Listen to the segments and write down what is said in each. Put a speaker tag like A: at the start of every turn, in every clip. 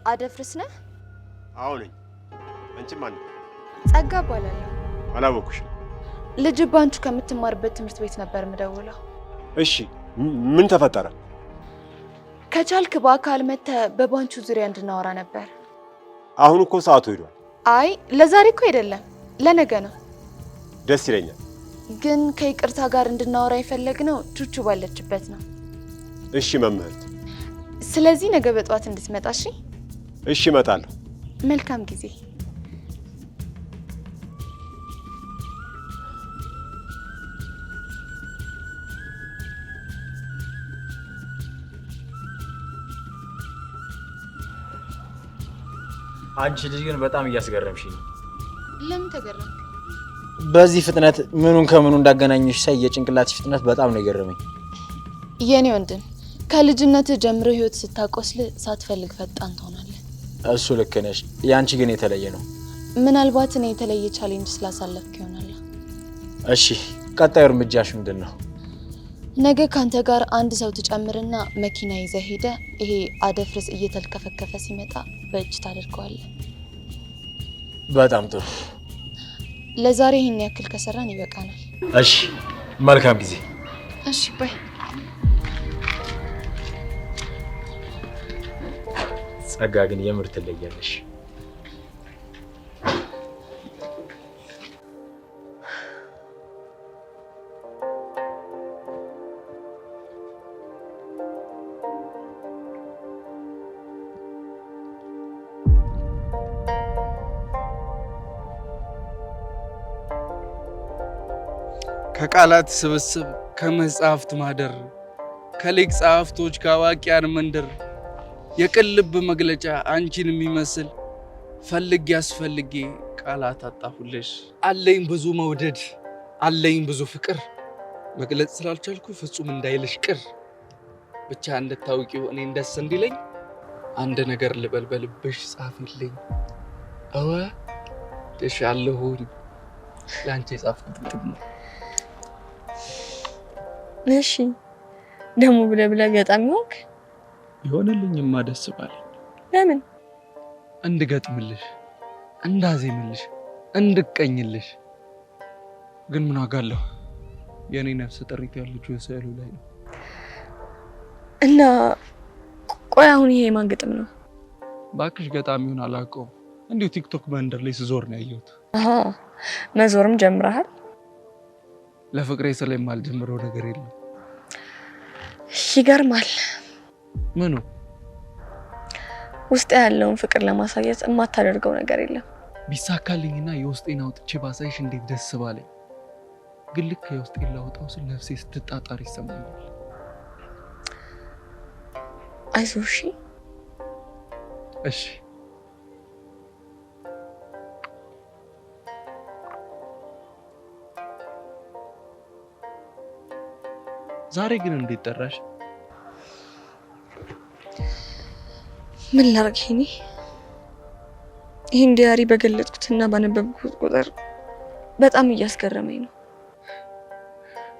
A: አደፍርስ ነህ?
B: አዎ ነኝ። አንቺ ማን?
A: ጸጋ እባላለሁ።
B: አላወኩሽም።
A: ልጅ ባንቹ ከምትማርበት ትምህርት ቤት ነበር የምደውለው።
B: እሺ ምን ተፈጠረ?
A: ከቻልክ በአካል መጥተህ በባንቹ ዙሪያ እንድናወራ ነበር።
B: አሁን እኮ ሰዓቱ ሄዷል።
A: አይ ለዛሬ እኮ አይደለም ለነገ ነው።
B: ደስ ይለኛል።
A: ግን ከይቅርታ ጋር እንድናወራ የፈለግነው ቹቹ ባለችበት ነው።
B: እሺ መምህርት።
A: ስለዚህ ነገ በጠዋት እንድትመጣ እሺ?
B: እሺ እመጣለሁ።
A: መልካም ጊዜ።
C: አንቺ ልጅ ግን በጣም እያስገረምሽኝ ነው።
A: ለምን ተገረምክ?
C: በዚህ ፍጥነት ምኑን ከምኑ እንዳገናኘሽ ሳይ የጭንቅላትሽ ፍጥነት በጣም ነው የገረመኝ።
A: የኔ ወንድም ከልጅነት ጀምሮ ህይወት ስታቆስል ሳትፈልግ ፈጣን ትሆናለህ።
C: እሱ ልክ ነሽ። ያንቺ ግን የተለየ ነው።
A: ምናልባት እኔ የተለየ ቻሌንጅ ስላሳለፍክ ይሆናል።
C: እሺ ቀጣዩ እርምጃሽ ምንድነው?
A: ነገ ካንተ ጋር አንድ ሰው ትጨምርና መኪና ይዘህ ሄደ ይሄ አደፍርስ እየተልከፈከፈ ሲመጣ በእጅ ታደርገዋለህ።
C: በጣም ጥሩ።
A: ለዛሬ ይሄን ያክል ከሰራን ይበቃናል።
C: እሺ መልካም ጊዜ።
A: እሺ ባይ።
C: ጸጋ ግን የምር ትለያለሽ።
D: ከቃላት ስብስብ ከመጽሐፍት ማደር ከሊቅ ጸሐፍቶች ከአዋቂያን መንደር የቅልብ መግለጫ አንቺን የሚመስል ፈልጌ አስፈልጌ ቃላት አጣሁልሽ። አለኝ ብዙ መውደድ አለኝ ብዙ ፍቅር መግለጽ ስላልቻልኩ ፍጹም እንዳይልሽ ቅር ብቻ እንድታውቂው እኔን ደስ እንዲለኝ አንድ ነገር ልበልበልብሽ ጻፊልኝ። እወድሻለሁኝ ላንቺ የጻፍኩት ግጥም ነው።
E: እሺ ደሞ ብለህ ገጣሚ ሆንክ?
D: ይሆንልኝማ ደስ ባለኝ።
E: ለምን?
D: እንድገጥምልሽ፣ እንዳዜምልሽ፣ እንድቀኝልሽ። ግን ምን ዋጋ አለው? የኔ ነፍስ ጥሪት ያለችው ስዕሉ ላይ ነው።
E: እና ቆይ አሁን ይሄ ማን ግጥም ነው?
D: ባክሽ ገጣሚውን አላውቀውም። እንዲሁ ቲክቶክ መንደር ላይ ስዞር ነው ያየሁት።
E: አሃ መዞርም ጀምረሃል?
D: ለፍቅሬ ስለማልጀምረው ነገር የለም።
E: ይገርማል።
D: ምኑ?
E: ውስጥ ያለውን ፍቅር ለማሳየት የማታደርገው ነገር የለም።
D: ቢሳካልኝና የውስጤን አውጥቼ ባሳይሽ እንዴት ደስ ባለኝ። ግን ልክ የውስጤን ላውጣው ስል ነፍሴ ስትጣጣር ይሰማኛል።
E: አይዞሽ።
D: እሺ ዛሬ ግን እንዴት ጠራሽ?
E: ምን ላድርግ? ይሄን ዲያሪ በገለጥኩትና ባነበብኩት ቁጥር በጣም እያስገረመኝ ነው።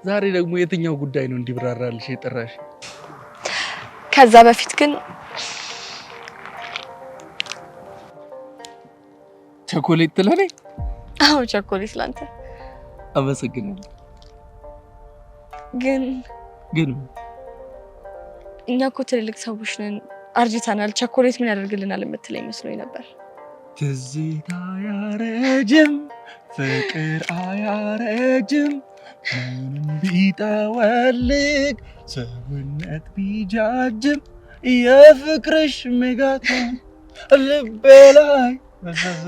D: ዛሬ ደግሞ የትኛው ጉዳይ ነው እንዲብራራልሽ የጠራሽ?
E: ከዛ በፊት ግን
D: ቸኮሌት ለኔ?
E: አዎ ቸኮሌት ላንተ።
D: አመሰግናለሁ።
E: ግን እኛ እኮ ትልልቅ ሰዎች ነን፣ አርጅተናል። ቸኮሌት ምን ያደርግልናል የምትለኝ መስሎኝ ነበር።
D: ትዝታ አያረጅም፣ ፍቅር አያረጅም፣ ምንም ቢጠወልግ ሰውነት ቢጃጅም የፍቅርሽ ሜጋቶን ልቤ ላይ ፈሰሰ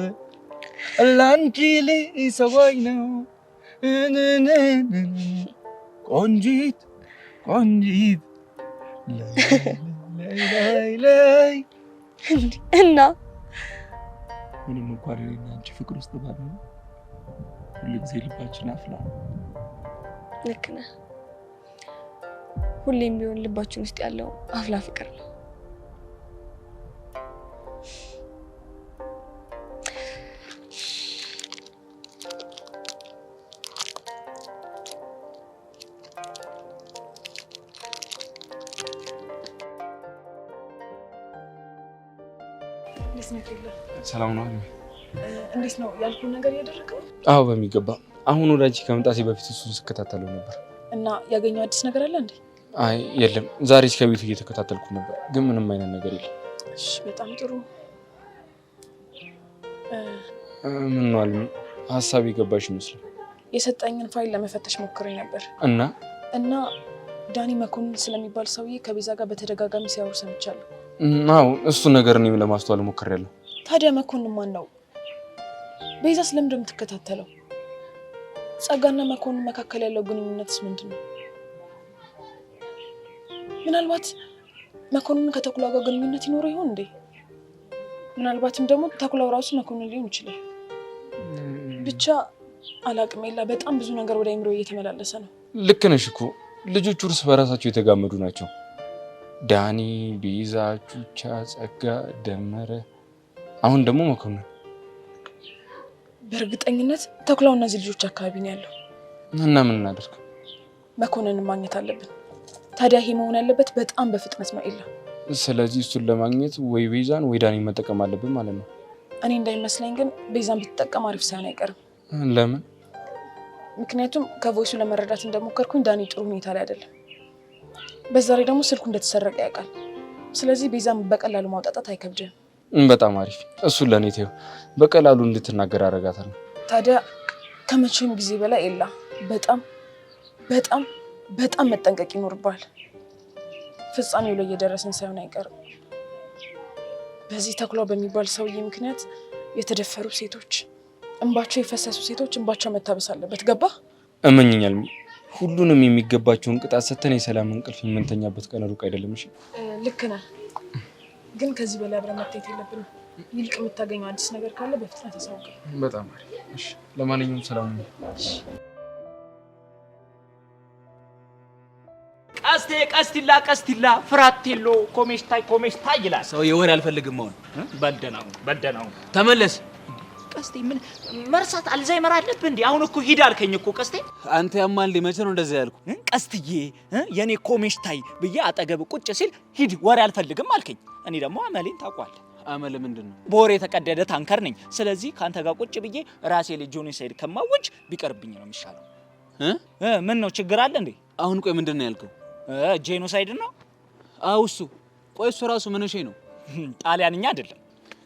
D: ላንቺ ሊሰዋኝ ነው። ቆንጂት ቆንጂት ላይ
E: እና
D: ምንም እንኳን እኔና አንቺ ፍቅር ውስጥ ባለን ሁሉ ጊዜ ልባችን አፍላ።
E: ልክ ነህ። ሁሌም ቢሆን ልባችን ውስጥ ያለው አፍላ ፍቅር ነው።
F: እንዴት ነው ይላል?
G: ሰላም ነው።
F: እንዴት ነው ያልኩን ነገር ያደረከው?
G: አዎ በሚገባ። አሁን ወደ አንቺ ከመምጣቴ በፊት እሱን ስከታተለው ነበር።
F: እና ያገኘው አዲስ ነገር አለ እንዴ?
G: አይ የለም፣ ዛሬ እስከ ቤቱ እየተከታተልኩ ነበር፣ ግን ምንም አይነት ነገር የለም።
F: እሺ በጣም ጥሩ።
G: ምን ነው አልሚ፣ ሀሳብ የገባሽ ይመስላል።
F: የሰጠኝን ፋይል ለመፈተሽ ሞክሬ ነበር እና ዳኒ መኮንን ስለሚባል ሰውዬ ከቤዛ ጋር በተደጋጋሚ ሲያወሩ ሰምቻለሁ።
G: አዎ እሱ ነገር እኔም ለማስተዋል ሞክሬያለሁ።
F: ታዲያ መኮንን ማን ነው? ቤዛ ስለምን እንደምትከታተለው? ጸጋና መኮንን መካከል ያለው ግንኙነትስ ምንድን ነው? ምናልባት መኮንን ከተኩላ ጋር ግንኙነት ይኖረው ይሆን እንዴ? ምናልባትም ደግሞ ተኩላው ራሱ መኮንን ሊሆን ይችላል። ብቻ አላቅም የላ በጣም ብዙ ነገር ወደ አይምሮ እየተመላለሰ ነው።
G: ልክ ነሽ እኮ ልጆቹ እርስ በራሳቸው የተጋመዱ ናቸው። ዳኒ፣ ቤዛ፣ ቹቻ፣ ጸጋ፣ ደመረ፣ አሁን ደግሞ መኮንን።
F: በእርግጠኝነት ተኩላው እነዚህ ልጆች አካባቢ ነው ያለው
G: እና ምን እናደርግ?
F: መኮንንን ማግኘት አለብን። ታዲያ ይሄ መሆን ያለበት በጣም በፍጥነት ነው ኤላ። ስለዚህ
G: እሱን ለማግኘት ወይ ቤዛን ወይ ዳኒ መጠቀም አለብን ማለት ነው።
F: እኔ እንዳይመስለኝ ግን ቤዛን ብትጠቀም አሪፍ ሳይሆን አይቀርም።
G: ለምን?
F: ምክንያቱም ከቮይሱ ለመረዳት እንደሞከርኩኝ ዳኒ ጥሩ ሁኔታ ላይ አይደለም። በዛ ላይ ደግሞ ስልኩ እንደተሰረቀ ያውቃል። ስለዚህ ቤዛን በቀላሉ ማውጣጣት አይከብድም።
G: በጣም አሪፍ። እሱን ለኔ ተይው፣ በቀላሉ እንድትናገር አደርጋታለሁ።
F: ታዲያ ከመቼም ጊዜ በላይ ኤላ በጣም በጣም በጣም መጠንቀቅ ይኖርባል። ፍጻሜው ላይ እየደረስን ሳይሆን አይቀርም። በዚህ ተኩላ በሚባል ሰውዬ ምክንያት የተደፈሩ ሴቶች፣ እንባቸው የፈሰሱ ሴቶች እንባቸው መታበስ አለበት። ገባ?
G: እመኝኛል። ሁሉንም የሚገባቸውን ቅጣት ሰተን የሰላም እንቅልፍ የምንተኛበት ቀን ሩቅ አይደለም። እሺ
F: ልክ ነህ፣ ግን ከዚህ በላይ አብረን መታየት የለብንም። ይልቅ የምታገኘው አዲስ ነገር ካለ በፍጥነት አሳውቀኝ።
G: በጣም አሪፍ። እሺ ለማንኛውም ሰላም ነው።
H: ቀስቲላ ቀስቲላ ፍራቴሎ ኮሜሽታይ ይላል።
C: ሰው የወሬ አልፈልግም። አሁን
H: በደናው
C: ተመለስ።
H: ቀስቴ ምን መርሳት አልዛይመር አለብህ እንዴ? አሁን እኮ ሂድ አልከኝ እኮ ቀስቴ።
C: አንተ ያማል መቼ ነው እንደዛ ያልኩ?
H: ቀስትዬ የኔ ኮሜሽታይ ብዬ አጠገብ ቁጭ ሲል ሂድ ወሬ አልፈልግም አልከኝ። እኔ ደግሞ አመሌን ታውቋለህ።
C: አመል ምንድን ነው?
H: በወሬ የተቀደደ ታንከር ነኝ። ስለዚህ ካንተ ጋር ቁጭ ብዬ ራሴ ልጅ ጆኖሳይድ ከማወጅ ቢቀርብኝ ነው የሚሻለው። ምን ነው ችግር አለ እንዴ?
C: አሁን ቆይ ምንድን ነው ያልከው?
H: ጄኖሳይድ ነው?
C: አው እሱ ቆይ እሱ ራሱ ምን ነው?
H: ጣሊያንኛ አይደለም።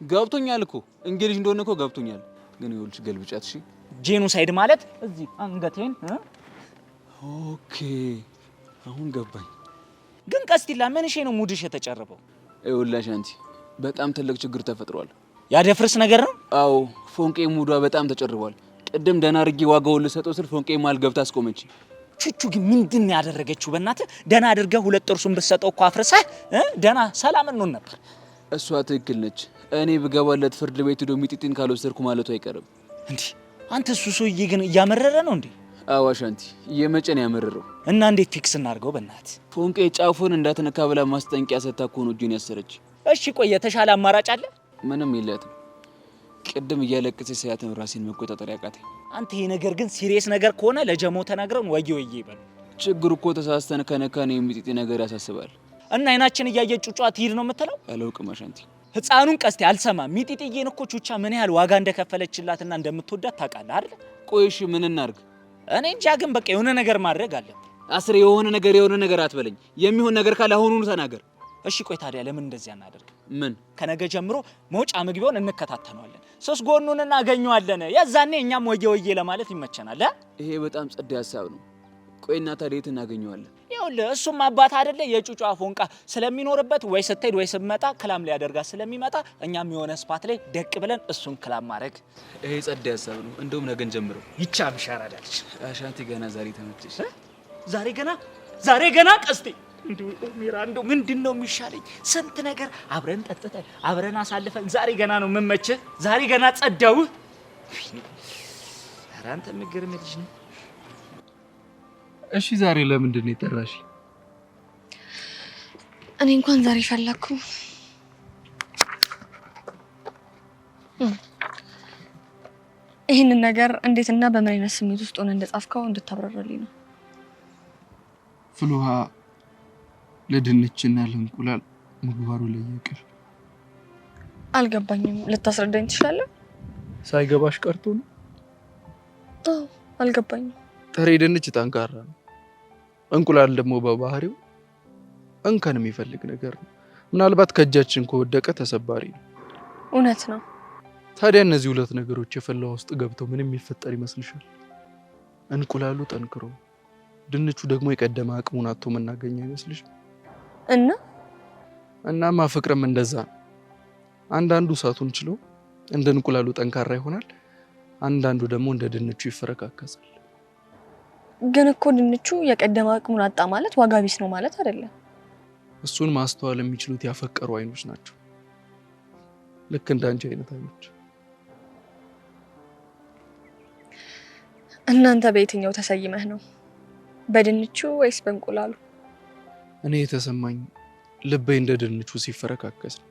C: ገብቶኛል እኮ እንግሊዝ እንደሆነ እኮ ገብቶኛል። ግን ይኸውልሽ ገልብጫት። እሺ
H: ጄኖሳይድ ማለት እዚህ አንገቴን
C: ኦኬ አሁን ገባኝ።
H: ግን ቀስቲላ ምንሽ ነው ሙድሽ የተጨረበው?
C: ይኸውልሽ አንቲ በጣም ትልቅ ችግር ተፈጥሯል።
H: ያደፍርስ ነገር ነው?
C: አዎ ፎንቄ ሙዷ በጣም ተጨርቧል። ቅድም ደህና አድርጌ ዋጋውን ልሰጠው ስል ፎንቄ ማል ገብታ አስቆመች።
H: ቹቹ ግን ምንድን ነው ያደረገችው? በእናትህ ደህና አድርገህ ሁለት ጥርሱን ብትሰጠው እኮ አፍርሰህ ደህና ሰላም እንሆን ነበር።
C: እሷ ትክክል ነች። እኔ ብገባለት ፍርድ ቤት ሄዶ ሚጢጢን ካልወሰድኩ ማለቱ አይቀርም።
H: እንዴ አንተ እሱ ሰውዬ ግን እያመረረ ነው እንዴ?
C: አዋሽ አንቲ የመጨን ያመረረው
H: እና እንዴት ፊክስ እናድርገው? በእናትህ
C: ፎንቄ ጫፉን እንዳትነካ ብላ ማስጠንቂያ ሰጥታ እኮ ነው እጁን ያሰረች።
H: እሺ ቆይ የተሻለ አማራጭ አለ?
C: ምንም የላትም። ቅድም እያለቀሰች ሳያትን ራሴን መቆጣጠር ያቃተኝ።
H: አንተ ይሄ ነገር ግን ሲሪየስ ነገር ከሆነ ለጀሞ ተናግረን ወዬ ይበል።
C: ችግር እኮ ተሳስተን ከነካን የሚጢጢ ነገር ያሳስባል።
H: እና አይናችን እያየ ጩጫ ትሂድ ነው የምትለው?
C: አላውቅም አሻንቲ።
H: ህፃኑን ቀስቴ አልሰማም። ሚጢጢዬን እኮ ቹቻ ምን ያህል ዋጋ እንደከፈለችላትና እንደምትወዳት ታውቃለህ አይደል?
C: ቆይ እሺ ምን እናርግ?
H: እኔ እንጃ፣ ግን በቃ የሆነ ነገር ማድረግ አለብን።
C: አስሬ የሆነ ነገር አትበለኝ። የሚሆን ነገር ካለ አሁኑኑ ተናገር።
H: እሺ ቆይ ታዲያ ለምን እንደዚህ እናደርግ?
C: ምን
H: ከነገ ጀምሮ መውጫ ምግቢውን እንከታተነዋለን። ሶስት ጎኑን እናገኘዋለን። የዛኔ እኛም ወዬ ለማለት ይመቸናል።
C: ይሄ በጣም ጸድ ሐሳብ ነው። ቆይና ታዲያ የት እናገኘዋለን?
H: ይኸውልህ እሱም አባት አይደለ የጩጫ ፎንቃ ስለሚኖርበት ወይ ስትሄድ ወይ ስትመጣ ክላም ሊያደርጋት ስለሚመጣ እኛም የሆነ ስፓት ላይ ደቅ ብለን እሱን ክላም ማድረግ።
C: ይሄ ጸድ ሐሳብ ነው። እንደውም ነገን ጀምሮ
H: ይቻ ምሻራዳች
C: አሻንቲ ገና ዛሬ ተመቸሽ?
H: ዛሬ ገና ቀስቴ እንዴ ኦሜራ እንደው ምንድነው የሚሻለኝ? ስንት ነገር አብረን ጠጥተን አብረን አሳልፈን ዛሬ ገና ነው የምመችህ። ዛሬ ገና ጸዳው። ኧረ አንተ የምትገርም ልጅ ነህ።
D: እሺ ዛሬ ለምንድን ነው የጠራሽ?
E: እኔ እንኳን ዛሬ ፈለኩ። ይህንን ነገር እንዴትና በምን አይነት ስሜት ውስጥ ሆነ እንደጻፍከው እንድታብራራልኝ ነው።
D: ፍሉሃ ለድንችና ለእንቁላል ምግባሩ ላይ ይቅር።
E: አልገባኝም። ልታስረዳኝ ትችላለህ?
D: ሳይገባሽ ቀርቶ ነው?
E: አዎ አልገባኝም።
D: ጥሬ ድንች ጠንካራ ነው። እንቁላል ደግሞ በባህሪው እንከን የሚፈልግ ነገር ነው። ምናልባት ከእጃችን ከወደቀ ተሰባሪ ነው።
E: እውነት ነው።
D: ታዲያ እነዚህ ሁለት ነገሮች የፈላ ውስጥ ገብተው ምን የሚፈጠር ይመስልሻል? እንቁላሉ ጠንክሮ ድንቹ ደግሞ የቀደመ አቅሙን አጥቶ የምናገኘው አይመስልሽም? እናማ ፍቅርም እንደዛ ነው። አንዳንዱ እሳቱን ችሎ እንደ እንቁላሉ ጠንካራ ይሆናል፣ አንዳንዱ ደግሞ እንደ ድንቹ ይፈረካከሳል።
E: ግን እኮ ድንቹ የቀደመ አቅሙን አጣ ማለት ዋጋ ቢስ ነው ማለት አይደለም።
D: እሱን ማስተዋል የሚችሉት ያፈቀሩ አይኖች ናቸው። ልክ እንዳንቺ አይነት አይኖች።
E: እናንተ በየትኛው ተሰይመህ ነው? በድንቹ ወይስ በእንቁላሉ?
D: እኔ የተሰማኝ ልቤ እንደ ድንቹ ሲፈረካከስ ነው።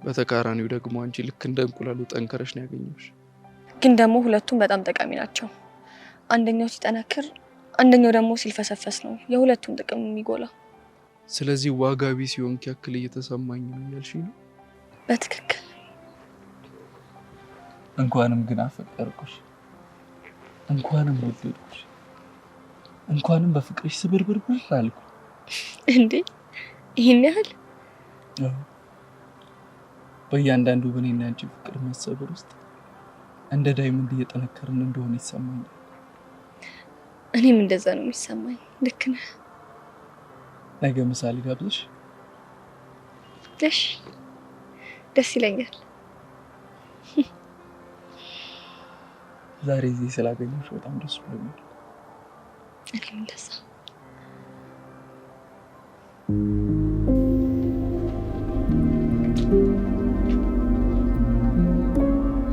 D: በተቃራኒው ደግሞ አንቺ ልክ እንደ እንቁላሉ ጠንከረሽ ነው ያገኘሁሽ።
E: ግን ደግሞ ሁለቱም በጣም ጠቃሚ ናቸው። አንደኛው ሲጠነክር፣ አንደኛው ደግሞ ሲልፈሰፈስ ነው የሁለቱም ጥቅም የሚጎላው።
D: ስለዚህ ዋጋ ቢስ ሲሆን ያክል እየተሰማኝ ነው እያልሽኝ ነው?
E: በትክክል።
D: እንኳንም ግን አፈቀርኩሽ፣ እንኳንም ወደድኩሽ፣ እንኳንም በፍቅርሽ ስብርብርብር አልኩ።
E: እንዴ ይሄን ያህል?
D: በእያንዳንዱ በእኔና አንቺ ፍቅር መሰበር ውስጥ እንደ ዳይመንድ እየጠነከርን እንደሆነ ይሰማኛል።
E: እኔም እንደዛ ነው የሚሰማኝ። ልክ ነህ።
D: ነገ ምሳሌ ጋብዝሽ?
E: እሺ ደስ ይለኛል።
D: ዛሬ እዚህ ስላገኘሁሽ በጣም ደስ ብሎኛል።
E: እኔም እንደዛ።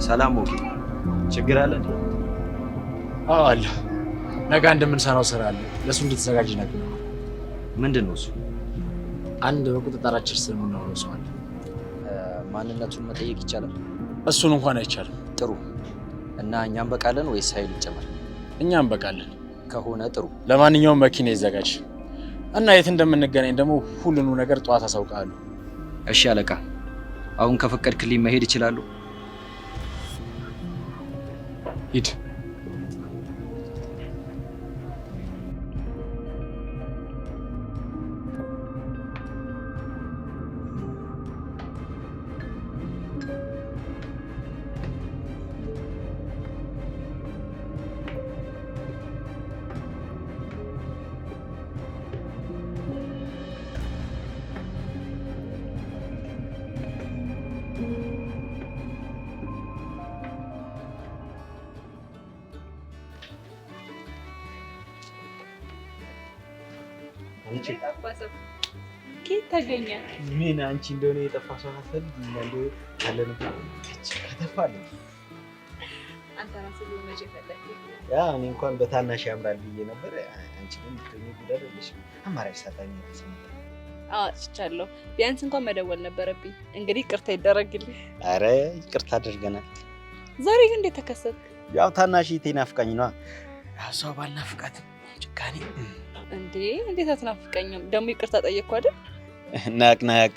I: ሰላም ሞጌ፣ ችግር አለ?
J: አዎ አለ። ነገ እንደምንሰራው ስራ አለ። ለሱ እንድትዘጋጅ ነገር ነው።
I: ምንድን ነው እሱ?
J: አንድ በቁጥጥራችን ስር የምናውለው ሰው አለ።
I: ማንነቱን መጠየቅ ይቻላል?
J: እሱን እንኳን አይቻልም።
I: ጥሩ። እና እኛም በቃለን ወይስ ኃይል ይጨመር?
J: እኛም በቃለን
I: ከሆነ ጥሩ።
J: ለማንኛውም መኪና ይዘጋጅ እና የት እንደምንገናኝ ደግሞ ሁሉንም ነገር ጠዋት አሳውቃለሁ።
I: እሺ አለቃ። አሁን ከፈቀድክልኝ መሄድ ይችላሉ?
J: ሂድ።
K: ኬት ተገኘ?
I: ምን አንቺ እንደሆነ የጠፋ ሰው አትፈልግ እንደው ካለነው ከተፋለ
K: አንተ ራስህ መቼ ፈለክ?
I: ያ እኔ እንኳን በታናሽ ያምራል ብዬ ነበር። አንቺ ግን ልትሆኚ ጉዳይ አይደለሽ። አማራጭ ሳታኝ ተሰማ።
K: አጥቻለሁ። ቢያንስ እንኳን መደወል ነበረብኝ። እንግዲህ ይቅርታ ይደረግልኝ።
I: አረ ይቅርታ አድርገናል።
K: ዛሬ ግን እንዴት ተከሰትክ?
I: ያው ታናሽ እህቴ ናፍቃኝ ነዋ። ያው ሰው ባልናፍቃት ጭካኔ
K: እንዴ! እንዴት አትናፍቀኝም? ደግሞ ይቅርታ ጠየቅኩ አይደል?
I: ናቅ።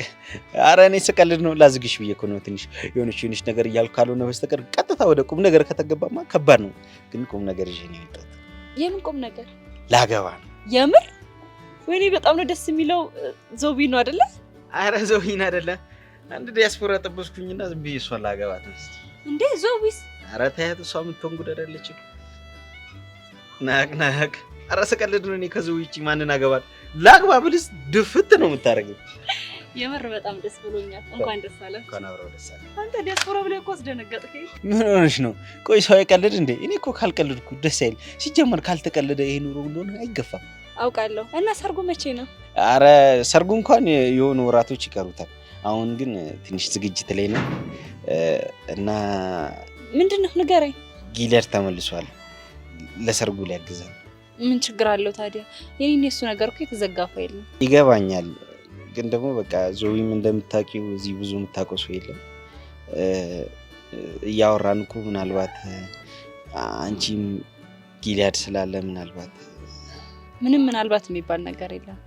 I: አረ እኔ ስቀልድ ነው። ላዝግሽ ብዬ እኮ ነው። ትንሽ የሆነች ነገር እያልኩ ካልሆነ በስተቀር ቀጥታ ወደ ቁም ነገር ከተገባማ ከባድ ነው። ግን ቁም ነገር ይዤ ነው የመጣሁት።
K: የምን ቁም ነገር?
I: ላገባ ነው።
K: የምር? ወይኔ በጣም ነው ደስ የሚለው። ዞቢ ነው አይደለ?
I: አረ ዞቢን አይደለ። አንድ ዲያስፖራ ጠበስኩኝና ዝም ብዬ እሷን ላገባት ነው።
K: እንዴ ዞቢስ?
I: አረ ታያት፣ እሷ የምትሆን ጉድ አይደለችም። ናቅ። አረ ስቀልድ ነው። እኔ ከዚህ ውጪ ማንን አገባል? ላግባ ብልስ ድፍት ነው የምታረገው።
K: የምር በጣም ደስ ብሎኛል። እንኳን ደስ አለ።
I: እንኳን አብረው ደስ አለ።
K: አንተ ዲያስፖራ ብለህ እኮ አስደነገጥከኝ።
I: ምን ሆነሽ ነው? ቆይ ሰው አይቀልድ እንዴ? እኔ እኮ ካልቀልድኩ ደስ አይል። ሲጀመር ካልተቀለደ ይሄ ኑሮ እንደሆነ አይገፋም።
K: አውቃለሁ። እና ሰርጉ መቼ ነው?
I: አረ ሰርጉ እንኳን የሆኑ ወራቶች ይቀሩታል። አሁን ግን ትንሽ ዝግጅት ላይ ነው እና
K: ምንድነው? ንገረኝ።
I: ጊለር ተመልሷል። ለሰርጉ ሊያግዘን።
K: ምን ችግር አለው ታዲያ? የኔ እሱ ነገር እኮ የተዘጋ ፋይል ነው።
I: ይገባኛል። ግን ደግሞ በቃ ዞዊም እንደምታውቂው እዚህ ብዙ የምታውቀው ሰው የለም። እያወራን እኮ ምናልባት አንቺም ጊሊያድ ስላለ
K: ምንም ምናልባት የሚባል ነገር የለም።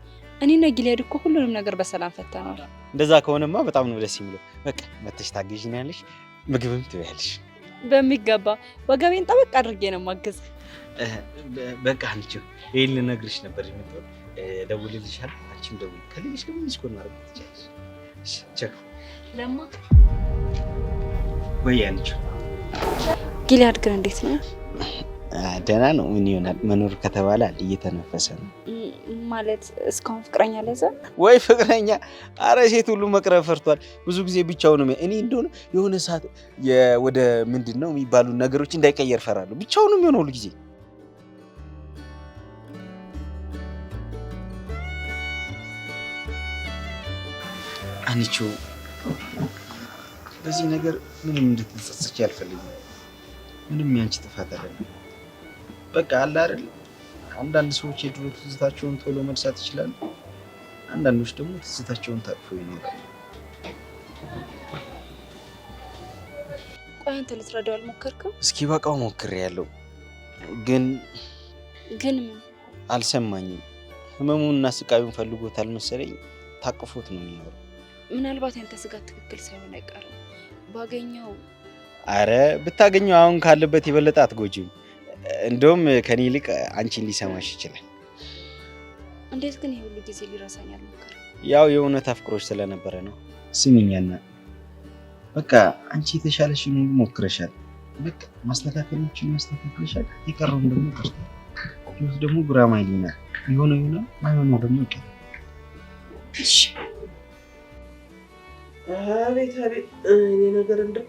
K: እኔና ጊሊያድ እኮ ሁሉንም ነገር በሰላም ፈተናል።
I: እንደዛ ከሆነማ በጣም ነው ደስ የሚለው። በቃ መተሽ ታገዥኛለሽ፣ ምግብም ትበያለሽ።
K: በሚገባ ወገቤን ጠበቅ አድርጌ ነው ማገዝ።
I: በቃ አንቺ ይሄን ልነግርሽ ነበር የመጣው። ደውልልሻለሁ፣ አንቺም ደውል። ከሌለሽ ደግሞ ሚስኮን ማድረግ ትችያለሽ። ቸክ
K: ለማ
I: ወይ አንቺ
E: ጊልያድ ግን እንዴት ነው?
I: ደህና ነው። ምን ይሆናል? መኖር ከተባለ አንድ እየተነፈሰ ነው
E: ማለት። እስካሁን ፍቅረኛ ለዘ
I: ወይ ፍቅረኛ? አረ ሴት ሁሉ መቅረብ ፈርቷል። ብዙ ጊዜ ብቻውን ነው። እኔ እንደሆነ የሆነ ሰዓት ወደ ምንድን ነው የሚባሉ ነገሮች እንዳይቀየር ፈራለሁ። ብቻውን ነው የሚሆነው ሁሉ ጊዜ። አንቺ በዚህ ነገር ምንም እንድትጸጸች አልፈልግም። ምንም ያንቺ ጥፋት አይደለም። በቃ አለ አይደል? አንዳንድ ሰዎች የድሮ ትዝታቸውን ቶሎ መርሳት ይችላሉ። አንዳንዶች ደግሞ ትዝታቸውን ታቅፎ ይኖራሉ።
E: ቆይ አንተ ልትረዳው አልሞከርክም?
I: እስኪ በቃው ሞክሬያለሁ፣ ግን
E: ምን
I: አልሰማኝም። ህመሙንና ስቃዩን ፈልጎታል መሰለኝ። ታቅፎት ነው የሚኖረው።
E: ምናልባት ያንተ ስጋት ትክክል ሳይሆን አይቀርም። ባገኘው
I: አረ ብታገኘው አሁን ካለበት የበለጠ አትጎጂም። እንደውም ከኔ ይልቅ አንቺን ሊሰማሽ ይችላል።
E: እንዴት ግን ይሄ ሁሉ ጊዜ ሊረሳኝ አልሞከረም?
I: ያው የእውነት አፍቅሮች ስለነበረ ነው። ስሚኛና በቃ አንቺ የተሻለሽን ሁሉ ሞክረሻል። በቃ ማስተካከሎችን ማስተካከልሻል። የቀረውን ደግሞ ቀርቷል። ይሁን ደግሞ ጉራማይልና የሆነው ማይሆነው ደግሞ ይቀር።
E: እሺ
L: አቤት አቤት፣ እኔ ነገር እንደው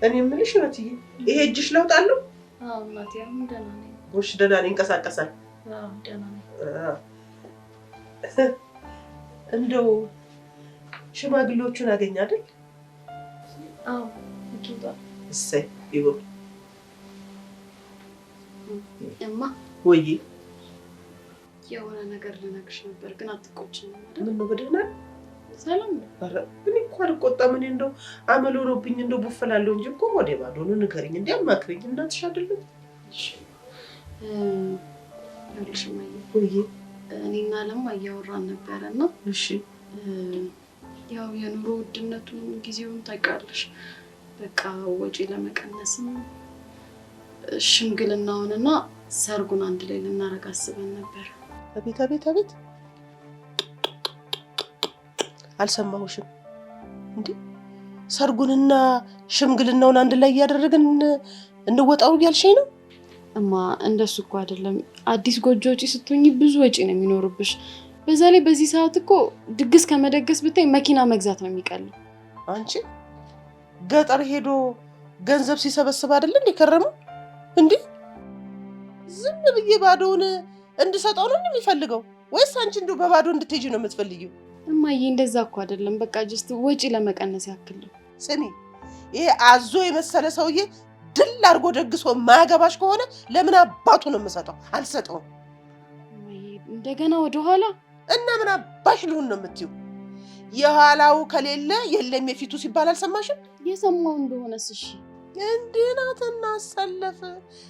L: እኔ የምልሽ እህትዬ፣ ይሄ እጅሽ ለውጥ አለው?
E: አዎ እናቴ፣ አሁን ደህና ነኝ።
L: ወሽ ደህና ነኝ፣ እንቀሳቀሳል?
E: አዎ ደህና ነኝ።
L: እንደው ሽማግሌዎቹን አገኘ አይደል?
E: አዎ ይቷ።
L: እሰይ ይሁን።
E: እማ
L: ወይ
E: የሆነ ነገር ልነግርሽ ነበር ግን አትቆጭኝ አይደል?
L: ምን ነው በደህና
E: ሰላም ነው?
L: ኧረ እኔ እኮ አልቆጣም። እኔ እንደው አመል ሆኖብኝ እንደው ቡፈላለሁ እንጂ እኮ ወደ ባዶ ነው። ንገሪኝ፣ እንዴ አማክሪኝ። እናትሽ አይደለም?
E: እሺ ይኸውልሽ እማዬ፣
L: ወይ
E: እኔና ለማ እያወራን ነበረና
L: እሺ
E: ያው የኑሮ ውድነቱን ጊዜውን ታውቂያለሽ። በቃ ወጪ ለመቀነስም ሽምግልናውንና ሰርጉን አንድ ላይ ልናረግ አስበን ነበር።
L: አቤት አቤት አቤት፣ አልሰማሁሽም እንዴ? ሰርጉንና ሽምግልናውን አንድ ላይ እያደረግን እንወጣው እያልሽኝ ነው?
E: እማ እንደሱ እኮ አይደለም። አዲስ ጎጆ ወጪ ስትሆኚ ብዙ ወጪ ነው የሚኖርብሽ። በዛ ላይ በዚህ ሰዓት እኮ ድግስ ከመደገስ ብታይ መኪና መግዛት ነው የሚቀለው።
L: አንቺ ገጠር ሄዶ ገንዘብ ሲሰበስብ አይደል እንዴ ከረመው? እንዴ ዝም ብዬ ባዶውን እንድሰጠው ነው የሚፈልገው ወይስ አንቺ እንደው በባዶ እንድትሄጂ ነው የምትፈልጊው?
E: እማዬ እንደዛ እኮ አይደለም። በቃ ጀስት ወጪ ለመቀነስ ያክል ነው።
L: ስሚ፣ ይሄ አዞ የመሰለ ሰውዬ ድል አድርጎ ደግሶ ማያገባሽ ከሆነ ለምን አባቱ ነው የምሰጠው? አልሰጠውም።
E: እንደገና ወደኋላ
L: እና ምን አባሽ ልሁን ነው የምትይው? የኋላው ከሌለ የለም የፊቱ ሲባል አልሰማሽም?
E: የሰማው እንደሆነስ እሺ።
L: እንድናትና አሰለፍ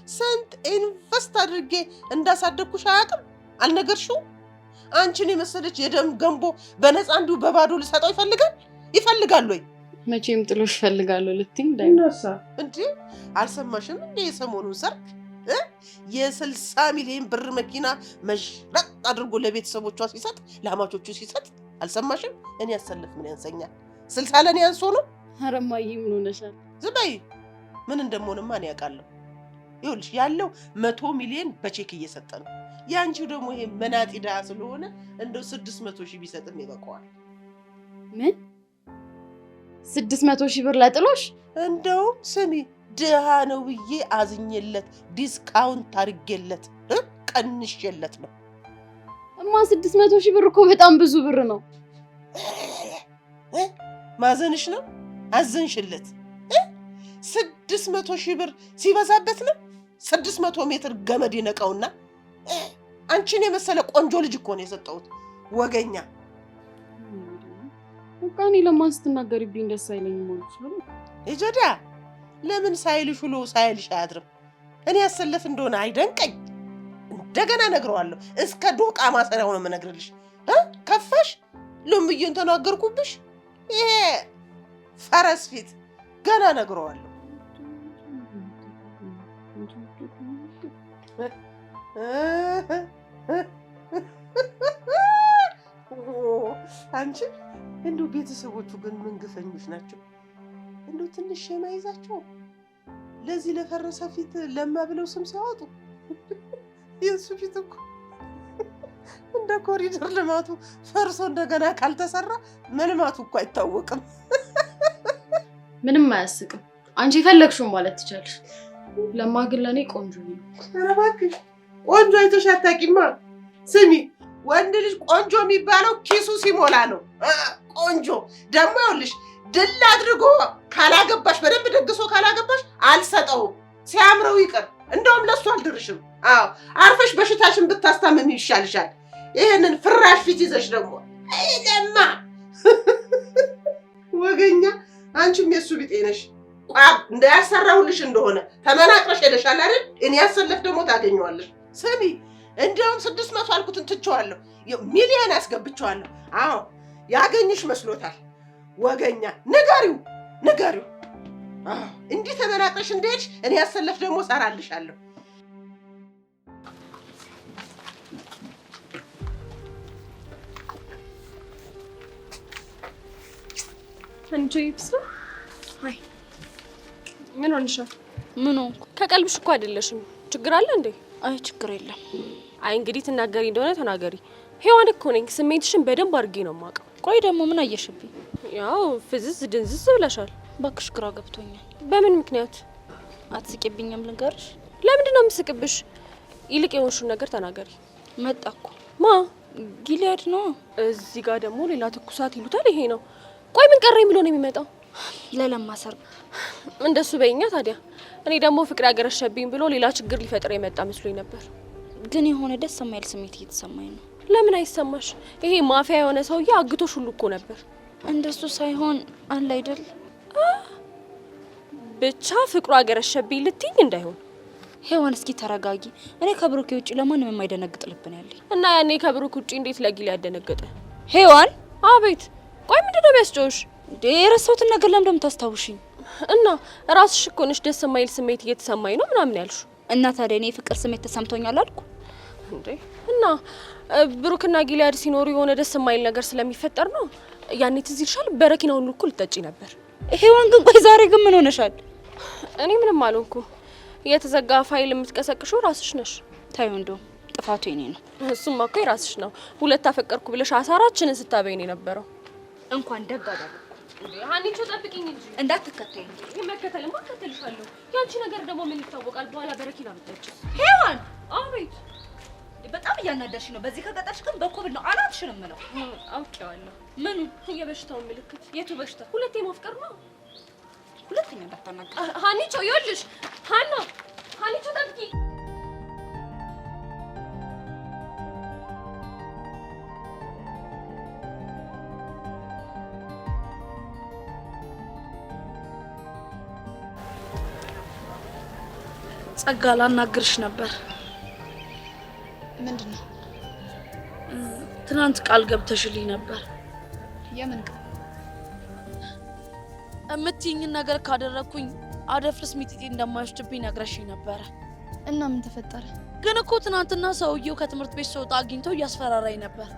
L: ስንት ኢንቨስት አድርጌ እንዳሳደግኩሽ አያውቅም? አልነገርሽውም? አንቺን የመሰለች የደም ገንቦ በነፃ እንዲሁ በባዶ ልሰጠው ይፈልጋል ወይ?
E: መቼም ጥሎሽ እፈልጋለሁ ልትይኝ እንዳይነሳ
L: እንዴ? አልሰማሽም እንዴ? የሰሞኑን ሰርግ የ60 ሚሊዮን ብር መኪና መሽረጥ አድርጎ ለቤተሰቦቿ ሲሰጥ፣ ለአማቾቹ ሲሰጥ አልሰማሽም? እኔ ያሰለፍ ምን ያንሰኛል? 60 ለኔ ያንሶ ነው?
E: ኧረ እማዬ ምን ሆነሻል?
L: ዝም በይ። ምን እንደምሆንማ እኔ ያውቃለሁ። ይኸውልሽ ያለው 100 ሚሊዮን በቼክ እየሰጠ ነው። ያንቺው ደግሞ ይሄ መናጢ ድሃ ስለሆነ እንደው 600 ሺህ ቢሰጥም ይበቃዋል።
E: ምን 600 ሺህ ብር ለጥሎሽ?
L: እንደው ስሚ፣ ድሃ ነው ብዬ አዝኜለት ዲስካውንት አድርጌለት ቀንሼለት ነው።
E: እማ 600 ሺህ ብር እኮ በጣም ብዙ ብር ነው።
L: ማዘንሽ ነው? አዘንሽለት? 600 ሺህ ብር ሲበዛበት ነው። 600 ሜትር ገመድ የነቀውና አንቺን የመሰለ ቆንጆ ልጅ እኮ ነው የሰጠሁት። ወገኛ
E: በቃ እኔ ለማን ስትናገሪብኝ ደስ አይለኝም ማለት ነው።
L: እጀዳ ለምን ሳይልሽ ውሎ ሳይልሽ አያድርም? እኔ ያሰለፍ እንደሆነ አይደንቀኝ። እንደገና ነግረዋለሁ። እስከ ዶቃ ማሰሪያው ነው የምነግርልሽ። ከፋሽ? ለምዬን ተናገርኩብሽ? ይሄ ፈረስ ፊት ገና ነግረዋለሁ። አንቺ እንደው ቤተሰቦቹ ግን ምን ግፈኞች ናቸው? እንደው ትንሽ የማይዛቸው ለዚህ ለፈረሰ ፊት ለማ ብለው ስም ሲያወጡ የእሱ ፊት እኮ እንደ ኮሪደር ልማቱ ፈርሶ እንደገና ካልተሰራ መልማቱ እኮ አይታወቅም።
E: ምንም አያስቅም። አንቺ የፈለግሽውን ማለት ትችላለሽ። ለማ ግን ለእኔ ቆንጆ ነው።
L: ኧረ እባክሽ ቆንጆ አይተሽ አታውቂማ። ስሚ ወንድ ልጅ ቆንጆ የሚባለው ኪሱ ሲሞላ ነው። ቆንጆ ደግሞ ይኸውልሽ ድል አድርጎ ካላገባሽ፣ በደንብ ደግሶ ካላገባሽ አልሰጠውም። ሲያምረው ይቅር፣ እንደውም ለሱ አልድርሽም። አዎ አርፈሽ በሽታሽን ብታስታምም ይሻልሻል። ይሄንን ፍራሽ ፊት ይዘሽ ደግሞ አይደማ ወገኛ። አንቺም የሱ ቢጤ ነሽ። እንዳያሰራውልሽ እንደሆነ ተመናቅረሽ ሄደሻል አይደል? እኔ ያሰለፍ ደግሞ ታገኘዋለሽ። ስሚ እንደውም 600 አልኩትን ትቼዋለሁ፣ ሚሊዮን አስገብቼዋለሁ። አዎ ያገኝሽ መስሎታል ወገኛ። ንገሪው። አዎ እንዲህ ተመናቅረሽ እንደሄድሽ እኔ ያሰለፍ ደግሞ ሰራልሻለሁ።
M: አንቺ ይብሳ አይ ምን ሆነሻል?
K: ምን ሆንኩ?
M: ከቀልብሽ እኮ አይደለሽም። ችግር አለ እንዴ?
K: አይ ችግር የለም።
M: አይ እንግዲህ ትናገሪ እንደሆነ ተናገሪ። ሔዋን እኮ ነኝ። ስሜትሽን በደንብ አድርጌ ነው የማውቀው።
K: ቆይ ደግሞ ምን አየሽብኝ?
M: ያው ፍዝዝ ድንዝዝ ብለሻል።
K: እባክሽ ግራ ገብቶኛል።
M: በምን ምክንያት?
K: አትስቂብኝም ልንገርሽ?
M: ለምንድን ነው የምስቅብሽ? ይልቅ የሆንሽውን ነገር ተናገሪ።
K: መጣ እኮ።
M: ማ?
K: ጊሊያድ ነው።
M: እዚህ ጋር ደግሞ ሌላ ትኩሳት ይሉታል። ይሄ ነው። ቆይ ምን ቀረኝ ብሎ ነው የሚመጣው?
K: ለለማ ሰርግ።
M: እንደሱ በይኛ ታዲያ። እኔ ደግሞ ፍቅር ያገረሸብኝ ብሎ ሌላ ችግር ሊፈጥር የመጣ መስሎኝ ነበር።
K: ግን የሆነ ደስ የማይል ስሜት እየተሰማኝ ነው።
M: ለምን አይሰማሽ? ይሄ ማፊያ የሆነ ሰውዬ አግቶሽ ሁሉ እኮ ነበር።
K: እንደሱ ሳይሆን አለ አይደል?
M: ብቻ ፍቅሩ አገረሸብኝ ልትይኝ እንዳይሆን።
K: ሔዋን እስኪ ተረጋጊ። እኔ ከብሩክ ውጪ ለማንም የማይደነግጥ ልብ ነው ያለኝ።
M: እና ያኔ ከብሩክ ውጪ እንዴት ለጊሊ ያደነገጠ?
K: ሔዋን
M: አቤት። ቆይ ምንድን ነው የሚያስጨውሽ?
K: የረሳሁትን ነገር ለምን እንደምታስታውሽኝ?
M: እና ራስሽ እኮ ነሽ ደስ የማይል ስሜት እየተሰማኝ ነው ምናምን ያልሽ።
K: እና ታዲያ እኔ ፍቅር ስሜት ተሰምቶኛል አልኩ
M: እንዴ? እና ብሩክና ጊሊያድ ሲኖሩ የሆነ ደስ የማይል ነገር ስለሚፈጠር ነው። ያኔ ትዝ ይልሻል? በረኪና ሁሉ እኮ ልጠጪ ነበር።
K: ሔዋን ግን ቆይ ዛሬ ግን ምን ሆነሻል?
M: እኔ ምንም አልሆንኩም። የተዘጋ ፋይል የምትቀሰቅሽው ራስሽ ነሽ።
K: ታዩ እንደውም ጥፋቱ የኔ ነው።
M: እሱማ እኮ የራስሽ ነው። ሁለት አፈቀርኩ ብለሽ አሳራችንን ስታበይ ነው የነበረው።
K: እንኳን ደግ አደረኩ።
M: ሀኒቾ ጠብቂኝ እንጂ
K: እንዳትከተይኝ።
M: መከተልማ እከተልሻለሁ። ያንቺ ነገር ደግሞ ምን ይታወቃል? በኋላ በረኪና ብትጠጪ።
K: ሔዋን
M: አቤት።
K: በጣም እያናደርሽ ነው። በዚህ ከቀጠልሽ ግን በኮብል ነው አናትሽን የምለው።
M: አውቄዋለሁ።
K: ምኑ?
M: የበሽታው ምልክት።
K: የቱ በሽታ?
M: ሁለቴ ማፍቀር ነው።
K: ሁለተኛ እንዳታናግሪ
M: ሀኒቾ። ይኸውልሽ ሀኒቾ ጠብቂኝ።
N: ጸጋ ላናግርሽ ነበር።
A: ምንድን ነው?
N: ትናንት ቃል ገብተሽልኝ ነበር።
A: የምን ቃል?
N: እምትይኝን ነገር ካደረኩኝ አደፍርስ ሚጢጢ እንደማይወስድብኝ ነግረሽኝ ነበረ።
A: እና ምን ተፈጠረ?
N: ግን እኮ ትናንትና ሰውየው ከትምህርት ቤት ስወጣ አግኝተው እያስፈራራኝ ነበር።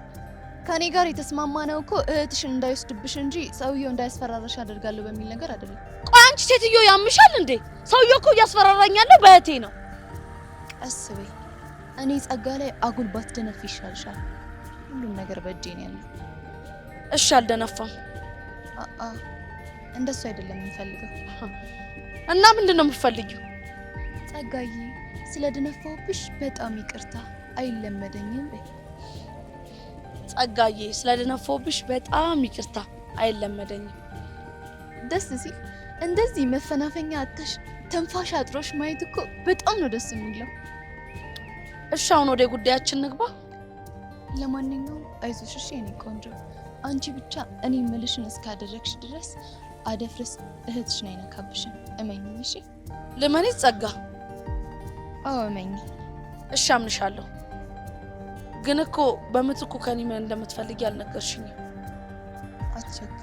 A: ከኔ ጋር የተስማማነው እኮ እህትሽን እንዳይወስድብሽ እንጂ ሰውየው እንዳያስፈራራሽ አደርጋለሁ በሚል ነገር አይደለም።
N: ቆይ አንቺ ሴትዮ ያምሻል እንዴ? ሰውየው እኮ እያስፈራራኝ ያለው በእህቴ ነው።
A: ቀስ በይ። እኔ ጸጋ ላይ አጉል ባትደነፊ ይሻልሻል። ሁሉም ነገር በእጄ ነው ያለው።
N: እሺ አልደነፋም።
A: እንደሱ አይደለም የምፈልገው።
N: እና ምንድን ነው የምትፈልጊው?
A: ጸጋዬ ስለደነፋውብሽ በጣም ይቅርታ፣ አይለመደኝም በይ።
N: ጸጋዬ ስለደነፋውብሽ በጣም ይቅርታ፣ አይለመደኝም።
A: ደስ ሲል እንደዚህ መፈናፈኛ አጥተሽ ተንፋሽ አጥሮሽ ማየት እኮ በጣም ነው ደስ የሚለው።
N: እሺ አሁን ወደ ጉዳያችን ንግባ።
A: ለማንኛውም አይዞሽ እሺ የኔ ቆንጆ። አንቺ ብቻ እኔ ምልሽን እስካደረግሽ ድረስ አደፍርስ እህትሽን አይነካብሽም። እመኚኝ እሺ።
N: ልመኔት ጸጋ?
A: አዎ እመኚ።
N: እሺ አምንሻለሁ። ግን እኮ በምትኩ ከኔ ምን እንደምትፈልጊ አልነገርሽኝም።
A: አትቸግሪ።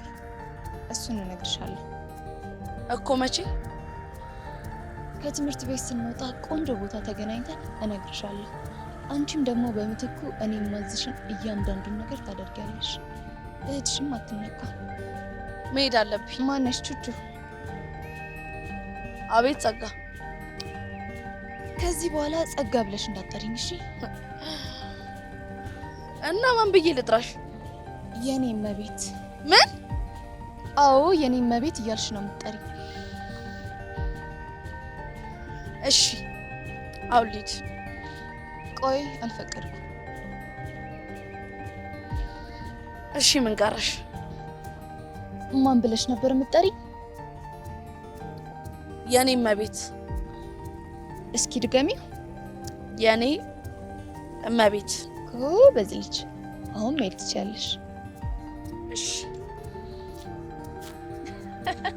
A: እሱን እነግርሻለሁ
N: እኮ። መቼ?
A: ከትምህርት ቤት ስንወጣ ቆንጆ ቦታ ተገናኝተን እነግርሻለሁ። አንቺም ደግሞ በምትኩ እኔ ማዝሽን እያንዳንዱን ነገር ታደርጊያለሽ። እህትሽም አትነካ።
N: መሄድ አለብኝ።
A: ማነሽ? ቹቹ።
N: አቤት ጸጋ።
A: ከዚህ በኋላ ጸጋ ብለሽ እንዳትጠሪኝ እሺ?
N: እና ማን ብዬ ልጥራሽ?
A: የኔ እመቤት።
N: ምን?
A: አዎ የኔ እመቤት እያልሽ ነው የምትጠሪኝ።
N: እሺ አውሊድ።
A: ቆይ አልፈቀድኩም።
N: እሺ ምን ቀረሽ?
A: ማን ብለሽ ነበር የምትጠሪኝ?
N: የኔ እመቤት።
A: እስኪ ድገሚ።
N: የኔ እመቤት።
A: በዚህ ልጅ አሁን መሄድ ትችያለሽ።
N: እሺ
A: ገና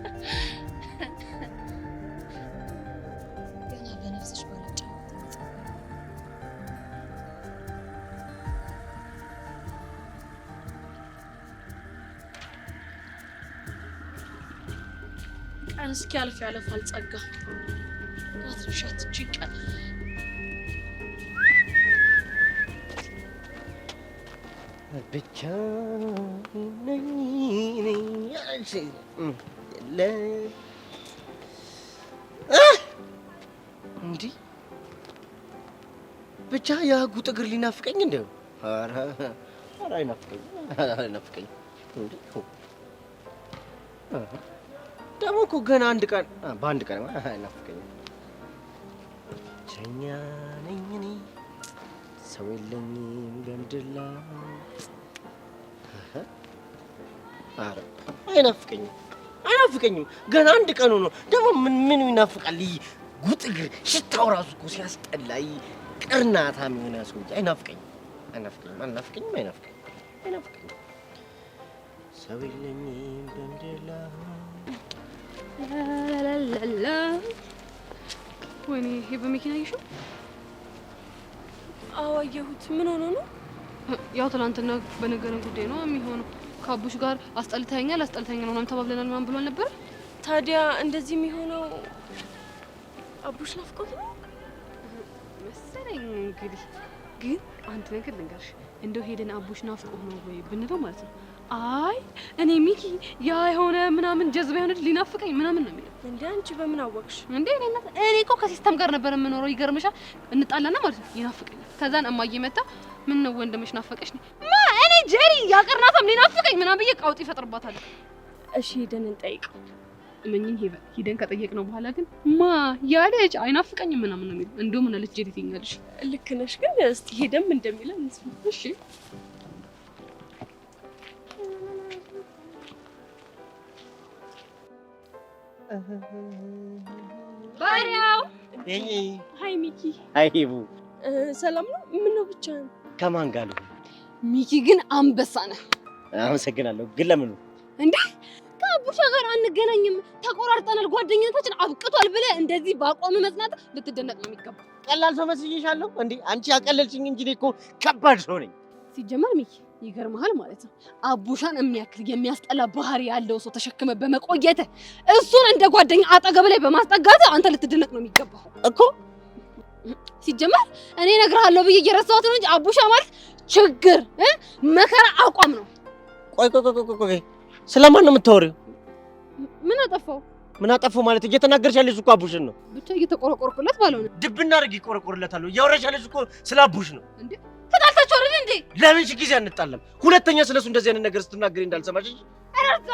A: በነፍስሽ ባልጫ
N: ቀን እስኪ አልፍ ያለፋል ጸጋ። አትርሻት እቺ ቀን።
L: ብቻ ነኝ እንዲህ ብቻ የህጉ እግር ሊናፍቀኝ እንደው ኧረ አይናፍቀኝ ደግሞ እኮ ገና አንድ ቀን በአንድ ቀን አይናፍቀኝም። ብቸኛ ነኝ እኔ ሰው የለኝም በምድር ላይ። ኧረ አይናፍቀኝም ገና አንድ ቀኑ ነው። ደግሞ ምን ይናፍቃል? ጉጥ እግር ሽታው ራሱ እኮ ሲያስጠላ ቅርናታም የሆነ ሰው አይናፍቀኝም። ሰው የለኝም በምድር ላይ።
E: ላላላላ ወይኔ ይሄ በመኪና ይሽው?
M: አዎ አየሁት። ምን ሆኖ ነው?
E: ያው ትናንትና በነገረን ጉዳይ ነው የሚሆነው። ከአቡሽ ጋር አስጠልተኛል ምናምን ተባብለናል ምናምን ብሏል ነበር።
M: ታዲያ እንደዚህ የሚሆነው አቡሽ ናፍቆት ነው
E: መሰለኝ። እንግዲህ ግን አንድ ነገር ልንገርሽ፣ እንደው ሄደን አቡሽ ናፍቆት ነው ወይ ብንለው ማለት ነው። አይ እኔ ሚኪ ያ የሆነ ምናምን ጀዝባ የሆነ ሊናፍቀኝ ምናምን ነው የሚለው።
M: እንዴ አንቺ በምን አወቅሽ?
E: እንዴ እኔ እኮ ከሲስተም ጋር ነበር የምኖረው። ይገርምሻል፣ እንጣላና ማለት ነው ይናፍቀኛል። ከዛን እማዬ መጣ፣ ምን ነው ወንድምሽ ናፈቀሽ ነው እኔ ጀሪ ያቀርናታም ሊናፍቀኝ ምናምን ብዬ ቃውጥ ይፈጥርባታል።
M: እሺ ሄደን እንጠይቀው።
E: እመኝኝ ሄደን ከጠየቅነው በኋላ ግን ያ ልጅ አይናፍቀኝም ምናምን ነው የሚለው። እንደውም እና ልጅ ጀሪ ትኛለሽ።
M: ልክ ነሽ፣ ግን እስቲ ሄደን እንደሚለን እንስማ።
E: እሺ ባሪያው
M: ሃይ ሚኪ።
L: ሃይ ሄቡ።
M: ሰላም ነው? ምን ነው ብቻ?
L: ከማን ጋር ነው?
E: ሚኪ ግን አንበሳ ነህ።
L: አመሰግናለሁ። ግን ለምን ነው
E: እንዴ? ከአቡሻ ጋር አንገናኝም፣ ተቆራርጠናል፣ ጓደኝነታችን አብቅቷል ብለህ እንደዚህ በአቋም መጽናት ልትደነቅ ነው የሚገባው።
L: ቀላል ሰው መስዬሻለሁ እንዴ? አንቺ ያቀለልሽኝ እንጂ እኮ ከባድ ሰው ነኝ።
E: ሲጀመር ሚኪ ይገርምሃል ማለት ነው። አቡሻን የሚያክል የሚያስጠላ ባህሪ ያለው ሰው ተሸክመ በመቆየት እሱን እንደ ጓደኛ አጠገብ ላይ በማስጠጋት አንተ ልትደነቅ ነው የሚገባው እኮ። ሲጀመር እኔ እነግርሃለሁ ብዬ እየረሳሁት ነው እንጂ አቡሻ ማለት ችግር መከራ አቋም ነው።
L: ቆይ ስለማን ነው የምታወሪው?
E: ምን አጠፋው?
L: ምን አጠፋው ማለት እየተናገርሽ ያለሽ እኮ አቡሽን ነው።
E: ብቻ እየተቆረቆርኩለት ባልሆነ
L: ድብና አድርጊ ቆረቆርለታለሁ። እያወራሽ ያለሽ እኮ ስለ አቡሽ ነው
E: እንዴ? ተጣልታችሁ አይደል እንዴ?
L: ለምን ጊዜ አንጣለም? ሁለተኛ ስለሱ እንደዚህ አይነት ነገር ስትናገሪ እንዳልሰማሽ እንጂ።
E: አረዛ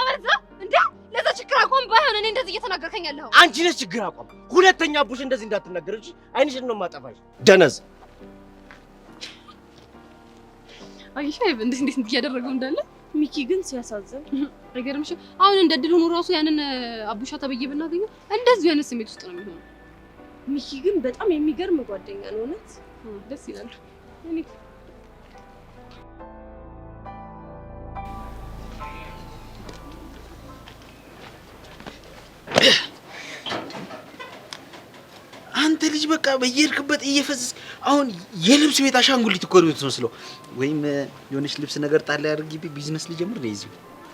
E: እንዴ? ለዛ ችግር አቋም ባይሆን እኔ እንደዚህ እየተናገርከኝ ያለኸው
L: አንቺ ነሽ ችግር አቋም። ሁለተኛ አቡሽ እንደዚህ እንዳትናገር እንጂ አይንሽን ነው ማጠፋሽ። ደነዝ
E: አይሻ እንዴት እያደረገው እንዳለ
M: ሚኪ ግን ሲያሳዝን
E: አይገርምሽ? አሁን እንደ ድል ሆኖ ራሱ ያንን አቡሻ ተበየ ብናገኘው እንደዚህ አይነት ስሜት ውስጥ ነው የሚሆነው።
M: ሚኪ ግን በጣም የሚገርም ጓደኛ ነው። እውነት
E: ደስ ይላል።
I: አንተ ልጅ በቃ በየሄድክበት እየፈዘዝ አሁን የልብስ ቤት አሻንጉሊት እኮ ነው የምትመስለው። ወይም የሆነች ልብስ ነገር ጣል አድርጊ ቢዝነስ ሊጀምር ነው እዚህ።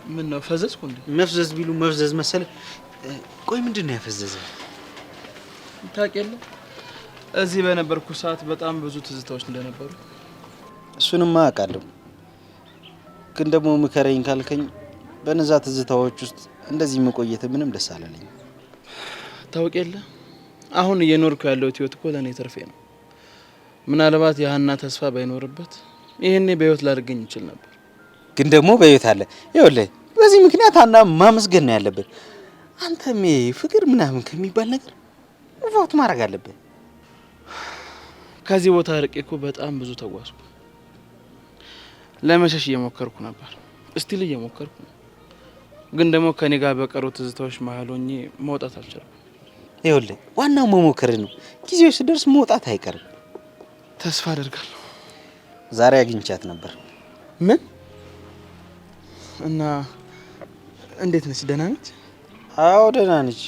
D: ምን ነው ፈዘዝኩ እንዴ?
I: መፍዘዝ ቢሉ መፍዘዝ መሰለ። ቆይ ምንድን ነው ያፈዘዘ?
D: ታውቂያለህ እዚህ በነበርኩ ሰዓት በጣም ብዙ ትዝታዎች እንደነበሩ።
I: እሱንማ አውቃለሁ፣ ግን ደግሞ ምከረኝ ካልከኝ በነዛ ትዝታዎች ውስጥ እንደዚህ መቆየት ምንም ደስ አላለኝ።
D: ታውቂያለህ አሁን እየኖርኩ ያለሁት ህይወት እኮ ለእኔ ትርፌ ነው። ምናልባት የሀና ተስፋ ባይኖርበት ይሄኔ በህይወት ላድርገኝ ይችል ነበር።
I: ግን ደግሞ በህይወት አለ። ይኸውልህ በዚህ ምክንያት ሀና ማመስገን ነው ያለብን። አንተም ፍቅር ምናምን ከሚባል ነገር ቮት ማድረግ አለብን።
D: ከዚህ ቦታ ርቄ እኮ በጣም ብዙ ተጓዝኩ። ለመሸሽ እየሞከርኩ ነበር፣ እስቲል እየሞከርኩ ነው። ግን ደግሞ ከኔ ጋር በቀሩ ትዝታዎች መሀል ሆኜ መውጣት አልቻልኩም።
I: ይኸውልህ ዋናው መሞከር ነው። ጊዜው ሲደርስ መውጣት አይቀርም።
D: ተስፋ አደርጋለሁ።
I: ዛሬ አግኝቻት ነበር።
D: ምን? እና እንዴት ነች? ደህና ነች?
I: አዎ ደህና ነች።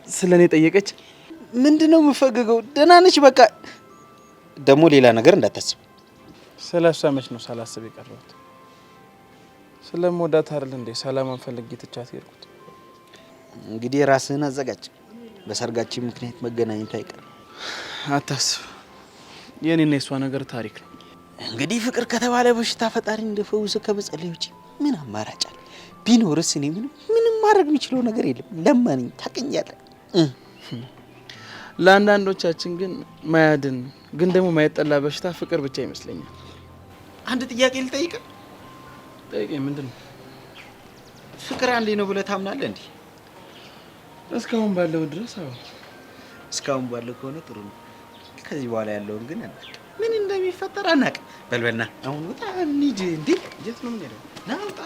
D: ስለኔ ጠየቀች?
I: ምንድነው የምፈገገው? ደህና ነች በቃ። ደግሞ ሌላ ነገር እንዳታስብ።
D: ስለሷ መች ነው ሳላስብ የቀረሁት? ስለምወዳት አይደል እንዴ ሰላማን ፈልጌ ትቻት ሄድኩት።
I: እንግዲህ ራስህን አዘጋጅ። በሰርጋችን ምክንያት መገናኘት አይቀርም።
D: አታስብ፣ የኔና የሷ ነገር ታሪክ ነው።
I: እንግዲህ ፍቅር ከተባለ በሽታ ፈጣሪ እንደፈውስ ከመጸለይ ውጪ ምን አማራጭ አለ? ቢኖርስ እኔ ምንም ማድረግ የሚችለው ነገር የለም። ለማንኝ ታቀኛለህ።
D: ለአንዳንዶቻችን ግን ማያድን ግን ደግሞ ማይጠላ በሽታ ፍቅር ብቻ ይመስለኛል።
I: አንድ ጥያቄ ልጠይቅ።
D: ጠይቀኝ። ምንድን ነው?
I: ፍቅር አንዴ ነው ብለህ ታምናለህ እንዴ?
D: እስካሁን ባለው ድረስ አዎ።
I: እስካሁን ባለው ከሆነ ጥሩ ነው። ከዚህ በኋላ ያለውን ግን አናውቅም። ምን እንደሚፈጠር አናውቅም። በልበልና አሁን ወጣ እንሂድ። እንዴ የት ነው የምንሄደው? ና ውጣ።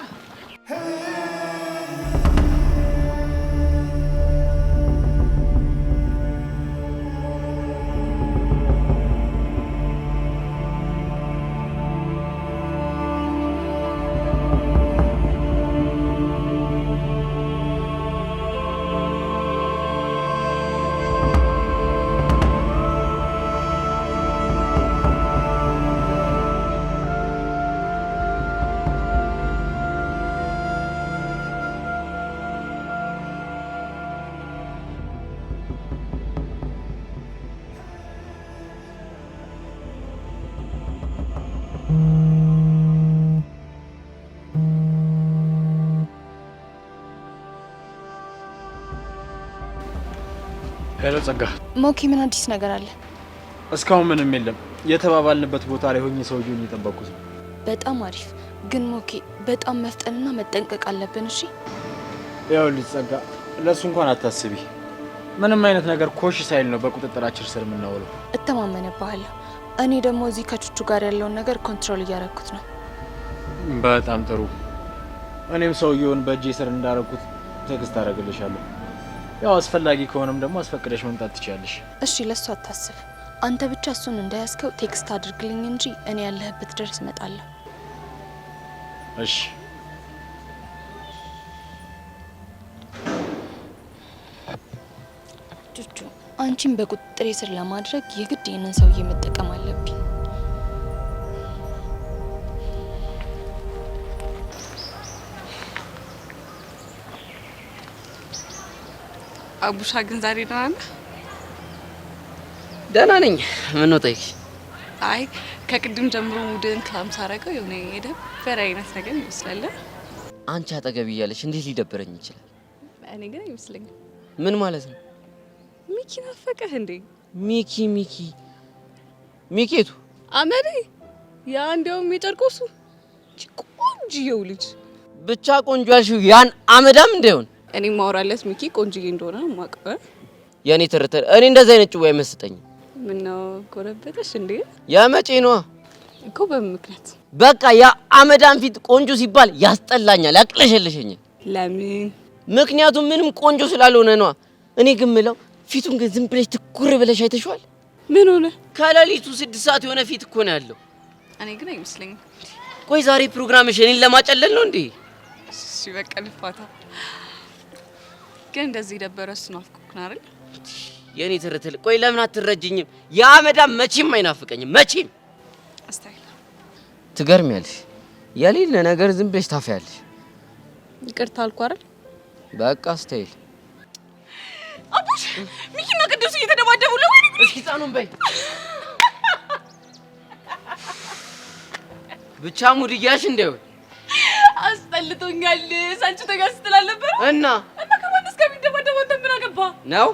J: ሄሎ ጸጋ።
A: ሞኪ ምን አዲስ ነገር አለ?
J: እስካሁን ምንም የለም። የተባባልንበት ቦታ ላይ ሆኜ ሰውዬውን እየጠበቅኩት ነው።
A: በጣም አሪፍ። ግን ሞኪ በጣም መፍጠንና መጠንቀቅ አለብን። እሺ
J: ይኸውልሽ ጸጋ፣ ለሱ እንኳን አታስቢ። ምንም አይነት ነገር ኮሽ ሳይል ነው በቁጥጥራችን ስር የምናውለው።
A: እተማመንብሃለሁ። እኔ ደግሞ እዚህ ከቹቹ ጋር ያለውን ነገር ኮንትሮል እያደረኩት ነው።
J: በጣም ጥሩ። እኔም ሰውዬውን በእጄ ስር እንዳደረኩት ቴክስት አደርግልሻለሁ። ያው አስፈላጊ ከሆነም ደግሞ አስፈቅደሽ መምጣት ትችያለሽ።
A: እሺ ለሱ አታስብ። አንተ ብቻ እሱን እንዳያስከው ቴክስት አድርግልኝ እንጂ እኔ ያለህበት ድረስ እመጣለሁ።
J: እሺ
A: ቹቹ፣ አንቺን በቁጥጥሬ ስር ለማድረግ የግድ ይህንን ሰውዬ መጠቀም አለብኝ።
K: አቡሻ ግን ዛሬ ደህና ነህ?
O: ደህና ነኝ። ምን ነው ጠይቅ?
K: አይ ከቅድም ጀምሮ ሙድን ክላም ሳረገው የሆነ የደበረ አይነት ነገር ይመስላል።
O: አንቺ አጠገብ እያለሽ እንዴት ሊደበረኝ ይችላል?
K: እኔ ግን አይመስለኝም።
O: ምን ማለት ነው?
K: ሚኪ ናፈቀህ እንዴ?
O: ሚኪቱ
K: አመዴ ያ እንዲያውም የጨርቆሱ ቆንጆዬው ልጅ
O: ብቻ ቆንጆ ያልሽው ያን አመዳም እንደሆነ
K: እኔ ማውራለት ሚኪ ቆንጆዬ እንደሆነ ማቀበል
O: የኔ ተረተረ እኔ እንደዚህ አይነት ጭው አይመስጠኝም።
K: ምን ነው ጎረበተሽ እንዴ?
O: ያመጪ ነው
K: እኮ በምክንያት
O: በቃ ያ አመዳም ፊት ቆንጆ ሲባል ያስጠላኛል፣ ያቅለሸልሸኛል።
K: ለምን?
O: ምክንያቱም ምንም ቆንጆ ስላልሆነ ነው። እኔ ግን ምለው ፊቱን ግን ዝም ብለሽ ትኩር ብለሽ አይተሽዋል?
K: ምን ሆነ?
O: ከሌሊቱ 6 ሰዓት የሆነ ፊት እኮ ነው ያለው።
K: እኔ ግን አይመስለኝም።
O: ቆይ ዛሬ ፕሮግራምሽ እኔን ለማጨለል ነው እንዴ?
K: እሺ በቃ ልፋታ። ግን እንደዚህ ደበረስ ናፍቆክ ነው አይደል?
O: የኔ ትርትል ቆይ ለምን አትረጅኝም? የአመዳም መቼም አይናፍቀኝም። መቼም
K: አስታይል
O: ትገርሚያለሽ። የሌለ ነገር ዝም ብለሽ ታፈያለሽ።
K: ይቅርታ አልኩ አይደል?
O: በቃ ስታይል
K: አቡሽ ሚኪና ቅዱስ እየተደባደቡ ነው። ወይኔ
O: እስኪ ጻኑን በይ ብቻ ሙድ እያልሽ እንደው
K: አስጠልቶኛል። ሳንቺ ተጋስ ትላለህ ነበር
O: እና
K: ከማን እስከሚደባደቡ አንተ ምን አገባ
O: ነው?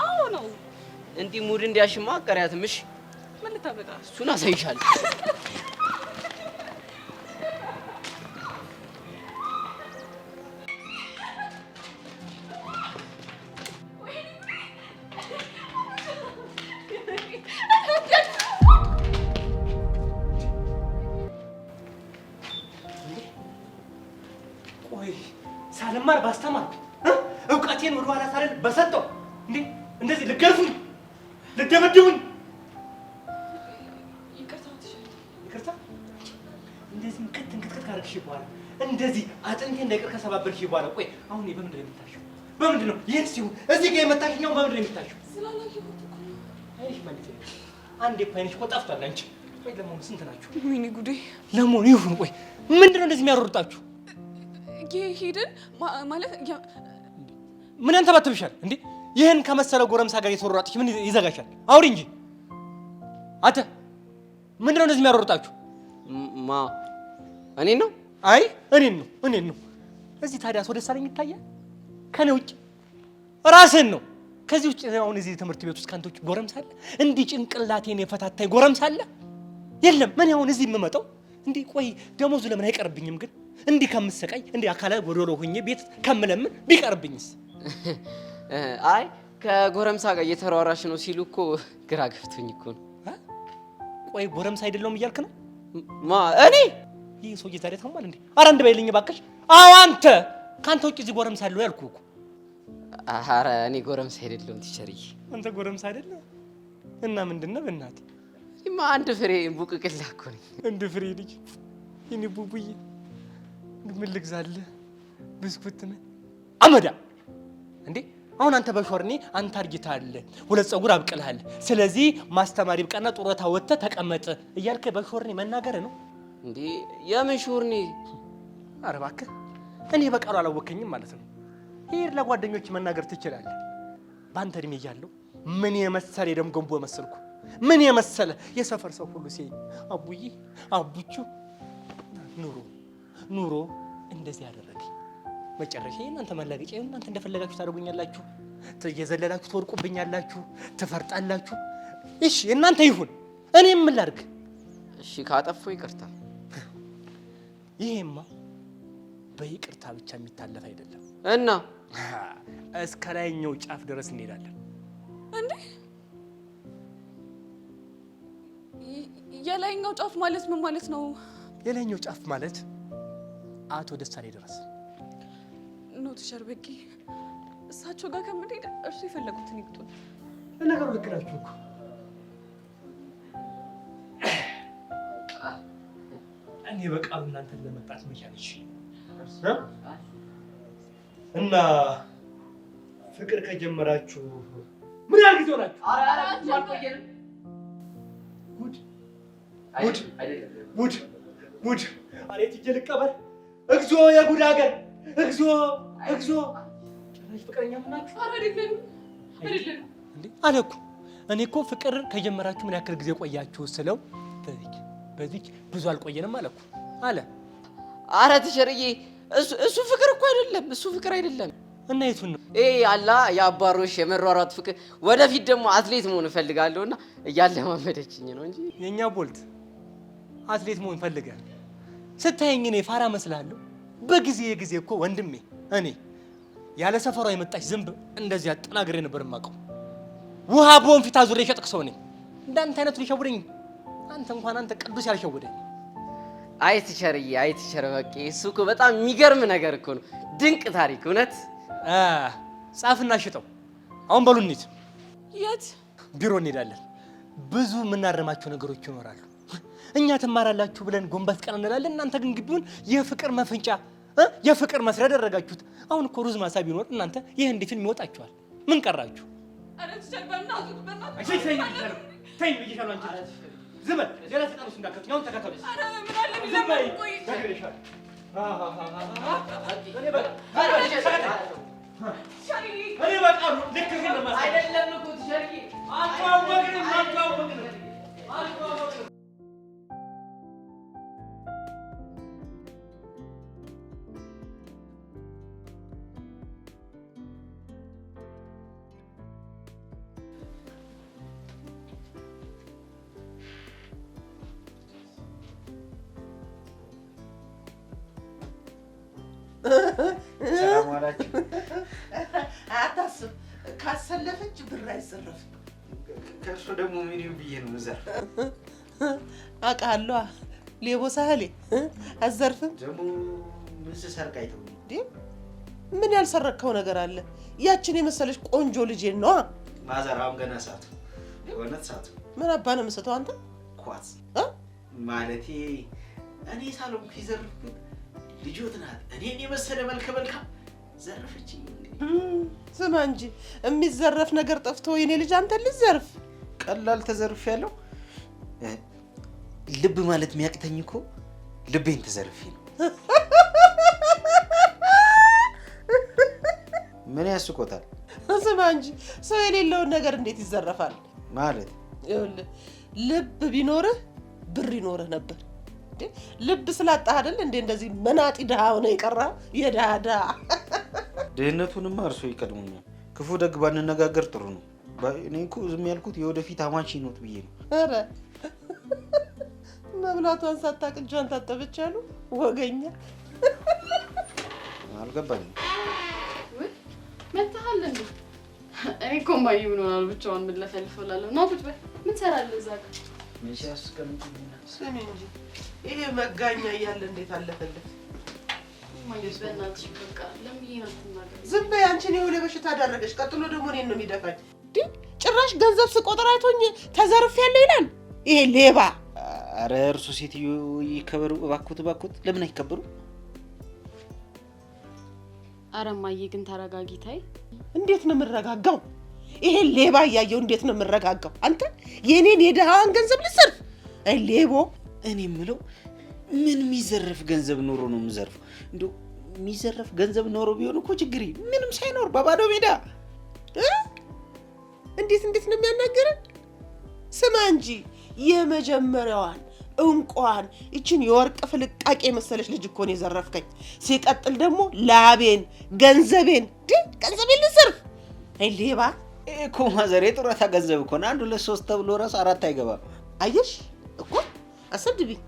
K: አዎ ነው።
O: እንዲህ ሙድ እንዲያሽማ አቀሪያትም። እሺ
K: ምን ልታመጣ?
O: እሱን አሳይሻለሁ።
H: ቆይ ሳልማር ባስተማርኩ እውቀቴን ወደ ኋላ ሳልል በሰጠው እንዴ እንደዚህ ልገርፉኝ ልደበድቡኝ? ይቅርታ እንደዚህ እንክት ካረግሽ በኋላ እንደዚህ አጥንቴ እንዳይቀር ከሰባበርሽ በኋላ ቆይ አሁን በምንድን ነው የምታሽው? በምንድን ነው ይህን ሲሆን እዚህ ጋር የመታሽኛው በምንድን ነው የምታሽው? አይሽ ማለት ነው አንዴ እኮ አይንሽ እኮ ጠፍቷል። አንቺ ቆይ ለመሆኑ ስንት ናችሁ?
K: ወይኔ ጉዴ!
H: ለመሆኑ ይሁን ቆይ ምንድን ነው እንደዚህ የሚያሮርጣችሁ?
K: ሄድን ማለት
H: ምን ያንተባትብሻል እንዴ? ይህን ከመሰለ ጎረምሳ ጋር የተወራጥሽ ምን ይዘጋሻል? አውሪ እንጂ አንተ። ምንድን ነው እንደዚህ የሚያሮርጣችሁ?
O: እኔ ነው?
H: አይ እኔን ነው። እዚህ ታዲያ ሰው ደስ አለኝ ይታያል? ከኔ ውጭ ራስህን ነው። ከዚህ ውጭ አሁን እዚህ ትምህርት ቤት ውስጥ ካንተ ውጭ ጎረምሳ አለ? እንዲህ ጭንቅላቴን የፈታታኝ ጎረምሳ አለ? የለም። ምን አሁን እዚህ የምመጣው እንዲህ ቆይ ደሞዙ ለምን አይቀርብኝም ግን? እንዲህ ከምሰቃይ እንዲህ አካላዊ ጎዶሎ ሆኜ ቤት ከምለምን ቢቀርብኝስ?
O: አይ ከጎረምሳ ጋር እየተሯራሽ ነው ሲሉ እኮ ግራ ገብቶኝ እኮ ነው።
H: ቆይ ጎረምሳ አይደለሁም እያልክ ነው?
O: እኔ
H: ይህ ሰውዬ ዛሬ ታሟል እንዴ? ኧረ አንድ በይልኝ እባክሽ። አዎ አንተ ካንተ ውጭ እዚህ ጎረምሳ አለው ያልኩህ እኮ።
O: ኧረ እኔ ጎረምሳ አይደለሁም ቲቸርዬ።
H: አንተ ጎረምሳ አይደለም እና ምንድን ነው በእናትህ?
O: አንድ ፍሬ ቡቅቅላ እኮ ነኝ።
H: አንድ ፍሬ ልጅ የኔ ቡቡዬ ምን ልግዛልህ? ብስኩት ምን አመዳ እንዴ? አሁን አንተ በሾርኔ አንተ አርጅተሃል፣ ሁለት ፀጉር አብቅልሃል። ስለዚህ ማስተማሪ ብቃና ጡረታ ወጥተህ ተቀመጥ እያልከ በሾርኔ መናገር ነው
O: እንዴ? የምን ሾርኔ?
H: ኧረ እባክህ እኔ በቃሉ አላወከኝም ማለት ነው። ሄድ ለጓደኞች መናገር ትችላለህ። በአንተ እድሜ እያለሁ ምን የመሰለ የደም ገንቦ መሰልኩ። ምን የመሰለ የሰፈር ሰው ሁሉ ሲይ አቡዬ አቡቹ ኑሮ እንደዚህ ያደረገኝ። መጨረሻ እናንተ መላገጫ እናንተ እንደፈለጋችሁ ታደርጉኛላችሁ፣ እየዘለላችሁ ትወድቁብኛላችሁ፣ ትፈርጣላችሁ። እሺ እናንተ ይሁን፣ እኔ ምን ላድርግ?
O: እሺ ካጠፋሁ ይቅርታ።
H: ይሄማ በይቅርታ ብቻ የሚታለፍ አይደለም
O: እና
H: እስከ ላይኛው ጫፍ ድረስ እንሄዳለን።
K: እንዴ የላይኛው ጫፍ ማለት ምን ማለት ነው?
H: የላይኛው ጫፍ ማለት አቶ ደሳሌ ድረስ
K: ነው። ቲቸር በቂ እሳቸው ጋር ከምንሄድ እርሱ የፈለጉትን ይቅጡን።
H: ነገሩ ልክ ናችሁ እኮ። እኔ በቃሉ እናንተን ለመጣት መቻለች እና ፍቅር ከጀመራችሁ ምን ያህል ጊዜ ሆናችሁ? ጉድ! አሬት እጄ ልቀበል። እግዚኦ የጉድ ሀገር! እግዚኦ! ጭራሽ ፍቅረኛ ምናችሁ?
K: አይደለም
H: እንዴ አለ እኮ። እኔ እኮ ፍቅር ከጀመራችሁ ምን ያክል ጊዜ ቆያችሁ ስለው በዚህ ብዙ አልቆየንም አለ እኮ አለ።
O: ኧረ ቲቸርዬ እሱ ፍቅር እኮ አይደለም፣ እሱ ፍቅር አይደለም።
H: እና የቱን ነው?
O: አላ የአባሮሽ የመሯሯጥ ፍቅር። ወደፊት ደግሞ አትሌት መሆን እፈልጋለሁና እያለማመደችኝ ነው እንጂ
H: የኛ ቦልት አትሌት መሆን ፈልጋል። ስታየኝ እኔ ፋራ መስላለሁ? በጊዜ እኮ ወንድሜ እኔ ያለ ሰፈሯ የመጣች ዝንብ እንደዚህ አጠናግሬ ነበር የማውቀው። ውሃ በወንፊት አዙሬ የሸጥክ ሰው ነኝ። እንዳንተ አይነቱ ሊሸውደኝ አንተ እንኳን አንተ ቅዱስ ያልሸውደኝ።
O: አይ ቲቸር በቃ እሱ እኮ በጣም የሚገርም ነገር እኮ ነው። ድንቅ ታሪክ እውነት።
H: ጻፍና ሽጠው። አሁን በሉ እንሂድ።
K: የት?
H: ቢሮ እንሄዳለን። ብዙ የምናረማቸው ነገሮች ይኖራሉ። እኛ ትማራላችሁ ብለን ጎንበስ ቀና እንላለን። እናንተ ግን ግቢውን የፍቅር መፈንጫ የፍቅር መስሪያ ያደረጋችሁት። አሁን እኮ ሩዝ ማሳ ቢኖር እናንተ ይህ እንዲህ ፊልም ይወጣችኋል። ምን ቀራችሁ?
K: አረ ቲቸር በእናትህ
H: ዝም በል። ሌላ ተጣሉስ እንዳከቱ ያውን ተከተሉ።
K: አረ ምን አለ ቢለምን ቆይ
I: ሰላም ዋላችሁ።
L: አታስብ፣ ካሰለፈች ብር አይዘረፍም።
I: ከእርሶ ደግሞ ምን ብዬ ነው ዘር
L: አውቃለሁ። ሌቦ ሳህሌ አዘርፍም
I: ደግሞ ምን ስሰርቅ አይተው
L: እንዴ? ምን ያልሰረከው ነገር አለ? ያችን የመሰለች ቆንጆ ልጄን ነዋ።
I: ማዘራም ገና ሳቱ የሆነት ሳቱ
L: ምን አባ ነው የምሰጠው አንተ?
I: ኳስ ማለቴ እኔ ሳሎንኩ ይዘርፍኩት ልጆት ናት። እኔን የመሰለ መልከ መልካም ዘርፈችኝ።
L: ስማ እንጂ የሚዘረፍ ነገር ጠፍቶ የኔ ልጅ አንተ ልዘርፍ?
I: ቀላል ተዘርፍ ያለው ልብ ማለት የሚያቅተኝ እኮ ልቤን ተዘርፌ ነው። ምን ያስቆታል?
L: ስማ እንጂ ሰው የሌለውን ነገር እንዴት ይዘረፋል?
I: ማለት
L: ይኸውልህ ልብ ቢኖርህ ብር ይኖርህ ነበር። ልብ ስላጣህ አይደል እንዴ እንደዚህ መናጢ ድሃ ሆነ የቀረው? የድሃ ድሃ።
I: ድህነቱንማ እርሶ ይቀድሙኛል። ክፉ ደግ ባንነጋገር ጥሩ ነው። እኔ እኮ ዝም ያልኩት የወደፊት አማች ነው ብዬ ነው።
L: ኧረ መብላቷን ሳታውቅ እጇን ታጠበች አሉ ወገኛ።
I: አልገባኝም።
K: መታሃል እንዴ? እኔ እኮ ማይ ምን ሆናል ብቻውን ምን ለፈልፈላለሁ ነው። ቁጭ በል። ምን ትሰራለህ እዛ ጋር?
I: ምን ሲያስቀምጡልኝ?
L: ስሚ እንጂ ይሄ መጋኛ እያለ እንዴት አለፈልህ?
K: ማለት በእናትሽ በቃ ለምን አትናገር?
L: ዝም በይ አንቺ። ነው የሆነ በሽታ አዳረገሽ። ቀጥሎ ደግሞ እኔን ነው የሚደፋኝ። ጭራሽ ገንዘብ ስቆጥር አይቶኝ ተዘርፌያለሁ ይላል ይሄ ሌባ።
I: አረ እርሱ ሴትዮ ይከበሩ እባክዎት፣ እባክዎት። ለምን አይከበሩ?
K: አረ እማዬ ግን ተረጋጊ። ታይ
L: እንዴት ነው የምረጋጋው? ይሄ ሌባ እያየው እንዴት ነው የምረጋጋው? አንተ የኔን የድሃዋን ገንዘብ ልዘርፍ? አይ ሌቦ።
I: እኔ የምለው ምን የሚዘረፍ ገንዘብ ኖሮ ነው የምዘርፈው? እንደው የሚዘረፍ ገንዘብ ኖሮ ቢሆን እኮ ችግር ምንም ሳይኖር በባዶ ሜዳ
L: እንዴት ነው የሚያናገረን? ስማ እንጂ የመጀመሪያዋን እንቋን እችን የወርቅ ፍልቃቄ መሰለች ልጅ እኮ ነው የዘረፍከኝ። ሲቀጥል ደግሞ ላቤን ገንዘቤን ልዘርፍ? አይ ሌባ
I: እኮ ማዘሬ ጡረታ ገንዘብ እኮ ነው። 1 2 3 ተብሎ ራስ 4 አይገባም።
L: አየሽ እኮ አሰድቢኝ።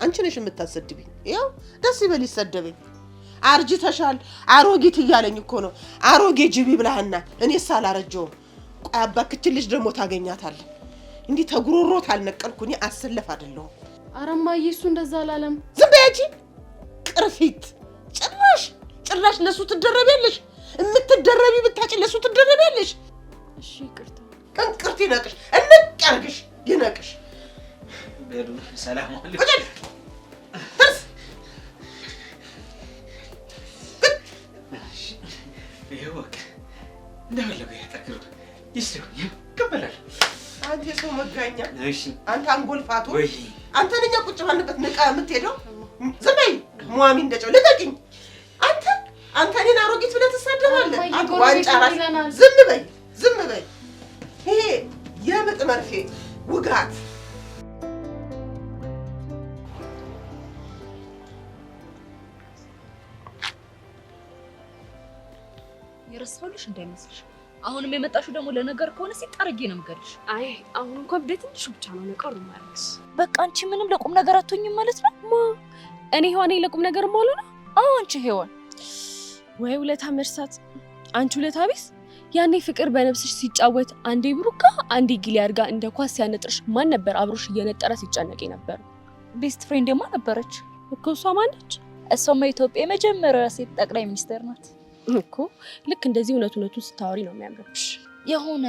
L: አንቺ ነሽ የምታሰድቢኝ። ያው ደስ ይበል ይሰደበኝ። አርጅተሻል አሮጊት እያለኝ እኮ ነው። አሮጌ ጅቢ ብለህና እኔስ አላረጀውም። ቆይ አባክችን ልጅ ደግሞ ታገኛታለህ። እንዲህ ተጉሮሮት አልነቀልኩኝ። አሰለፍ አይደለሁም።
K: ኧረ እማዬ እሱ እንደዛ አላለም።
L: ዝም በይ አንቺ ቅርፊት። ጭራሽ ለሱ ትደረቢያለሽ። የምትደረቢ ብታጭ ለሱ ትደረቢያለሽ።
K: እሺ ይቅርታ።
L: ቅንቅርት ይነቅሽ፣ እንቅ ያርግሽ፣ ይነቅሽ።
I: በሉ ሰላም አለይኩም። ይወቅ እንደፈለገ ያጠግሩ ይስሩኝ ይቀበላል።
L: አንተ ሰው መጋኛ።
I: እሺ
L: አንተ አንጎልፋቱ።
I: ወይ
L: አንተ ነኛ ቁጭ ባልንበት ንቃ የምትሄደው። ዝም በይ ሟሚ እንደጨው ልቀቂኝ። አንተ እኔን አሮጊት ብለህ ትሳደባለህ? አንተ ዋንጫ ራስ። ዝም በይ። ይሄ የምጥ መርፌ ውጋት።
N: የረሳሁልሽ እንዳይመስልሽ። አሁንም የመጣሽው ደግሞ ለነገር ከሆነ ሲጣርጌ ነው የምገልሽ።
M: አይ አሁን እንኳን በትንሹ ብቻ ነው ነገሩ ማለት።
N: በቃ አንቺ ምንም ለቁም ነገር አትሆኝም ማለት ነው?
M: እኔ ሔዋኔ ለቁም ነገር ማለት ነው?
N: አዎ አንቺ ሔዋን።
M: ወይ ውለታ መርሳት። አንቺ ውለታ ቢስ። ያኔ ፍቅር በነፍስሽ ሲጫወት አንዴ ብሩካ አንዴ ጊሊያድ ጋር እንደ ኳስ ሲያነጥርሽ ማን ነበር አብሮሽ እየነጠረ ሲጨነቅ ነበር?
N: ቤስት ፍሬንድማ ነበረች
M: እኮ። እሷ ማነች?
N: እሷማ የኢትዮጵያ የመጀመሪያ ሴት ጠቅላይ ሚኒስትር ናት
M: እኮ። ልክ እንደዚህ እውነቱን ስታወሪ ነው የሚያምርብሽ።
N: የሆነ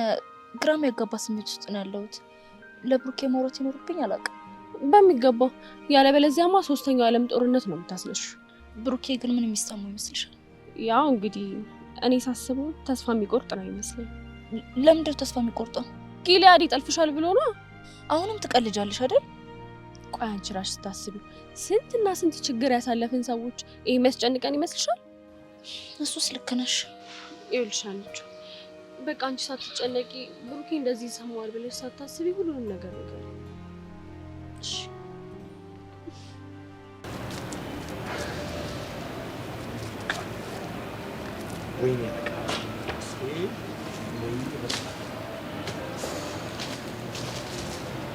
N: ግራም ያጋባ ስሜት ውስጥ ነው ያለሁት። ለብሩኬ ማውራት ይኖርብኝ አላውቅም።
M: በሚገባው ያለበለዚያማ 3ኛው ዓለም ጦርነት ነው የምታስነሽ።
N: ብሩኬ ግን ምን የሚሰማው ይመስልሻል?
M: ያው እንግዲህ እኔ ሳስበው ተስፋ የሚቆርጥ ነው ይመስለኝ።
N: ለምንድን ተስፋ የሚቆርጠው?
M: ጊሊያድ ይጠልፍሻል ብሎ ነው።
N: አሁንም ትቀልጃለሽ አይደል?
M: ቆይ ቆይ አንቺ ራስሽ ስታስቢ ስንትና ስንት ችግር ያሳለፍን ሰዎች ይሄ የሚያስጨንቀን ይመስልሻል?
N: እሱስ ልክ ነሽ።
M: ይኸውልሽ አንቺ በቃ አንቺ ሳትጨነቂ ብሩኬ እንደዚህ ይሰማዋል ብለሽ ሳታስቢ ሁሉንም ነገር ነገር እሺ
H: ወይኔ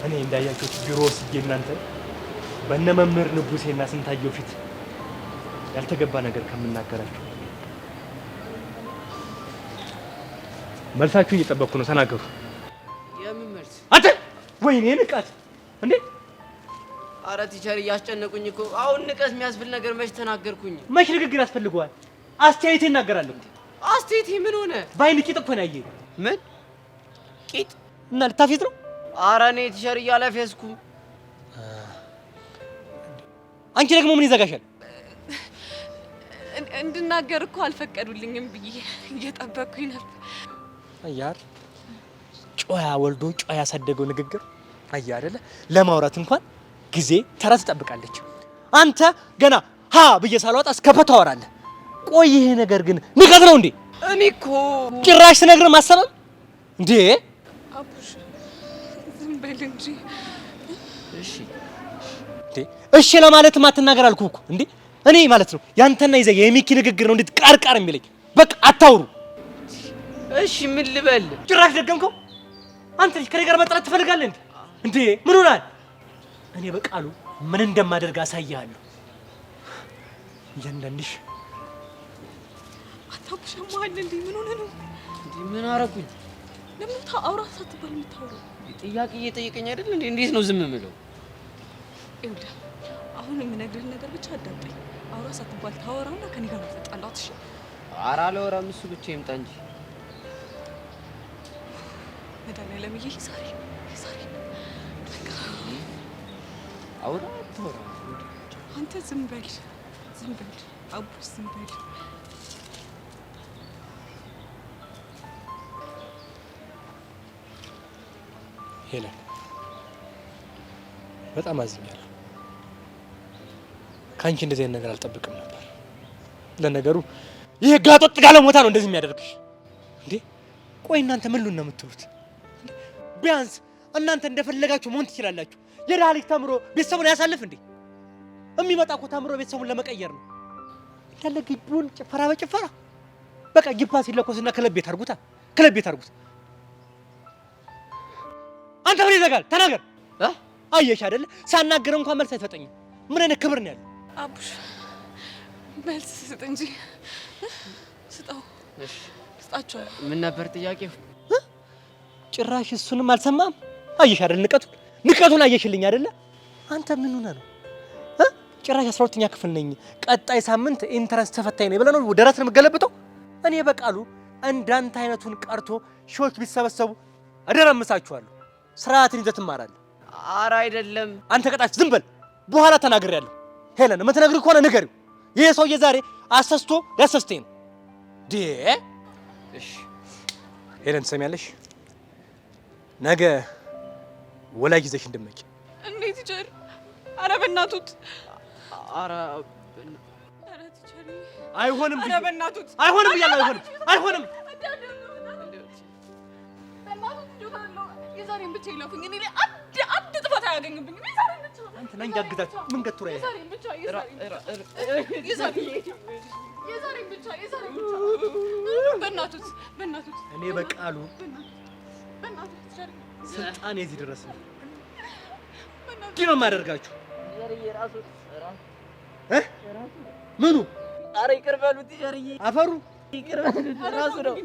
H: እኔ እንዳያችሁት ቢሮ ወስጄ እናንተ በእነ መምህር ንጉሴና ስንታየው ፊት ያልተገባ ነገር ከምናገራችሁ መልሳችሁን እየጠበቅኩ ነው። ተናገሩ።
O: የምን መልስ?
H: አንተ ወይኔ ንቀት እንዴ!
O: ኧረ ቲቸር እያስጨነቁኝ እኮ። አሁን ንቀት የሚያስብል ነገር መች ተናገርኩኝ?
H: መች ንግግር ያስፈልገዋል? አስተያየቴ እናገራለሁ።
O: አስተያየቴ ምን ሆነ?
H: ባይን ቂጥ እኮ ነው ያየህ።
O: ምን ቂጥ?
H: እና ልታፌዝ ነው?
O: ኧረ እኔ ቲቸር እያላፌዝኩም።
H: አንቺ ደግሞ ምን ይዘጋሻል?
K: እንድናገር እኮ አልፈቀዱልኝም ብዬ እየጠበቅኩኝ ነበር።
H: አያር ጮያ ወልዶ ጮያ ያሳደገው ንግግር አያ አይደለ? ለማውራት እንኳን ጊዜ ተራ ትጠብቃለች። አንተ ገና ሀ ብዬ ሳልወጣ እስከ ፐ ታወራለህ። ቆይ ይሄ ነገር ግን ንቀት ነው እንዴ?
O: እኔ እኮ
H: ጭራሽ ስነግርህ ማሰበም እንዴ?
K: አቡሽ ዝም በል እንጂ።
O: እሺ
H: እንዴ እሺ ለማለት ማትናገር አልኩህ እኮ እንዴ። እኔ ማለት ነው ያንተና ይዘህ የሚኪ ንግግር ነው እንዴት ቃርቃር የሚለኝ? በቃ አታውሩ።
O: እሺ ምን ልበል?
H: ጭራሽ ደገምከው። አንተ ልጅ ከኔ ጋር መጥራት ትፈልጋለህ እንዴ? እንዴ ምን ሆናል? እኔ በቃሉ ምን እንደማደርግ አሳያለሁ። እያንዳንድሽ
K: አታቡሽ ማል እንዴ ምን ሆነ ነው?
O: እንዴ ምን አረኩኝ?
K: ለምን ታውራ ሳትባል የምታወራው?
O: ጥያቄ እየጠየቀኝ አይደል እንዴ? እንዴት ነው ዝም የምለው?
K: ይኸውልህ አሁን የምነግርህ ነገር ብቻ አዳምጠኝ። አውራ ሳትባል ታወራና ከኔ ጋር ተጣላት። እሺ?
O: ኧረ አላወራም፣ እሱ ብቻ ይምጣ እንጂ።
K: መድኃኒዓለምዬ ዛሬ
O: አውራ አታውራ
K: አንተ ዝም በል አቡሽ ዝም በል።
H: ሄለን በጣም አዝኛለሁ። ከአንቺ እንደዚህ አይነት ነገር አልጠብቅም ነበር። ለነገሩ ይሄ ጋጦጥ ጋለሞታ ነው እንደዚህ የሚያደርግሽ እንዴ? ቆይ እናንተ ምን ሉን ነው የምትሉት? ቢያንስ እናንተ እንደፈለጋችሁ መሆን ትችላላችሁ። የድሃ ልጅ ተምሮ ቤተሰቡን ያሳልፍ እንዴ? የሚመጣ እኮ ተምሮ ቤተሰቡን ለመቀየር ነው። እንዳለ ግቢውን ጭፈራ በጭፈራ በቃ ጅፓ ሲለኮስና ክለብ ቤት አድርጉታ፣ ክለብ ቤት አድርጉት። አንተ ምን ይዘጋል? ተናገር። አየሽ አይደለ? ሳናገር እንኳን መልስ አይሰጠኝም። ምን አይነት ክብር ነው ያለው?
K: አቡሽ መልስ ስጥ እንጂ ስጠው።
O: እሺ
K: ስጣቸው።
O: ምን ነበር ጥያቄው?
H: ጭራሽ እሱንም አልሰማም። አየሽ አይደል? ንቀቱን አየሽልኝ አይደለ? አንተ ምን ሆነህ ነው? ጭራሽ 12ኛ ክፍል ነኝ ቀጣይ ሳምንት ኢንትረንስ ተፈታኝ ነኝ ብለህ ነው ደረትን የምገለብጠው? እኔ በቃሉ እንዳንተ አይነቱን ቀርቶ ሺዎች ቢሰበሰቡ እደረምሳችኋለሁ። ስርዓትን ይዘህ ትማራለህ።
O: ኧረ አይደለም።
H: አንተ ቀጣች ዝም በል። በኋላ ተናግሬያለሁ። ሄለን የምትነግሪው ከሆነ ንገሪው። ይሄ ሰውዬ ዛሬ አሰስቶ ሊያሰስተኝ ነው።
O: እሺ
H: ሄለን ትሰሚያለሽ? ነገ ወላጅ ይዘሽ እንድትመጪ።
K: እንዴት ይችላል? ኧረ በእናቱት
O: ኧረ
K: ቲቸር
H: አይሆንም።
K: ኧረ በእናቱት
H: አይሆንም ብያለሁ። አይሆንም።
K: የዛሬን ብቻ ይለፉኝ። እኔ ላይ አንድ ጥፋት አያገኙብኝም። የዛሬን ብቻ
H: አንተ ነኝ ያግዛት። ምን ገትሮ ያለ
K: የዛሬን ብቻ በእናቱት
H: እኔ በቃሉ ስልጣን የዚህ ድረስ ነው። እንዲህ ነው የማደርጋችሁ። ምኑ?
O: ኧረ ይቅር በሉት ቲቸርዬ።
H: አፈሩ
O: ይቅር በሉት ራሱ ነው።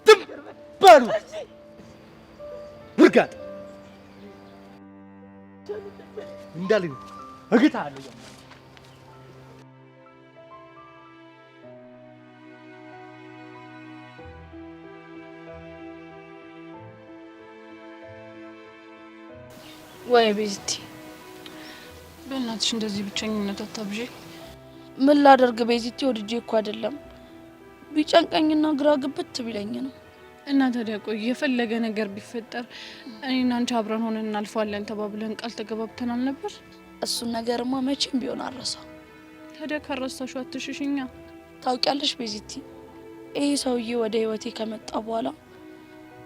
H: ዝም በሉ። ውርጋጥ እንዳልኝ እግታለሁ።
A: ወይ ቤዝቲ
K: በእናትሽ እንደዚህ ብቸኝነት አታብዢ።
A: ምን ላደርግ ቤዝቲ? ወድጄ እኮ አይደለም ቢጨንቀኝና ግራ ግብት ቢለኝ ነው።
P: እና ታዲያ ቆይ የፈለገ ነገር ቢፈጠር እኔና አንቺ አብረን ሆነን እናልፈዋለን ተባብለን ቃል ተገባብተናል ነበር።
Q: እሱን ነገርማ መቼም ቢሆን አረሳው።
P: ታዲያ ካረሳሽው አትሽሽኛ።
Q: ታውቂያለሽ ቤዚቲ፣ ይሄ ሰውዬ ወደ ህይወቴ ከመጣ በኋላ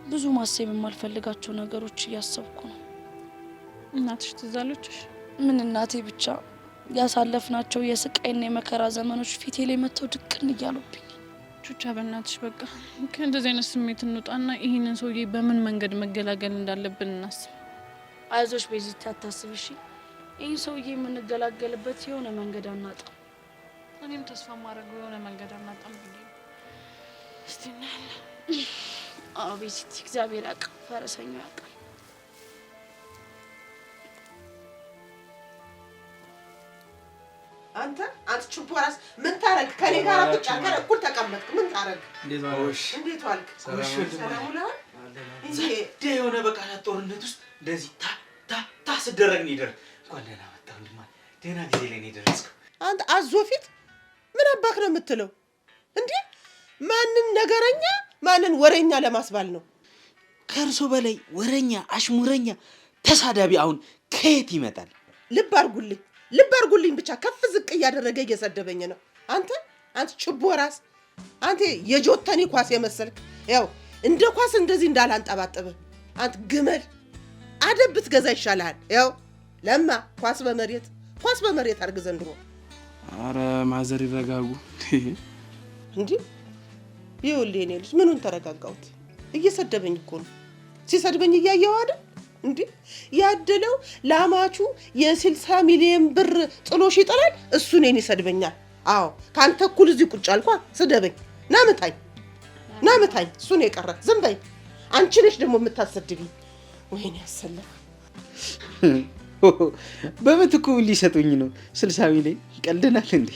Q: ብዙ ማሰብ የማልፈልጋቸው ነገሮች እያሰብኩ ነው።
P: እናትሽ ትዝ አለችሽ?
Q: ምን እናቴ ብቻ ያሳለፍናቸው የስቃይና የመከራ ዘመኖች ፊቴ ላይ መተው ድቅን እያሉብኝ።
P: ቹቻ በእናትሽ በቃ ከእንደዚህ አይነት ስሜት እንውጣና ይህንን ሰውዬ በምን መንገድ መገላገል እንዳለብን እናስብ።
Q: አይዞሽ ቤዚቲ አታስብ እሺ። ይህን ሰውዬ የምንገላገልበት የሆነ መንገድ አናጣም።
P: እኔም ተስፋ ማድረግ የሆነ መንገድ አናጣም ብዬ እስቲ እናያለን።
Q: አዎ ቤዚቲ እግዚአብሔር ያውቃል፣ ፈረሰኛው ያውቃል።
L: አንተ ችቦ ራስ ምን ታረግ? ከኔ ጋር ቁጭ አልከን እኩል ተቀመጥክ። ምን ታረግ? እንዴት ዋልክ? ሰላም ውለሃል?
I: እንዴ የሆነ በቃላት ጦርነት ውስጥ እንደዚህ ታ ስደረግ ነው ይደር። እንኳን ደህና መጣህ ወንድማ፣ ደህና ጊዜ ላይ ነው የደረስከው።
L: አንተ አዞ ፊት ምን አባክ ነው የምትለው እንዴ? ማንን ነገረኛ ማንን ወሬኛ ለማስባል ነው?
I: ከእርሶ በላይ ወሬኛ፣ አሽሙረኛ፣ ተሳዳቢ አሁን ከየት ይመጣል?
L: ልብ አድርጉልኝ ብቻ ከፍ ዝቅ እያደረገ እየሰደበኝ ነው። አንተ ችቦ ራስ፣ አንተ የጆተኒ ኳስ የመሰልክ ያው እንደ ኳስ እንደዚህ እንዳላንጠባጠበ አንተ ግመል አደብ ብትገዛ ይሻልሃል። ያው ለማ ኳስ በመሬት አርግ ዘንድሮ።
D: አረ ማዘር ይረጋጉ
L: እንዴ! ይኸውልህ የኔ ልጅ ምኑን ተረጋጋሁት? እየሰደበኝ እኮ ነው። ሲሰድበኝ እያየው አይደል እንዴ? ያደለው ላማቹ የ60 ሚሊዮን ብር ጥሎሽ ይጥላል፣ እሱ እኔን ይሰድበኛል። አዎ ካንተ እኩል እዚህ ቁጭ አልኳ። ስደበኝ፣ ናምታኝ እሱ ነው የቀረ። ዝም በይ። አንቺ ነሽ ደግሞ የምታሰድብኝ። ወይኔ ያሰላ
I: በምትኩ ሊሰጡኝ ነው 60 ሚሊዮን። ቀልድናል እንዴ?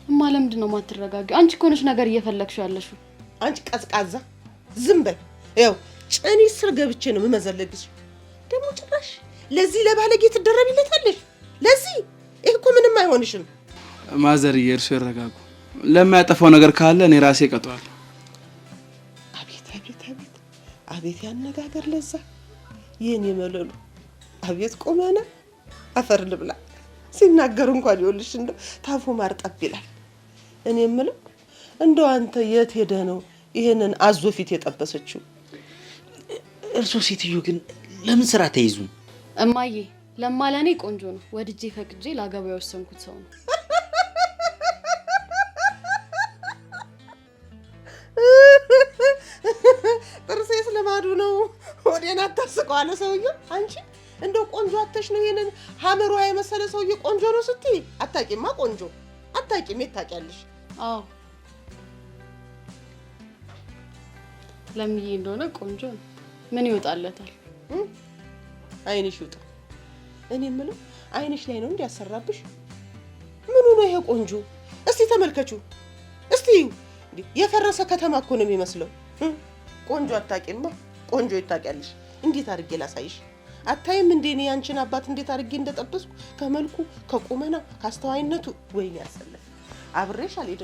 E: እማ ለምንድን ነው የማትረጋጊው? አንቺ እኮ ነሽ ነገር እየፈለግሽው ያለሽው።
L: አንቺ ቀዝቃዛ ዝም በይ። ያው ጭኒ ስር ገብቼ ነው የምመዘለግሽ። ደግሞ ጭራሽ ለዚህ ለባለጌ ትደረቢለታለሽ። ለዚህ ይሄ እኮ ምንም አይሆንሽም።
D: ማዘርዬ እርሱ ይረጋጉ። ለማያጠፋው ነገር ካለ እኔ ራሴ እቀጣዋለሁ።
L: አቤት ያነጋገር ለዛ ይሄን የመለሉ አቤት ቆመና አፈር ልብላ ሲናገሩ እንኳን ይኸውልሽ እንደው ታፉ ማርጠብ ይላል። እኔ የምለው እንደው አንተ የት ሄደ ነው ይሄንን አዞ ፊት የጠበሰችው?
I: እርሶ ሴትዮ ግን ለምን ስራ ተይዙ?
E: እማዬ ለማለኔ ቆንጆ ነው። ወድጄ ፈቅጄ ላገባው የወሰንኩት ሰው ነው።
L: ጥርሴስ ልማዱ ነው። ወዴና ታስቀዋለ ሰውዬው። አንቺ እንደው ቆንጆ አተሽ ነው ይሄንን ሀመሯ የመሰለ ሰውዬ ቆንጆ ነው ስትይ አታቂማ። ቆንጆ አታቂም። የት ታቂያለሽ?
E: አዎ ለምዬ እንደሆነ ቆንጆ ነው። ምን ይወጣለታል?
L: አይንሽ ይውጣ። እኔ የምለው አይንሽ ላይ ነው እንዲያሰራብሽ። ምኑ ነው ይሄ ቆንጆ? እስቲ ተመልከቹ። እስቲ የፈረሰ ከተማ እኮ ነው የሚመስለው። ቆንጆ አታቂማ። ቆንጆ ይታቂያለሽ። እንዴት አድርጌ ላሳይሽ? አታይም እንዴ እኔ ያንቺን አባት እንዴት አድርጌ እንደጠበስኩ ከመልኩ ከቁመናው ካስተዋይነቱ። ወይኔ ያሰለፍ አብሬሽ አልሄድ።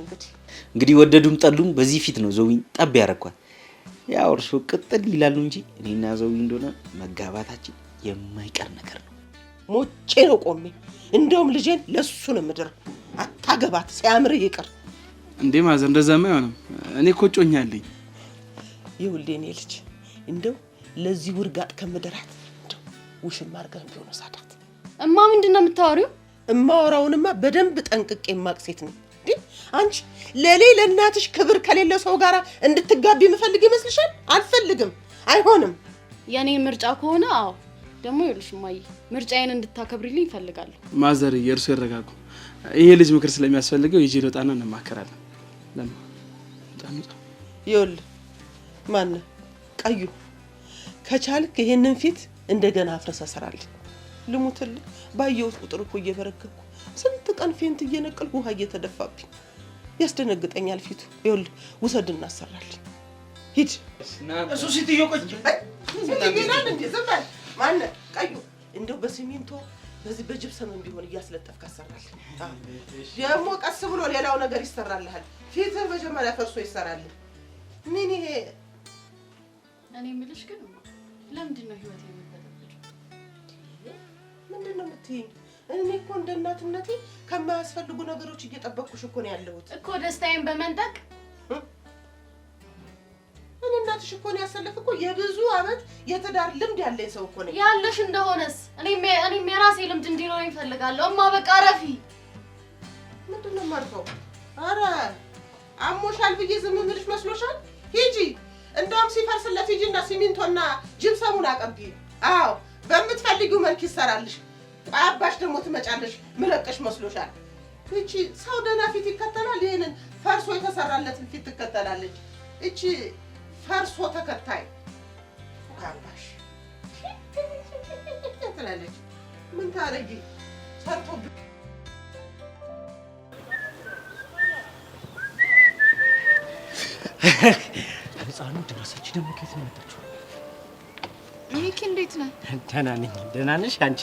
I: እንግዲህ ወደዱም ጠሉም በዚህ ፊት ነው ዘውኝ ጠብ ያረኳት። ያው እርሱ ቅጥል ይላሉ እንጂ እኔና ዘውኝ እንደሆነ መጋባታችን የማይቀር ነገር ነው።
L: ሞቼ ነው ቆሜ። እንደውም ልጄን ለሱ ነው ምድር አታገባት ሲያምር ይቅር።
D: እንዴ ማዘር እንደዛማ አይሆንም። እኔ እኮ ጮኛ አለኝ።
L: ይኸውልህ እኔ ልጅ እንደው ለዚህ ውርጋጥ ከምድራት እንደው ውሽማ አድርገህ ቢሆን ሳዳት።
E: እማ ምንድን ነው የምታወሪው?
L: እማወራውንማ በደንብ ጠንቅቄ የማቅ ሴት ነው። አንቺ ለእናትሽ ክብር ከሌለ ሰው ጋር እንድትጋቢ የምፈልግ ይመስልሻል? አልፈልግም። አይሆንም።
E: የኔን ምርጫ ከሆነ አዎ። ደግሞ ይኸውልሽ እማዬ ምርጫዬን እንድታከብሪልኝ እፈልጋለሁ።
D: ማዘር እርሱ ይረጋጉ። ይሄ ልጅ ምክር ስለሚያስፈልገው ይዤ ልወጣና እንማከራለን።
L: ይኸውልህ ማነው ቀዩ፣ ከቻልክ ይሄንን ፊት እንደገና አፍረሰ ሰራልኝ። ልሙትልህ ባየሁት ቁጥር እኮ እየበረከኩ ስንት ቀን ፌንት እየነቀልኩ ውሃ እየተደፋብኝ ያስደነግጠኛል ፊቱ። ይኸውልህ ውሰድ እናሰራልኝ። ሂድ።
I: እሱ ሴትዮ ቆይ
L: ይላል እንዴ? ዝም በል። ማነው ቀዩ? እንደው በሲሚንቶ በዚህ በጅብሰም ቢሆን እያስለጠፍክ አሰራልኝ። ደግሞ ቀስ ብሎ ሌላው ነገር ይሰራልሃል። ፊትህ መጀመሪያ ፈርሶ ይሰራልህ። ምን ይሄ?
P: እኔ የምልሽ ግን ለምንድን ነው ህይወት የሚበጠበጠው?
L: ምንድን ነው የምትይኝ? እኔ እኮ እንደ እናትነቴ ከማያስፈልጉ ነገሮች እየጠበቅኩሽ እኮ ነው ያለሁት
P: እኮ ደስታዬን በመንጠቅ።
L: እኔ እናትሽ እኮ ነው ያሰለፍ እኮ የብዙ አመት የትዳር ልምድ ያለኝ ሰው እኮ ነኝ።
P: ያለሽ እንደሆነስ እኔም የራሴ ልምድ እንዲኖረኝ እፈልጋለሁ። እማ በቃ ረፊ።
L: ምንድን ነው የማርፈው? ኧረ አሞሻል ብዬ ዝም የምልሽ መስሎሻል? ሂጂ፣ እንደውም ሲፈርስለት ሂጂና ሲሚንቶና ጅብሰሙን አቀብዪ። አዎ በምትፈልጊው መልክ ይሰራልሽ። አባሽ ደግሞ ትመጫለሽ ምለቀሽ መስሎሻል? እቺ ሰው ደህና ፊት ይከተላል። ይሄንን ፈርሶ የተሰራለትን ፊት ትከተላለች። እቺ ፈርሶ ተከታይ አባሽ ትላለች። ምን ታረጊ? ሰርቶ
H: ህፃኑ ደረሰች። ደግሞ ከየት ነው የመጣችው?
A: ሚኪ እንዴት ነህ?
H: ደህና ነኝ። ደህና ነሽ አንቺ?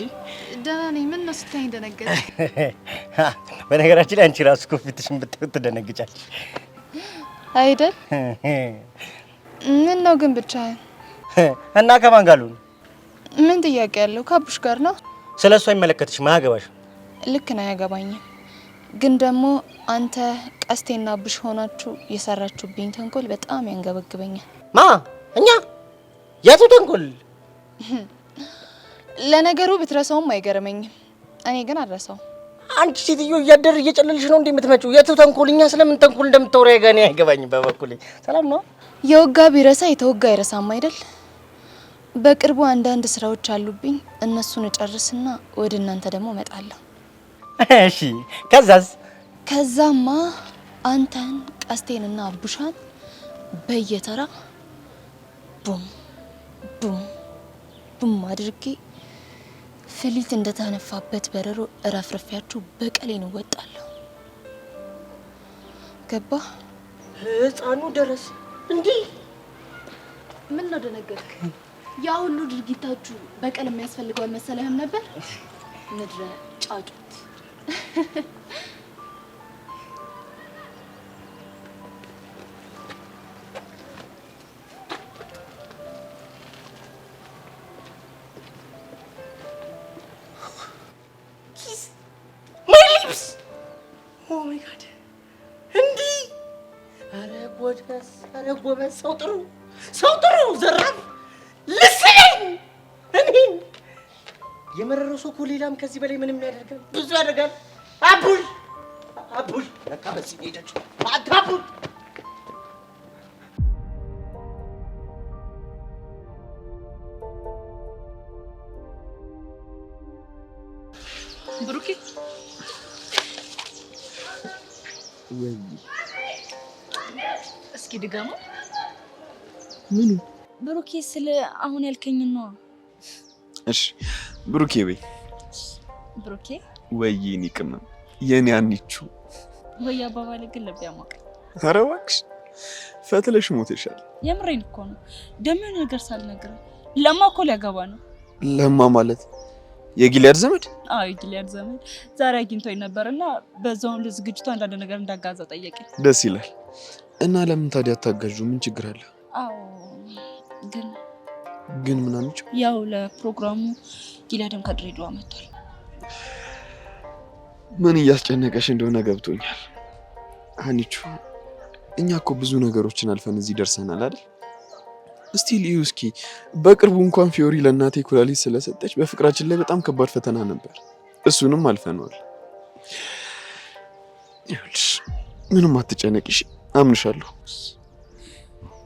A: ደህና ነኝ። ምን ነው ስታይኝ ደነገጥሽ?
H: በነገራችን ላይ አንቺ ራሱ እኮ ፊትሽን ብታዪው ትደነግጫለሽ
A: አይደል? ምን ነው ግን ብቻህን?
H: እና ከማን ጋር ልሁን?
A: ምን ጥያቄ ያለው? ከአቡሽ ጋር ነው።
H: ስለ እሱ አይመለከትሽም፣ አያገባሽም።
A: ልክ ነው፣ አያገባኝም። ግን ደግሞ አንተ ቀስቴና አቡሽ ሆናችሁ የሰራችሁብኝ ተንኮል በጣም ያንገበግበኛል።
H: ማ? እኛ? የቱ ተንኮል?
A: ለነገሩ ብትረሳውም አይገርመኝም። እኔ ግን አልረሳውም።
H: አንቺ ሴትዮ እያደር እየጨለልሽ ነው እንዴ የምትመጪው? የቱ ተንኮል? እኛ ስለምን ተንኮል እንደምታወራ ያጋኔ አይገባኝም። በበኩሌ ሰላም ነው።
A: የወጋ ቢረሳ የተወጋ አይረሳም አይደል? በቅርቡ አንዳንድ ስራዎች አሉብኝ። እነሱን እጨርስና ወደ እናንተ ደግሞ እመጣለሁ።
H: እሺ፣ ከዛስ?
A: ከዛማ አንተን ቀስቴንና አቡሻን በየተራ ቡም ቡም ቡም አድርጌ ፍሊት እንደተነፋበት በረሮ እረፍርፊያችሁ በቀሌን እወጣለሁ። ገባ?
H: ህፃኑ ደረስ እንዴ?
A: ምን ነው ደነገጥክ? ያ ሁሉ ድርጊታችሁ በቀል የሚያስፈልገው መሰለህም ነበር? ምድረ ጫጩት።
H: ኧረ ጎበዝ፣ ሰው ጥሩ ዘራፍ ልስለኝ። እኔን የመረረው ሰው እኮ ሌላም ከዚህ በላይ ምንም ያደርጋል፣ ብዙ ያደርጋል። አቡል ለካ በዚህ ሄደችው አታቡል።
K: ብሩኬ
D: ወይ
K: እስኪ ድጋማ።
D: ምኑ?
Q: ብሩኬ ስለ አሁን ያልከኝ ነው።
R: እሺ ብሩኬ በይ።
Q: ብሩኬ
R: ወይ የኔ ቅመም የኔ አንቺ
Q: ወይ አባባል ግን ልብ ያሞቃል።
R: ኧረ እባክሽ ፈትለሽ ሞተሻል።
Q: የምሬን እኮ ነው። ደም ነገር ሳልነግርህ ለማ እኮ ሊያገባ ነው።
R: ለማ ማለት የጊሊያድ ዘመድ?
Q: አዎ የጊሊያድ ዘመድ ዛሬ አግኝቶኝ ነበርና በዛውም ለዝግጅቱ አንዳንድ ነገር እንዳጋዛ ጠየቀኝ።
R: ደስ ይላል። እና ለምን ታዲያ አታጋዡ? ምን ችግር አለ?
Q: አዎ
R: ግን ምን አምጪው?
Q: ያው ለፕሮግራሙ ጊሊያድም ከድሬዳዋ መጥቷል።
R: ምን እያስጨነቀሽ እንደሆነ ገብቶኛል። አንቺ እኛ እኮ ብዙ ነገሮችን አልፈን እዚህ ደርሰናል አይደል? እስቲ ልዩ እስኪ በቅርቡ እንኳን ፊዮሪ ለእናቴ ኩላሊት ስለሰጠች በፍቅራችን ላይ በጣም ከባድ ፈተና ነበር። እሱንም አልፈነዋል። ይኸውልሽ ምንም አትጨነቂሽ፣ አምንሻለሁ።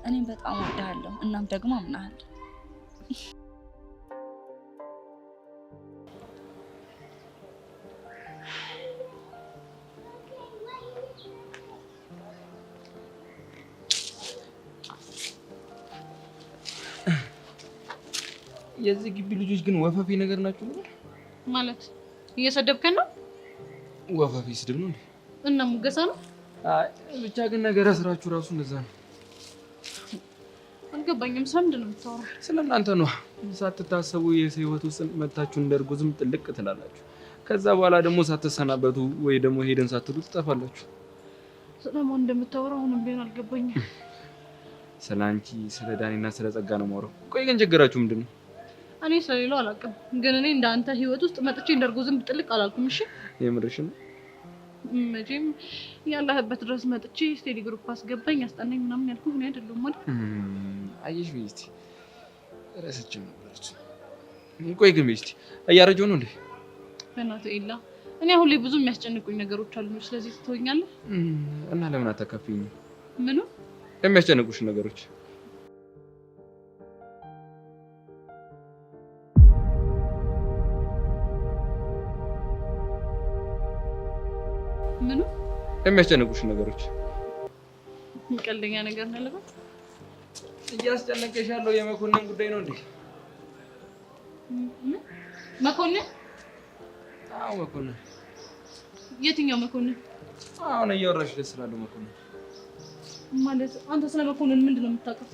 Q: እኔም በጣም ወድሃለሁ፣ እናም ደግሞ አምናለሁ።
G: የዚህ ግቢ ልጆች ግን ወፈፌ ነገር ናቸው
P: ማለት እየሰደብከን ነው?
G: ወፈፌ ስድብ ነው እንዴ?
P: እና ሙገሳ ነው?
G: አይ ብቻ ግን ነገር ስራችሁ ራሱ እንደዛ ነው።
P: አልገባኝም። ስለምንድን ነው የምታወራው?
G: ስለእናንተ ነው። ሳትታሰቡ የሰው ህይወት ውስጥ መታችሁ እንደርጎ ዝም ጥልቅ ትላላችሁ። ከዛ በኋላ ደግሞ ሳትሰናበቱ ወይ ደግሞ ሄደን ሳትሉ ትጠፋላችሁ።
P: ስለማን እንደምታወራው አሁንም ቢሆን አልገባኝም።
G: ስለ አንቺ፣ ስለ ዳኒና ስለ ጸጋ ነው የማወራው። ቆይ ግን ችግራችሁ ምንድን ነው?
P: እኔ ስለሌለው አላውቅም፣ ግን እኔ እንዳንተ ህይወት ውስጥ መጥቼ እንደርጎ ዝም ጥልቅ አላልኩም። እሺ
G: የምርሽን ነው?
P: መቼም ያለህበት ድረስ መጥቼ ስቴዲ ግሩፕ አስገባኝ አስጠናኝ ምናምን ያልኩህ እኔ አይደለሁም ማለት።
G: አየሽ ቤስቲ ረስቼው ነበረች። ቆይ ግን ቤስቲ እያረጀው ነው እንዴ?
P: በእናትህ ኤላ፣ እኔ አሁን ላይ ብዙ የሚያስጨንቁኝ ነገሮች አሉ። ስለዚህ ትተወኛለህ?
G: እና ለምን አታካፍይኝ?
P: ምኑ
G: የሚያስጨንቁሽ ነገሮች?
P: ምኑ
G: የሚያስጨንቁሽ ነገሮች?
P: ቀልደኛ ነገር ነው ያለበት።
G: እያስጨነቀሽ ያለው የመኮንን ጉዳይ ነው እንዴ?
P: መኮንን?
G: አዎ መኮንን።
P: የትኛው መኮንን?
G: አሁን እያወራሽ ደስ ስላለው መኮንን
P: ማለት። አንተ ስለ መኮንን ምንድን ነው የምታውቀው?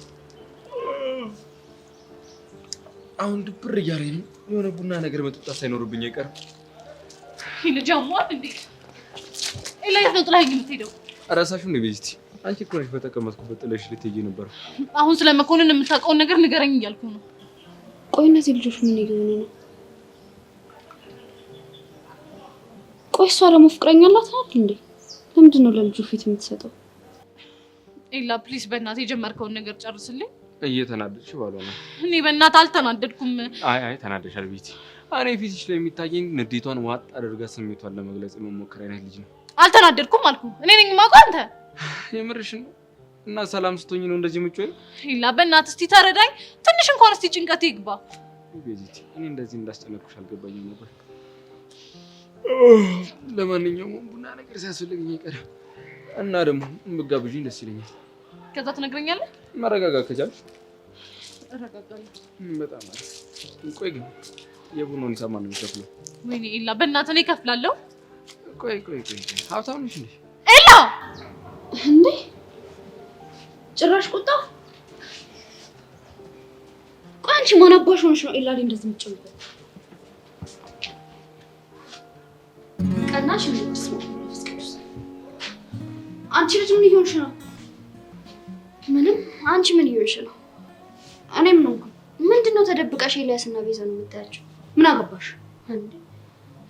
G: አሁን ድብር እያለኝ ነው። የሆነ ቡና ነገር መጠጣት ሳይኖርብኝ አይቀርም።
P: ልጅ አሟል እንዴ? ኤላ የት ነው ጥላኸኝ የምትሄደው?
G: እራሳችሁ ነው ቤስቲ። አንቺ እኮ ነሽ በተቀመጥኩበት ጥለሽ ልትሄጂ ነበር።
P: አሁን ስለ መኮንን የምታውቀውን ነገር ንገረኝ እያልኩ ነው።
M: ቆይ እነዚህ ልጆች ምን እየሆኑ ነው? ቆይ እሷ ደግሞ ፍቅረኛ አላት አይደል እንዴ? ለምንድን ነው ለልጁ ፊት የምትሰጠው?
P: ኤላ ፕሊስ በእናትህ የጀመርከውን ነገር ጨርስልኝ።
G: እየተናደድሽ ባልሆነ።
P: እኔ በእናትህ አልተናደድኩም።
G: አይ ተናደሻል ቤቲ። እኔ ፊትሽ ላይ የሚታየኝ ንዴቷን ዋጥ አድርጋ ስሜቷን ለመግለጽ የምሞክር አይነት ልጅ ነው።
P: አልተናደድኩም አልኩ። እኔ ነኝ የማውቀው አንተ።
G: የምርሽን ነው? እና ሰላም ስትሆኝ ነው እንደዚህ የምትጮይ?
P: ኤላ በእናትህ እስቲ ተረዳኝ። ትንሽ እንኳን እስቲ ጭንቀት ይግባ።
G: ቤቲ እኔ እንደዚህ እንዳስጨነቅኩሽ አልገባኝም ነበር። ለማንኛውም ቡና ነገር ሲያስፈልገኝ አይቀርም እና ደግሞ ምጋብዥኝ ደስ ይለኛል።
P: ከዛ ትነግረኛለህ?
G: መረጋጋት ከቻልሽ
P: እረጋጋለሁ።
G: በጣም አሪፍ። ቆይ ግን የቡናውን ሂሳብ ማን ነው የሚከፍለው?
P: ወይኔ ኤላ በእናትህ እኔ እከፍላለሁ።
G: ቆይ ሀብታም ነሽ እንዴ?
P: ኤላ
M: እንዴ ጭራሽ ቁጣ። ቆይ አንቺ ማን አባሽ ሆነሽ ነው ኤላ ላይ እንደዚህ የምትጨምበት? ቀናሽ ልጅ ስሞስ አንቺ ልጅ ምን እየሆንሽ ነው? ምንም። አንቺ ምን እየሆንሽ ነው? እኔ ምን ሆንኩ? ምንድነው ተደብቀሽ ኤልያስና ቤዛ ነው የምታያቸው? ምን አገባሽ እንዴ?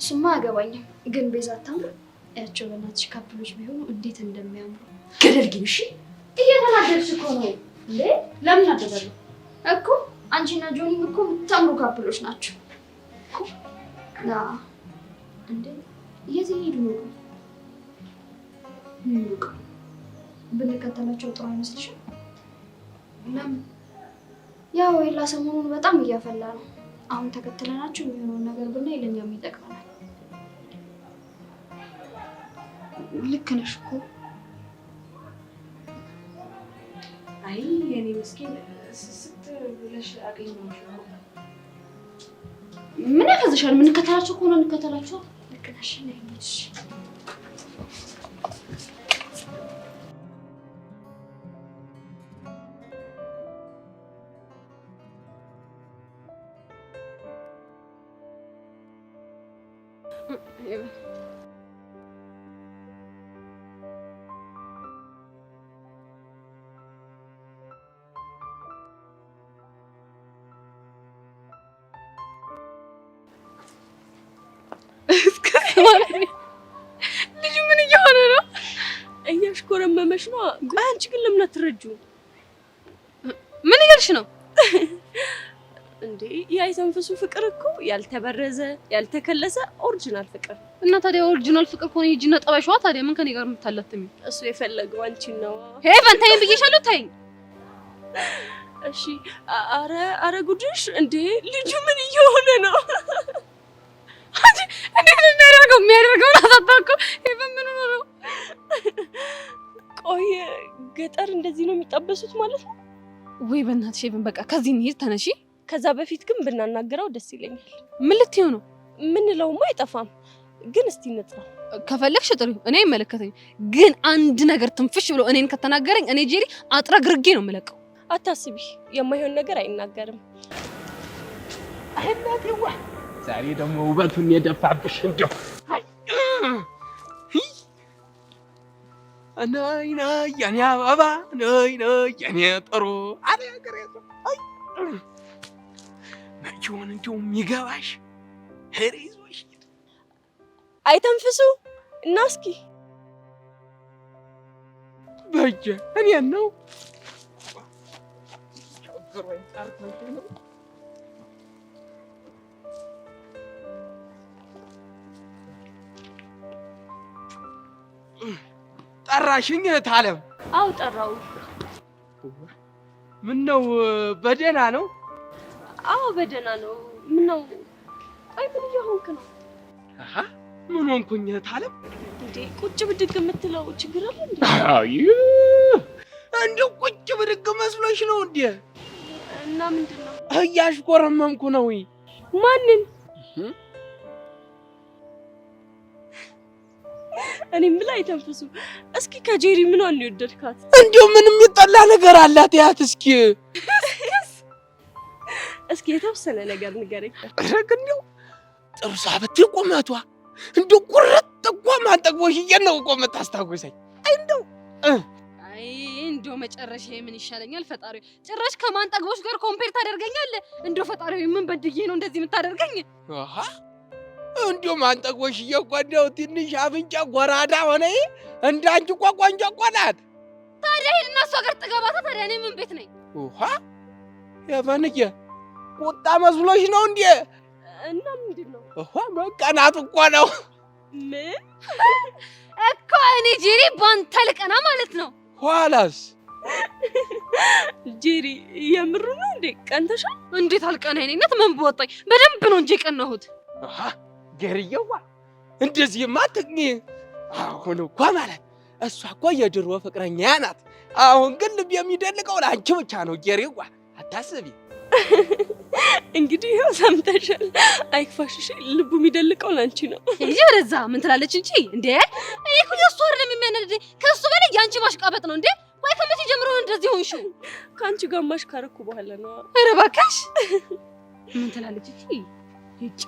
M: እሱማ አያገባኝም፣ ግን ቤዛ አታምር። ያቸው በእናትሽ ካፕሎች ቢሆኑ እንዴት እንደሚያምሩ። ገደል ግቢ። እሺ እየተናደድሽ እኮ ነው እንዴ? ለምን አደረገው እኮ? አንቺና ጆኒ እኮ የምታምሩ ካፕሎች ናቸው እኮ። እንዴ የት ሄዱ ነው? ምንድነው ብንከተላቸው ጥሩ አይመስልሽም? ለምን? ያው ኤላ ሰሞኑን በጣም እያፈላ ነው። አሁን ተከትለናቸው የሚሆነውን ነገር ብናይ ለኛም ይጠቅመናል። ልክ ነሽ እኮ።
K: አይ የኔ ምስኪን ስስት ብለሽ አገኘሁሽ ነው።
M: ምን ያከዝሻል? የምንከተላቸው ከሆነ እንከተላቸው። ልክ ነሽ። ነይሽ ልጁ ምን እየሆነ ነው? እያሽኮረመመሽ ነው። ቆይ አንቺ ግን ለምን አትረጂውም? ምን እያልሽ ነው እንዴ? የአይተንፍሱ ፍቅር እኮ ያልተበረዘ ያልተከለሰ ኦሪጂናል ፍቅር። እና ታዲያ ኦሪጂናል ፍቅር ከሆነ ሂጂና ጠበሽዋ። ታዲያ ምን ከኔ ጋር የምታላትሚ? እሱ የፈለገው አንቺን ነው። ሄቨን ተይኝ ብዬሻለሁ፣ ተይኝ። እሺ አረ ጉድሽ እንዴ! ልጁ ምን እየሆነ ነው? እንዴት ነው የሚያደርገው? የሚያደርገውን አሳጣኩ። ሄቨን ምን ሆኖ ነው? ቆይ ገጠር እንደዚህ ነው የሚጠበሱት ማለት ነው? ወይ በእናትሽ ሄቨን በቃ ከዚህ እንሂድ፣ ተነሺ። ከዛ በፊት ግን ብናናገረው ደስ ይለኛል። ምን ልትይው ነው? ምንለውማ አይጠፋም፣ ግን እስቲ እንጥራ። ከፈለግሽ ጥሪው፣ እኔ አይመለከተኝም። ግን አንድ ነገር ትንፍሽ ብሎ እኔን ከተናገረኝ እኔ ጄሪ አጥረግርጌ ነው የምለቀው። አታስቢ፣ የማይሆን ነገር አይናገርም።
H: አይናገርዋ ዛሬ ደግሞ ውበቱን የደፋብሽ እንደው
R: ነይ ነይ የኔ አበባ ነይ ነይ የኔ ጥሩ አለ ያገሬ ሰው። አይ መቼውን እንደው የሚገባሽ ሄሪ ይዞሽ
S: አይተንፍሱ እና እስኪ
R: በጀ እኔን ነው ቸግሮኝ ጠርቶኝ ነው። ጠራሽኝ ታለም?
S: አው ጠራው።
R: ምን ነው በደህና ነው?
S: አው በደህና ነው። ምን ነው? ቆይ ምን እየሆንክ ነው?
R: አሃ ምን ሆንኩኝ ታለም?
S: እንዴ ቁጭ ብድግ የምትለው ችግር አለ እንዴ?
R: አይ እንደው ቁጭ ብድግ መስሎሽ ነው እንዴ?
S: እና ምንድነው?
R: እያሽኮረመምኩ ነው።
S: ማንን? እኔ ምን ላይ ተንፈሱ። እስኪ ከጄሪ ምን አለ ይወደድካት?
R: እንደው ምንም የሚጠላ ነገር አላት? ያት እስኪ
S: እስኪ የተወሰነ ነገር ንገረኝ።
R: ረግ እንደው ጥርሷ ብትይ ቁመቷ እንደው ቁርጥ እኮ ማንጠግቦሽ ነው እኮ የምታስታውሰኝ። እንደው
E: አይ እንደው መጨረሻ ምን ይሻለኛል ፈጣሪ። ጭራሽ ከማንጠግቦሽ ጋር ኮምፔር ታደርገኛለህ? እንደው ፈጣሪ ምን በድዬ ነው እንደዚህ የምታደርገኝ?
R: አሃ እንደው ማንጠግቦሽ እየቆደው ትንሽ አፍንጫ ጎራዳ ሆነ እንዳንቺ እኮ ቆንጆ እኮ ናት።
E: ታዲያ ሄድና እሷ ጋር ጥገባታ። ታዲያ እኔ ምን ቤት ነኝ?
R: ውሃ የፈንጀ ቁጣ መስሎሽ ነው እንዴ?
S: እና ምንድነው?
R: ውሃ መቀናት እኮ ነው።
S: ምን
E: እኮ እኔ ጄሪ ባንተ ልቀና ማለት ነው።
R: ኋላስ
S: ጄሪ የምሩ ነው እንዴ? ቀንተሻል?
E: እንዴት አልቀና? እኔነት ምን በወጣኝ? በደንብ ነው እንጂ ቀናሁት።
R: አሃ ጄሪየዋ እንደዚህማ አትግኚ። አሁን እኮ ማለት እሷ እኮ የድሮ ፍቅረኛ ናት። አሁን ግን ልብ የሚደልቀው ለአንቺ ብቻ ነው ጄሪዋ፣ አታስቢ።
S: እንግዲህ ይኸው ሰምተሻል። አይክፋሽሽ፣ ልቡ የሚደልቀው ላንቺ ነው።
E: እንጂ ወደዛ ምን ትላለች እንጂ እንዴ? እኔ እኮ የእሱ አይደለም የሚያነድደኝ፣ ከእሱ በላይ ያንቺ ማሽቃበጥ ነው እንዴ? ወይ ከመቼ ጀምሮ ነው እንደዚህ ሆንሽው?
S: ከአንቺ ጋር ማሽካረኩ በኋላ ነው።
E: ኧረ እባክሽ ምን ትላለች እንጂ ይጭ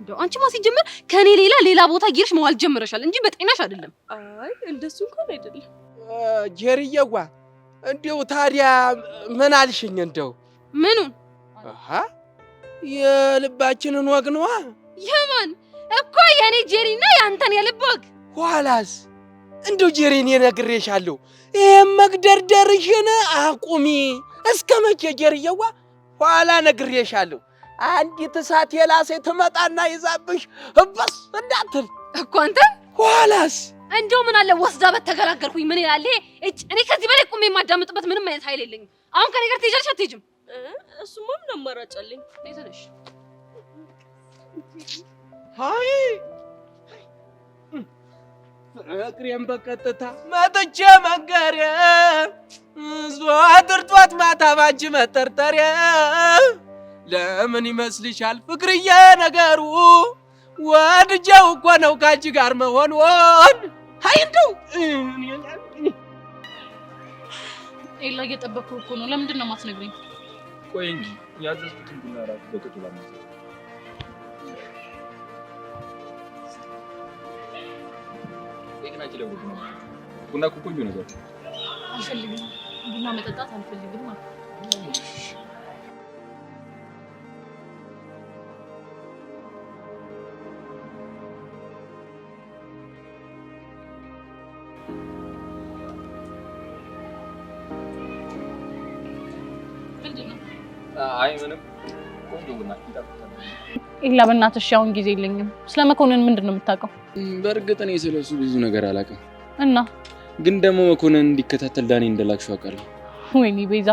E: እንደው አንቺማ ሲጀምር ከኔ ሌላ ቦታ ጊርሽ መዋል ጀምረሻል እንጂ በጤናሽ አይደለም።
S: አይ እንደሱ እንኳን አይደለም
R: ጄሪየዋ። እንደው ታዲያ ምን አልሽኝ? እንደው
E: ምኑን?
R: አሃ የልባችንን ወግ ነዋ።
E: የማን እኮ የኔ ጄሪና ያንተን የልብ ወግ።
R: ኋላስ እንደው ጄሪን ነግሬሻለሁ፣ ይሄን መግደርደርሽን አቁሚ። እስከ መቼ ጄሪየዋ? ኋላ ነግሬሻለሁ። አንዲት እሳት የላሴ ትመጣና ይዛብሽ እበስ እንዳትል
E: እኮ አንተ።
R: ኋላስ
E: እንደው ምን አለ ወስዳ በተገላገልኩኝ። ምን ይላል ይሄ? እኔ ከዚህ በላይ ቁሜ የማዳምጥበት ምንም አይነት ኃይል የለኝም። አሁን ከኔ ጋር ትሄጃለሽ አትሄጂም?
S: እሱማ ምን አማራጭ አለኝ?
E: ነይ ተነሽ።
R: ሃይ ፍቅሬን በቀጥታ መጥቼ መንገሬ ዘወትር ጧት ማታ ባንቺ መጠርጠሪያ ለምን ይመስልሻል ፍቅርዬ ነገሩ? ወድጄው እኮ ነው ካንቺ ጋር መሆንዎን። ሃይ እንደው
P: ኤላ እየጠበቅኩህ እኮ ነው። ለምንድን ነው የማትነግረኝ?
G: ቆይ እንጂ ያዘዝኩትን ቡና እራሱ በቅጡ ላምጣ። ቡና እኮ ቆንጆ ነገር
P: አልፈልግም። ቡና መጠጣት አልፈልግም ማለት ነው።
G: አይ ምንም ቆንጆ ቡና ይጣፍጣል።
P: ኤላ በእናትሽ አሁን ጊዜ የለኝም። ስለ መኮንን ምንድን ነው የምታውቀው?
G: በእርግጥ እኔ ስለሱ ብዙ ነገር አላውቅም፣
P: እና
G: ግን ደግሞ መኮንን እንዲከታተል ዳኒ እንደላክሽው አውቃለሁ።
P: ወይኔ ቤዛ፣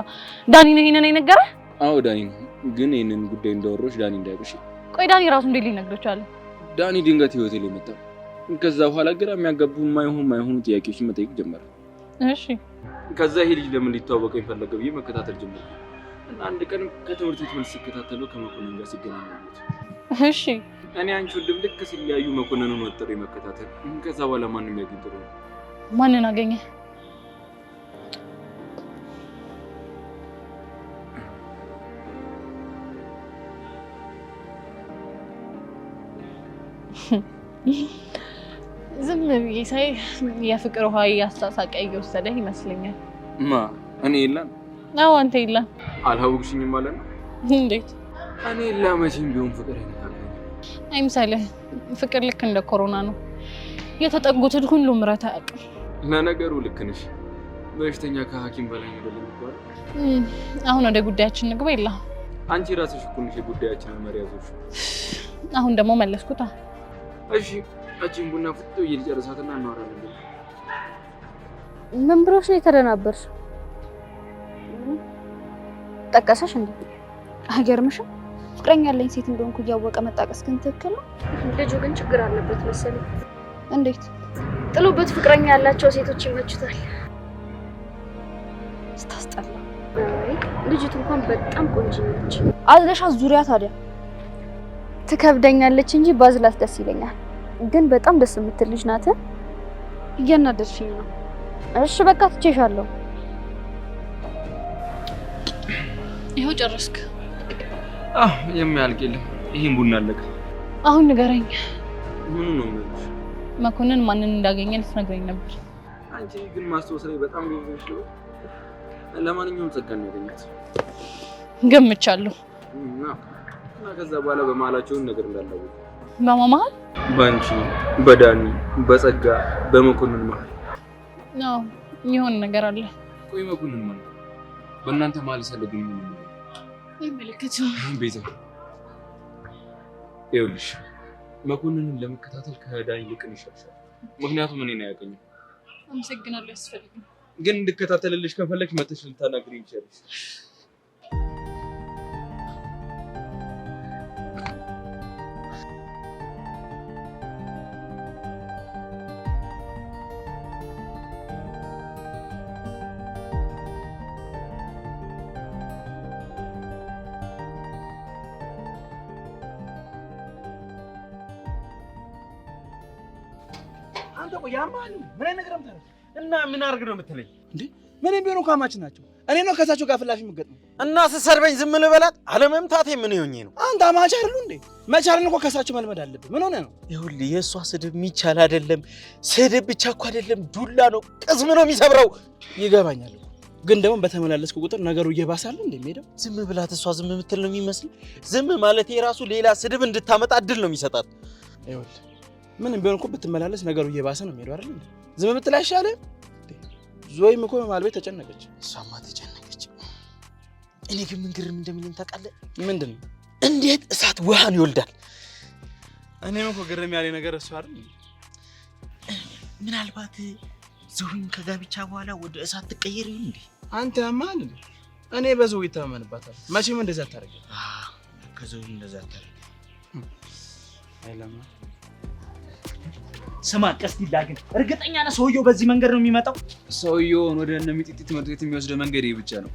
P: ዳኒ ነው ይሄንን የነገረህ?
G: አዎ ዳኒ ነው፣ ግን ይሄንን ጉዳይ እንዳወራሽ ዳኒ እንዳያውቅሽ።
P: ቆይ ዳኒ ራሱ እንዴት ሊነግረው ቻለ?
G: ዳኒ ድንገት ህይወቴ ላይ መጣ። ከዛ በኋላ ግራ የሚያጋቡ የማይሆኑ ጥያቄዎችን መጠየቅ ጀመረ።
P: እሺ።
G: ከዛ ይሄ ልጅ ለምን ሊተዋወቀኝ ፈለገ ብዬ መከታተል ጀመርኩ። እና አንድ ቀን ከትምህርት ቤት መልስ ስከታተለው ከመኮንን ጋር ሲገናኙ አየሁት።
P: እሺ።
G: እኔ አንቺ ወንድም ልክ ሲለያዩ መኮንንን ወጥሬ መከታተል። ከዛ በኋላ ማንም ያገኝ ጥሩ ነው።
P: ማንን አገኘ? ዝም ብዬ ሳይ የፍቅር ውሃ እያሳሳቀ እየወሰደህ ይመስለኛል።
G: ማ እኔ የለም?
P: አዎ አንተ የለም።
G: አልሀውቅሽኝም ማለት ነው?
P: እንዴት?
G: እኔ የለ መቼም ቢሆን ፍቅር ይነካል።
P: አይምሰልህ፣ ፍቅር ልክ እንደ ኮሮና ነው። የተጠጉትን ሁሉ ምረት አያውቅም።
G: ለነገሩ ልክ ነሽ። በሽተኛ ከሐኪም በላይ አይደለም ይባላል።
P: አሁን ወደ ጉዳያችን ንግባ። የለ
G: አንቺ ራስሽ እኮ ነሽ የጉዳያችንን መሪ ያዞሽ።
P: አሁን ደግሞ መለስኩታ።
G: እሺ አቺን ቡና ፍጥጦ እየጨረሳትና እናወራለን።
M: ምን ብሎሽ ነው የተደናበርሽ? ጠቀሰሽ እንዴ? አይገርምሽም? ፍቅረኛ ያለኝ ሴት እንደሆንኩ እያወቀ መጣቀስ ግን ትክክል ነው? ልጁ ግን ችግር አለበት መሰለኝ። እንዴት? ጥሎበት ፍቅረኛ ያላቸው ሴቶች ይመቹታል። ስታስጠላ። አይ ልጅቱ እንኳን በጣም ቆንጆ ነች። አዝለሻ ዙሪያ ታዲያ ትከብደኛለች እንጂ ባዝላት ደስ ይለኛል። ግን በጣም ደስ የምትል ልጅ ናት። እያናደድሽኝ ነው። እሺ በቃ ትቼሻለሁ።
P: ይኸው ጨረስክ?
G: የሚያልቅ የለም። ይሄን ቡና አለቀ።
P: አሁን ንገረኝ።
G: ምኑ ነው የምልሽ?
P: መኮንን ማንን እንዳገኘ ልትነግረኝ ነበር።
G: አንቺ ግን ማስታወስ ላይ በጣም ጎበዝ ነው። ለማንኛውም ጸጋን ያገኛት
P: ገምቻለሁ።
G: እና ከዛ በኋላ በመሀላቸውን ነገር እንዳላወቁ
P: በማማል
G: ባንቺ፣ በዳኒ፣ በጸጋ፣ በመኮንን መሀል
P: ነው የሆነ ነገር አለ።
G: ቆይ መኮንን ማለት በእናንተ መሀል ሰለግኝ ነው
P: አይመለከትም።
G: ቤዛ ይኸውልሽ መኮንንን ለመከታተል ከዳኒ ልቅን ይሻልሻል። ምክንያቱም እኔን አያውቀኝም።
P: አመሰግናለሁ። ያስፈልግም
G: ግን እንድከታተልልሽ ከፈለግሽ መተሽ ልታናግሪኝ ይችላልሽ።
J: አንተ ቆይ ያማሉ ምን አይነት ነገር አምጣ እና ምን አርግ ነው የምትለኝ እንዴ? ምንም ቢሆን ካማችን ናቸው። እኔ ነው ከሳቸው ጋር ፍላሽ የምገጥመው እና ስሰርበኝ ዝም ልበላት? አለመምታቴ ምን ይሆኜ ነው? አንተ አማች አይደሉ እንዴ? መቻልን እኮ ከሳቸው መልመድ አለብህ። ምን ሆነ ነው? ይኸውልህ የእሷ ስድብ የሚቻል አይደለም። ስድብ ብቻ እኮ አይደለም፣ ዱላ ነው፣ ቅስም ነው የሚሰብረው። ይገባኛል። ግን ደግሞ በተመላለስኩ ቁጥር ነገሩ እየባሳል እንደሚሄደው ዝም ብላት እሷ ዝም የምትል ነው የሚመስል። ዝም ማለት የራሱ ሌላ ስድብ እንድታመጣ እድል ነው የሚሰጣት። ይኸውልህ ምንም ቢሆን እኮ ብትመላለስ ነገሩ እየባሰ ነው የሚሄደው አይደል? ዝም ብትል አይሻልም? ዞይም እኮ በማል ቤት ተጨነቀች። እሷማ ተጨነቀች። እኔ ግን ምን ግርም እንደሚለኝ ታውቃለህ? ምንድን ነው? እንዴት እሳት ውሃን ይወልዳል? እኔም እኮ ግርም ያለኝ ነገር እሱ አይደል? ምናልባት ዞይም ከጋብቻ በኋላ ወደ እሳት ትቀየር ይሆን እንዴ? አንተ ማን እንዴ? እኔ በዞይ ይተማመንባታል። መቼም እንደዛ አታረጋም። ከዞይም እንደዛ አታረጋም። አይለማ
T: ስማ ቀስቲላ፣ ግን እርግጠኛ ነህ ሰውየው በዚህ መንገድ ነው የሚመጣው?
C: ሰውየውን ወደ እነ ሚጢጢ ትምህርት ቤት የሚወስደው መንገድ ይሄ ብቻ ነው።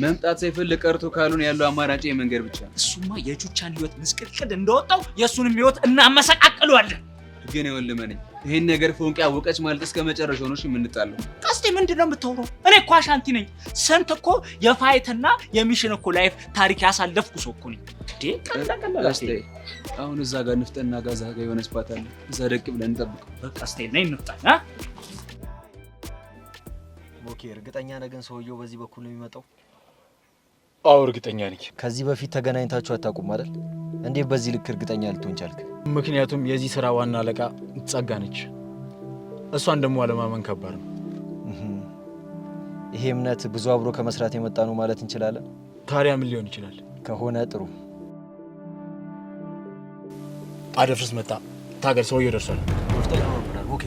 C: መምጣት ሳይፈልግ ቀርቶ ካልሆነ ያለው አማራጭ ይሄ መንገድ ብቻ ነው።
T: እሱማ የቹቻን ህይወት ምስቅልቅል እንደወጣው የእሱንም ህይወት እናመሰቃቅለዋለን።
C: ግን ይኸውልህ መነኝ፣ ይሄን ነገር ፎንቄ አወቀች ማለት እስከ መጨረሻው ነው የምንጣለው።
T: ቀስቴ ምንድን ነው የምታወራው? እኔ እኮ አሻንቲ ነኝ። ስንት እኮ የፋይትና የሚሽን እኮ ላይፍ ታሪክ ያሳለፍኩ ሰው እኮ ነኝ።
C: ቀስቴ አሁን እዛ ጋር ንፍጠና ጋዛ ጋር የሆነ ስፓት አለ። እዛ ደቅ ብለን እንጠብቀው።
T: በቃ ቀስቴ ነኝ እንፍጣን።
J: ኦኬ፣ እርግጠኛ ነህ ግን ሰውየው በዚህ በኩል ነው የሚመጣው?
U: አዎ እርግጠኛ ነኝ።
J: ከዚህ በፊት ተገናኝታችሁ አታውቁም አይደል? እንዴት በዚህ ልክ እርግጠኛ ልትሆን ቻልክ?
U: ምክንያቱም የዚህ ስራ ዋና አለቃ ጸጋ ነች። እሷን ደግሞ አለማመን ከባድ ነው።
J: ይሄ እምነት ብዙ አብሮ ከመስራት የመጣ ነው ማለት እንችላለን።
U: ታዲያ ምን ሊሆን ይችላል?
J: ከሆነ ጥሩ።
U: አደፍርስ መጣ። ታገል፣ ሰውየው ደርሷል። ኦኬ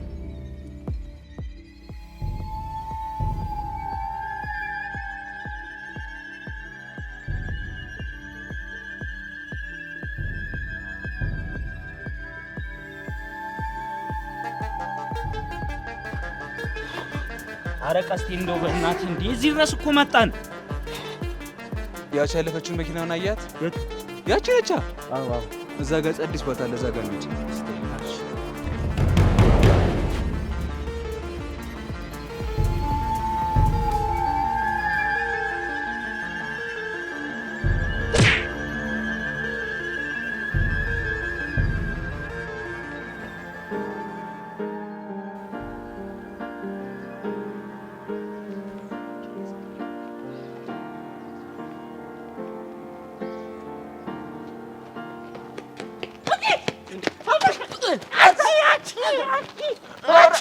T: አረ ቀስቴ እንደው በእናትህ እንዴ እዚህ ድረስ እኮ መጣን።
C: ያቺ ያለፈችውን መኪናውን አያት? ያቺ ነቻ? አዎ እዛ ጋር ጸዲስ ቦታ አለ። እዛ ጋር ነች።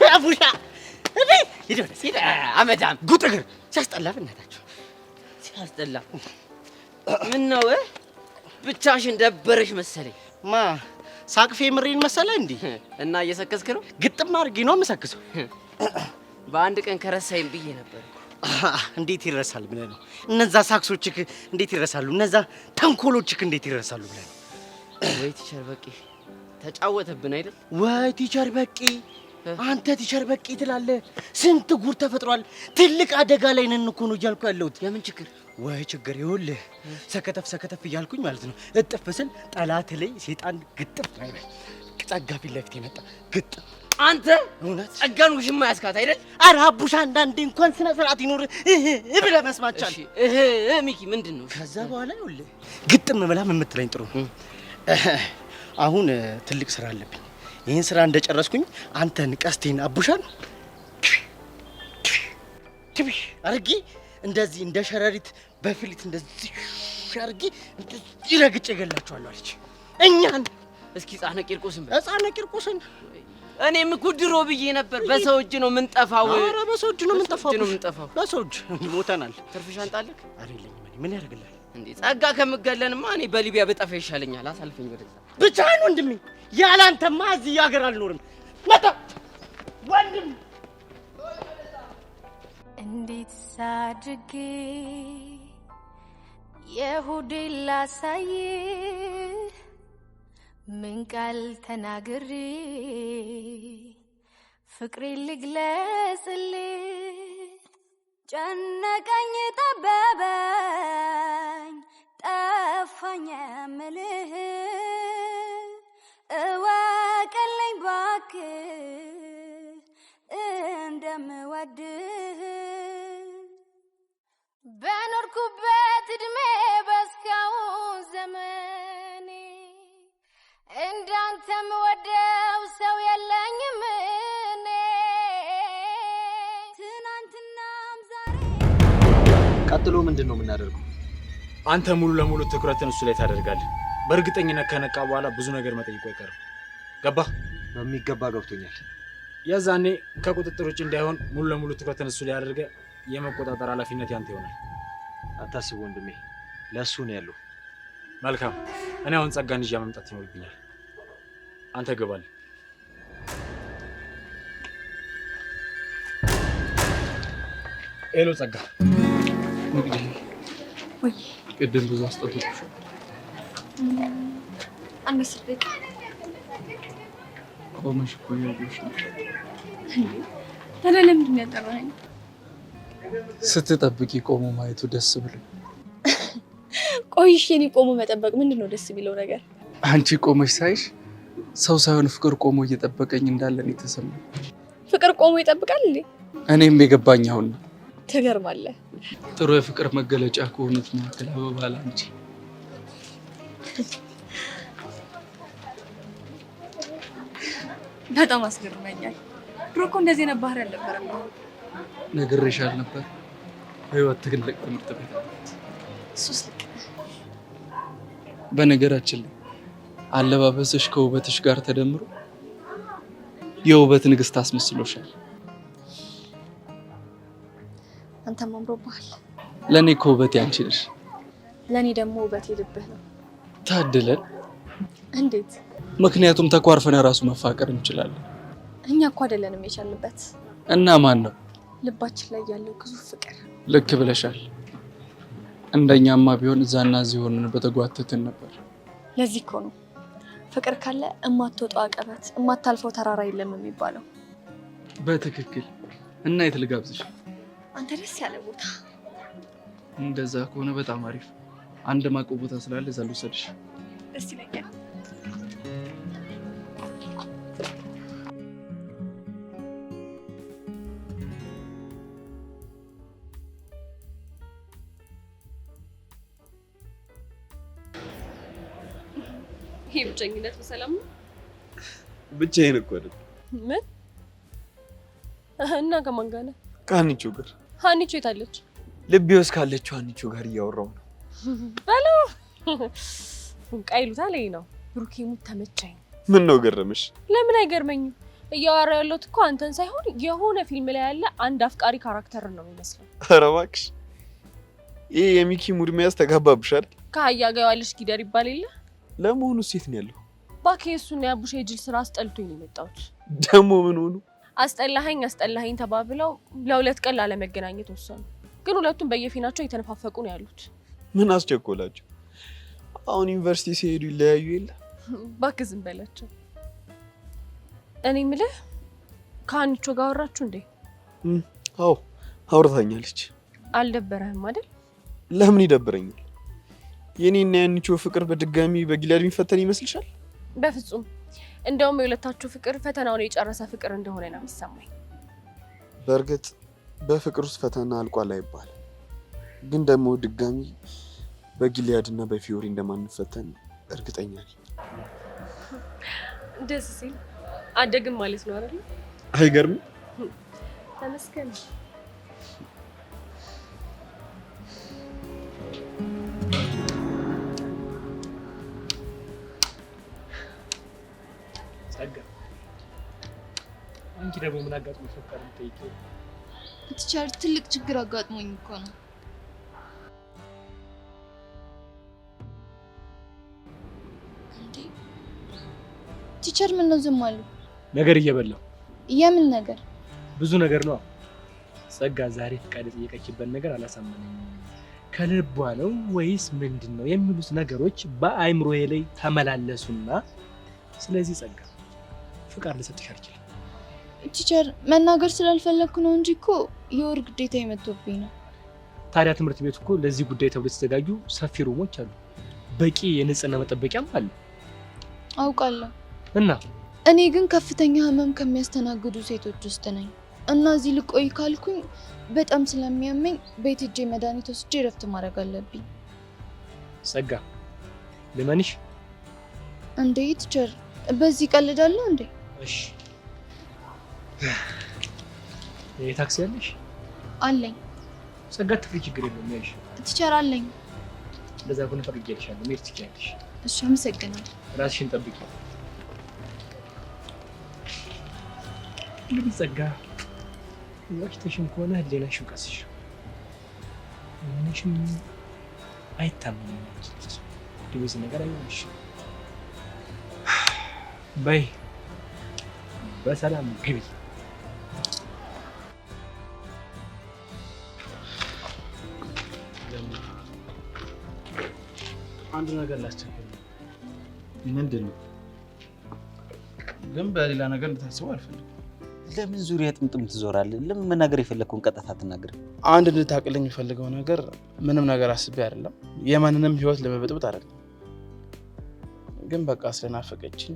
H: አቡሻ አመዳም ጉጥግር ሲያስጠላ፣ በእናታችሁ ሲያስጠላ።
O: ምን ነው ብቻሽን ደበረሽ መሰለኝ።
H: ማ ሳቅፌ ምሬን መሰለ እንዴ?
O: እና እየሰከስክ ነው?
H: ግጥም አድርጌ ነው የምሰክሰው።
O: በአንድ ቀን ከረሳይም ብዬ ነበር።
H: እንዴት ይረሳል ብለህ ነው? እነዛ ሳክሶችክ እንዴት ይረሳሉ? እነዛ ተንኮሎችክ እንዴት ይረሳሉ ብለህ ነው?
O: ወይ ቲቸር በቂ ተጫወተብን አይደል?
H: ወይ ቲቸር በቂ አንተ ቲቸር በቂ ትላለህ። ስንት ጉር ተፈጥሯል። ትልቅ አደጋ ላይ ነን እኮ ነው እያልኩ ያለሁት።
O: የምን ችግር?
H: ወይ ችግር ይኸውልህ፣ ሰከተፍ እያልኩኝ ማለት ነው። እጥፍ ስል ጠላት ላይ ሴጣን ግጥፍ አይበል። ጸጋ ፊት ለፊት የመጣ ግጥም።
O: አንተ
H: እውነት
O: ጸጋን ውሽማ ያስካት አይደል?
H: ኧረ አቡሻ አንዳንዴ እንኳን ስነ ስርዓት ይኖር ብለህ መስማት ቻል።
O: ሚኪ ምንድን ነው?
H: ከዛ በኋላ ይኸውልህ ግጥም ብላ ምን የምትለኝ ጥሩ ነው። አሁን ትልቅ ስራ አለብኝ። ይህን ስራ እንደጨረስኩኝ አንተን ቀስቴን አቡሻን አርጌ እንደዚህ እንደ ሸረሪት በፍሊት እንደዚህ አርጌ እንደዚህ ረግጬ እገላችኋለሁ አለች። እኛን
O: እስኪ ሕፃነ ቂርቆስን
H: ሕፃነ ቂርቆስን
O: እኔም እኮ ድሮ ብዬ ነበር በሰው እጅ ነው የምንጠፋው።
H: ኧረ በሰው እጅ ነው
O: የምንጠፋው።
H: በሰው እጅ ሞተናል።
O: ትርፍ ሻንጣ አለክ?
H: ኧረ የለኝም። ምን ያደርግልሃል
O: እንዴ? ጸጋ ከምገለንማ እኔ በሊቢያ በጠፋ ይሻለኛል። አሳልፈኝ ወደዛ።
H: ብቻህን ወንድሜ፣ ያላንተማ እዚህ ሀገር አልኖርም። መጣ ወንድም
B: እንዴት ሳድርጌ የሆዴን ላሳይ፣ ምን ቃል ተናግሬ ፍቅሬን ልግለጽልህ? ጨነቀኝ ጠበበኝ ጠፋኝ የምልህ፣ እወቅልኝ እባክህ እንደምወድህ። በኖርኩበት እድሜ በስካሁን ዘመኔ እንዳንተም ወደው ሰው የለኝም እኔ። ትናንትናም ዛሬ።
U: ቀጥሎ ምንድን ነው የምናደርገው? አንተ ሙሉ ለሙሉ ትኩረትን እሱ ላይ ታደርጋለህ። በእርግጠኝነት ከነቃ በኋላ ብዙ ነገር መጠየቁ አይቀርም። ገባህ?
I: በሚገባ ገብቶኛል።
U: የዛኔ ከቁጥጥር ውጭ እንዳይሆን ሙሉ ለሙሉ ትኩረትን እሱ ላይ አድርገህ የመቆጣጠር ኃላፊነት ያንተ ይሆናል።
I: አታስብ ወንድሜ፣ ለእሱ ነው ያለው።
U: መልካም። እኔ አሁን ጸጋን ይዤ መምጣት ይኖርብኛል። አንተ ገባል። ሄሎ ጸጋ።
D: እንግዲህ
K: ወይ
D: ቅድም ብዙ አስጠብቁሽ።
K: አንድ ስልክ
D: ቆመሽ እኮ እያየሁሽ ነው።
K: ታዲያ ለምንድን ነው ያጠራኸኝ?
D: ስትጠብቂ ቆሞ ማየቱ ደስ ብሎኝ።
K: ቆይሽ፣ የኔ ቆሞ መጠበቅ ምንድን ነው ደስ የሚለው ነገር?
D: አንቺ ቆመሽ ሳይሽ ሰው ሳይሆን ፍቅር ቆሞ እየጠበቀኝ እንዳለን የተሰማኝ።
K: ፍቅር ቆሞ ይጠብቃል እንዴ?
D: እኔም የገባኝ አሁን ነው።
K: ትገርማለህ።
D: ጥሩ የፍቅር መገለጫ ከሆኑት መካከል አበባ ላንቺ።
K: በጣም አስገርመኛል። ድሮ እኮ እንደዚህ አይነት ባህሪ አልነበረም።
D: ነግሬሻል ነበር። ህይወት ትልቅ ትምህርት ቤት ናት።
K: እሱስ ልክ ነህ።
D: በነገራችን ላይ አለባበስሽ ከውበትሽ ጋር ተደምሮ የውበት ንግስት አስመስሎሻል።
K: አንተም አምሮብሃል።
D: ለእኔ እኮ ውበቴ አንቺ ነሽ።
K: ለእኔ ደግሞ ውበቴ ልብህ ነው።
D: ታድለን።
K: እንዴት?
D: ምክንያቱም ተኳርፈን ራሱ መፋቀር እንችላለን።
K: እኛ እኮ አይደለንም የቻልንበት።
D: እና ማን ነው?
K: ልባችን ላይ ያለው ግዙፍ ፍቅር።
D: ልክ ብለሻል። እንደኛማ ቢሆን እዛና እዚህ ሆነን በተጓተትን ነበር።
K: ለዚህ እኮ ነው ፍቅር ካለ እማትወጣው አቀበት እማታልፈው ተራራ የለም የሚባለው።
D: በትክክል። እና የት ልጋብዝሽ?
K: አንተ ደስ ያለ ቦታ።
D: እንደዛ ከሆነ በጣም አሪፍ። አንድ ማቆ ቦታ ስላለ እዛ ልውሰድሽ።
K: ደስ ይለኛል።
S: ይሄ ብቸኝነት በሰላም ነው?
R: ብቻዬን እኮ አይደል።
S: ምን? እና ከማን ጋር ነህ?
R: ከሀኒቾ ጋር።
S: ሀኒቾ የታለች?
R: ልቤ ውስጥ ካለችው ሀኒቾ ጋር እያወራሁ ነው።
S: በለው ቃይሉታ ላይ ነው። ብሩኬ ሙት ተመቸኝ።
R: ምን ነው ገረመሽ?
S: ለምን አይገርመኝም? እያወራ ያለሁት እኮ አንተን ሳይሆን የሆነ ፊልም ላይ ያለ አንድ አፍቃሪ ካራክተርን ነው የሚመስለው።
R: ኧረ እባክሽ ይሄ የሚኪ ሙድ መያዝ ተጋባብሻል።
S: ከአህያ ጋር ያለሽ ጊደር ይባል የለ?
R: ለመሆኑ ሴት ነው ያለው?
S: እባክህ እሱን ያቡሽ የጅል ስራ አስጠልቶኝ ነው የመጣሁት።
R: ደግሞ ምን ሆኑ?
S: አስጠላኸኝ ተባብለው ለ2 ቀን ላለመገናኘት ወሰኑ። ግን ሁለቱም በየፊናቸው እየተነፋፈቁ ነው ያሉት።
R: ምን አስቸኮላቸው? አሁን ዩኒቨርሲቲ ሲሄዱ ይለያዩ የለ?
S: እባክህ ዝም በላቸው። እኔ የምልህ ከአንቾ ጋር አወራችሁ እንዴ?
R: አዎ አውርታኛለች።
S: አልደበረህም አይደል?
R: ለምን ይደብረኛል? የኔና ያንቾ ፍቅር በድጋሚ በጊላድ የሚፈተን ይመስልሻል?
S: በፍጹም። እንደውም የሁለታችሁ ፍቅር ፈተናውን የጨረሰ ፍቅር እንደሆነ ነው የሚሰማኝ።
R: በእርግጥ በፍቅር ውስጥ ፈተና አልቋል አይባልም። ግን ደግሞ ድጋሚ በጊላድና በፊዮሪ እንደማንፈተን እርግጠኛ ነኝ።
S: ደስ ሲል አደግም ማለት ነው አይደል?
R: አይገርምም?
S: ተመስገን።
H: ጸጋ፣ አንቺ ደግሞ ምን አጋጥሞሽ ፈቀር የምትጠይቂው?
A: ቲቸር ትልቅ ችግር አጋጥሞኝ እኮ ነው። ቲቸር ምን ነው ዝም አሉ?
H: ነገር እየበላው።
A: የምን ነገር?
H: ብዙ ነገር ነው። ጸጋ ዛሬ ፍቃድ የጠየቀችበት ነገር አላሳመነኝም። ከልቧ ነው ወይስ ምንድነው የሚሉት ነገሮች በአይምሮዬ ላይ ተመላለሱና ስለዚህ ጸጋ ፍቃድ ልሰጥሽ አልችልም።
A: ቲቸር መናገር ስላልፈለኩ ነው እንጂ እኮ የወር ግዴታ የመጥቶብኝ ነው።
H: ታዲያ ትምህርት ቤት እኮ ለዚህ ጉዳይ ተብሎ የተዘጋጁ ሰፊ ሩሞች አሉ። በቂ የንጽህና መጠበቂያም አለ።
A: አውቃለሁ።
H: እና
A: እኔ ግን ከፍተኛ ህመም ከሚያስተናግዱ ሴቶች ውስጥ ነኝ እና እዚህ ልቆይ ካልኩኝ በጣም ስለሚያመኝ ቤት ሄጄ መድኃኒት ወስጄ እረፍት ማድረግ አለብኝ።
H: ጸጋ ልመንሽ
A: እንዴ? ቲቸር በዚህ ቀልዳለሁ እንዴ?
H: እሺ የታክሲ አለሽ?
A: አለኝ።
H: ጸጋ ትፍሪ፣ ችግር የለውም ያይሽ።
A: ቲቸር አለኝ።
H: ለዛ ኮን ፈቅጄልሻለሁ፣ መሄድ ትችያለሽ።
A: እሺ አመሰግናለሁ።
H: ራስሽን ጠብቂ። እንግዲህ ጸጋ ወቅትሽም ከሆነ ህሊናሽ ይውቀስሽ። ምንሽም አይታመንም። ድብዝ ነገር አይሆንሽ። በይ በሰላም ግቢ።
J: አንድ ነገር ላስቸግር።
I: ምንድን ነው?
J: ግን በሌላ ነገር እንድታስበው አልፈልግም።
I: ለምን ዙሪያ ጥምጥም ትዞራለህ? ለምን መናገር የፈለግከውን ቀጥታ አትናገርም?
J: አንድ እንድታቅልኝ የምፈልገው ነገር ምንም ነገር አስቤ አይደለም፣ የማንንም ህይወት ለመበጥበጥ አይደለም። ግን በቃ ስለናፈቀችኝ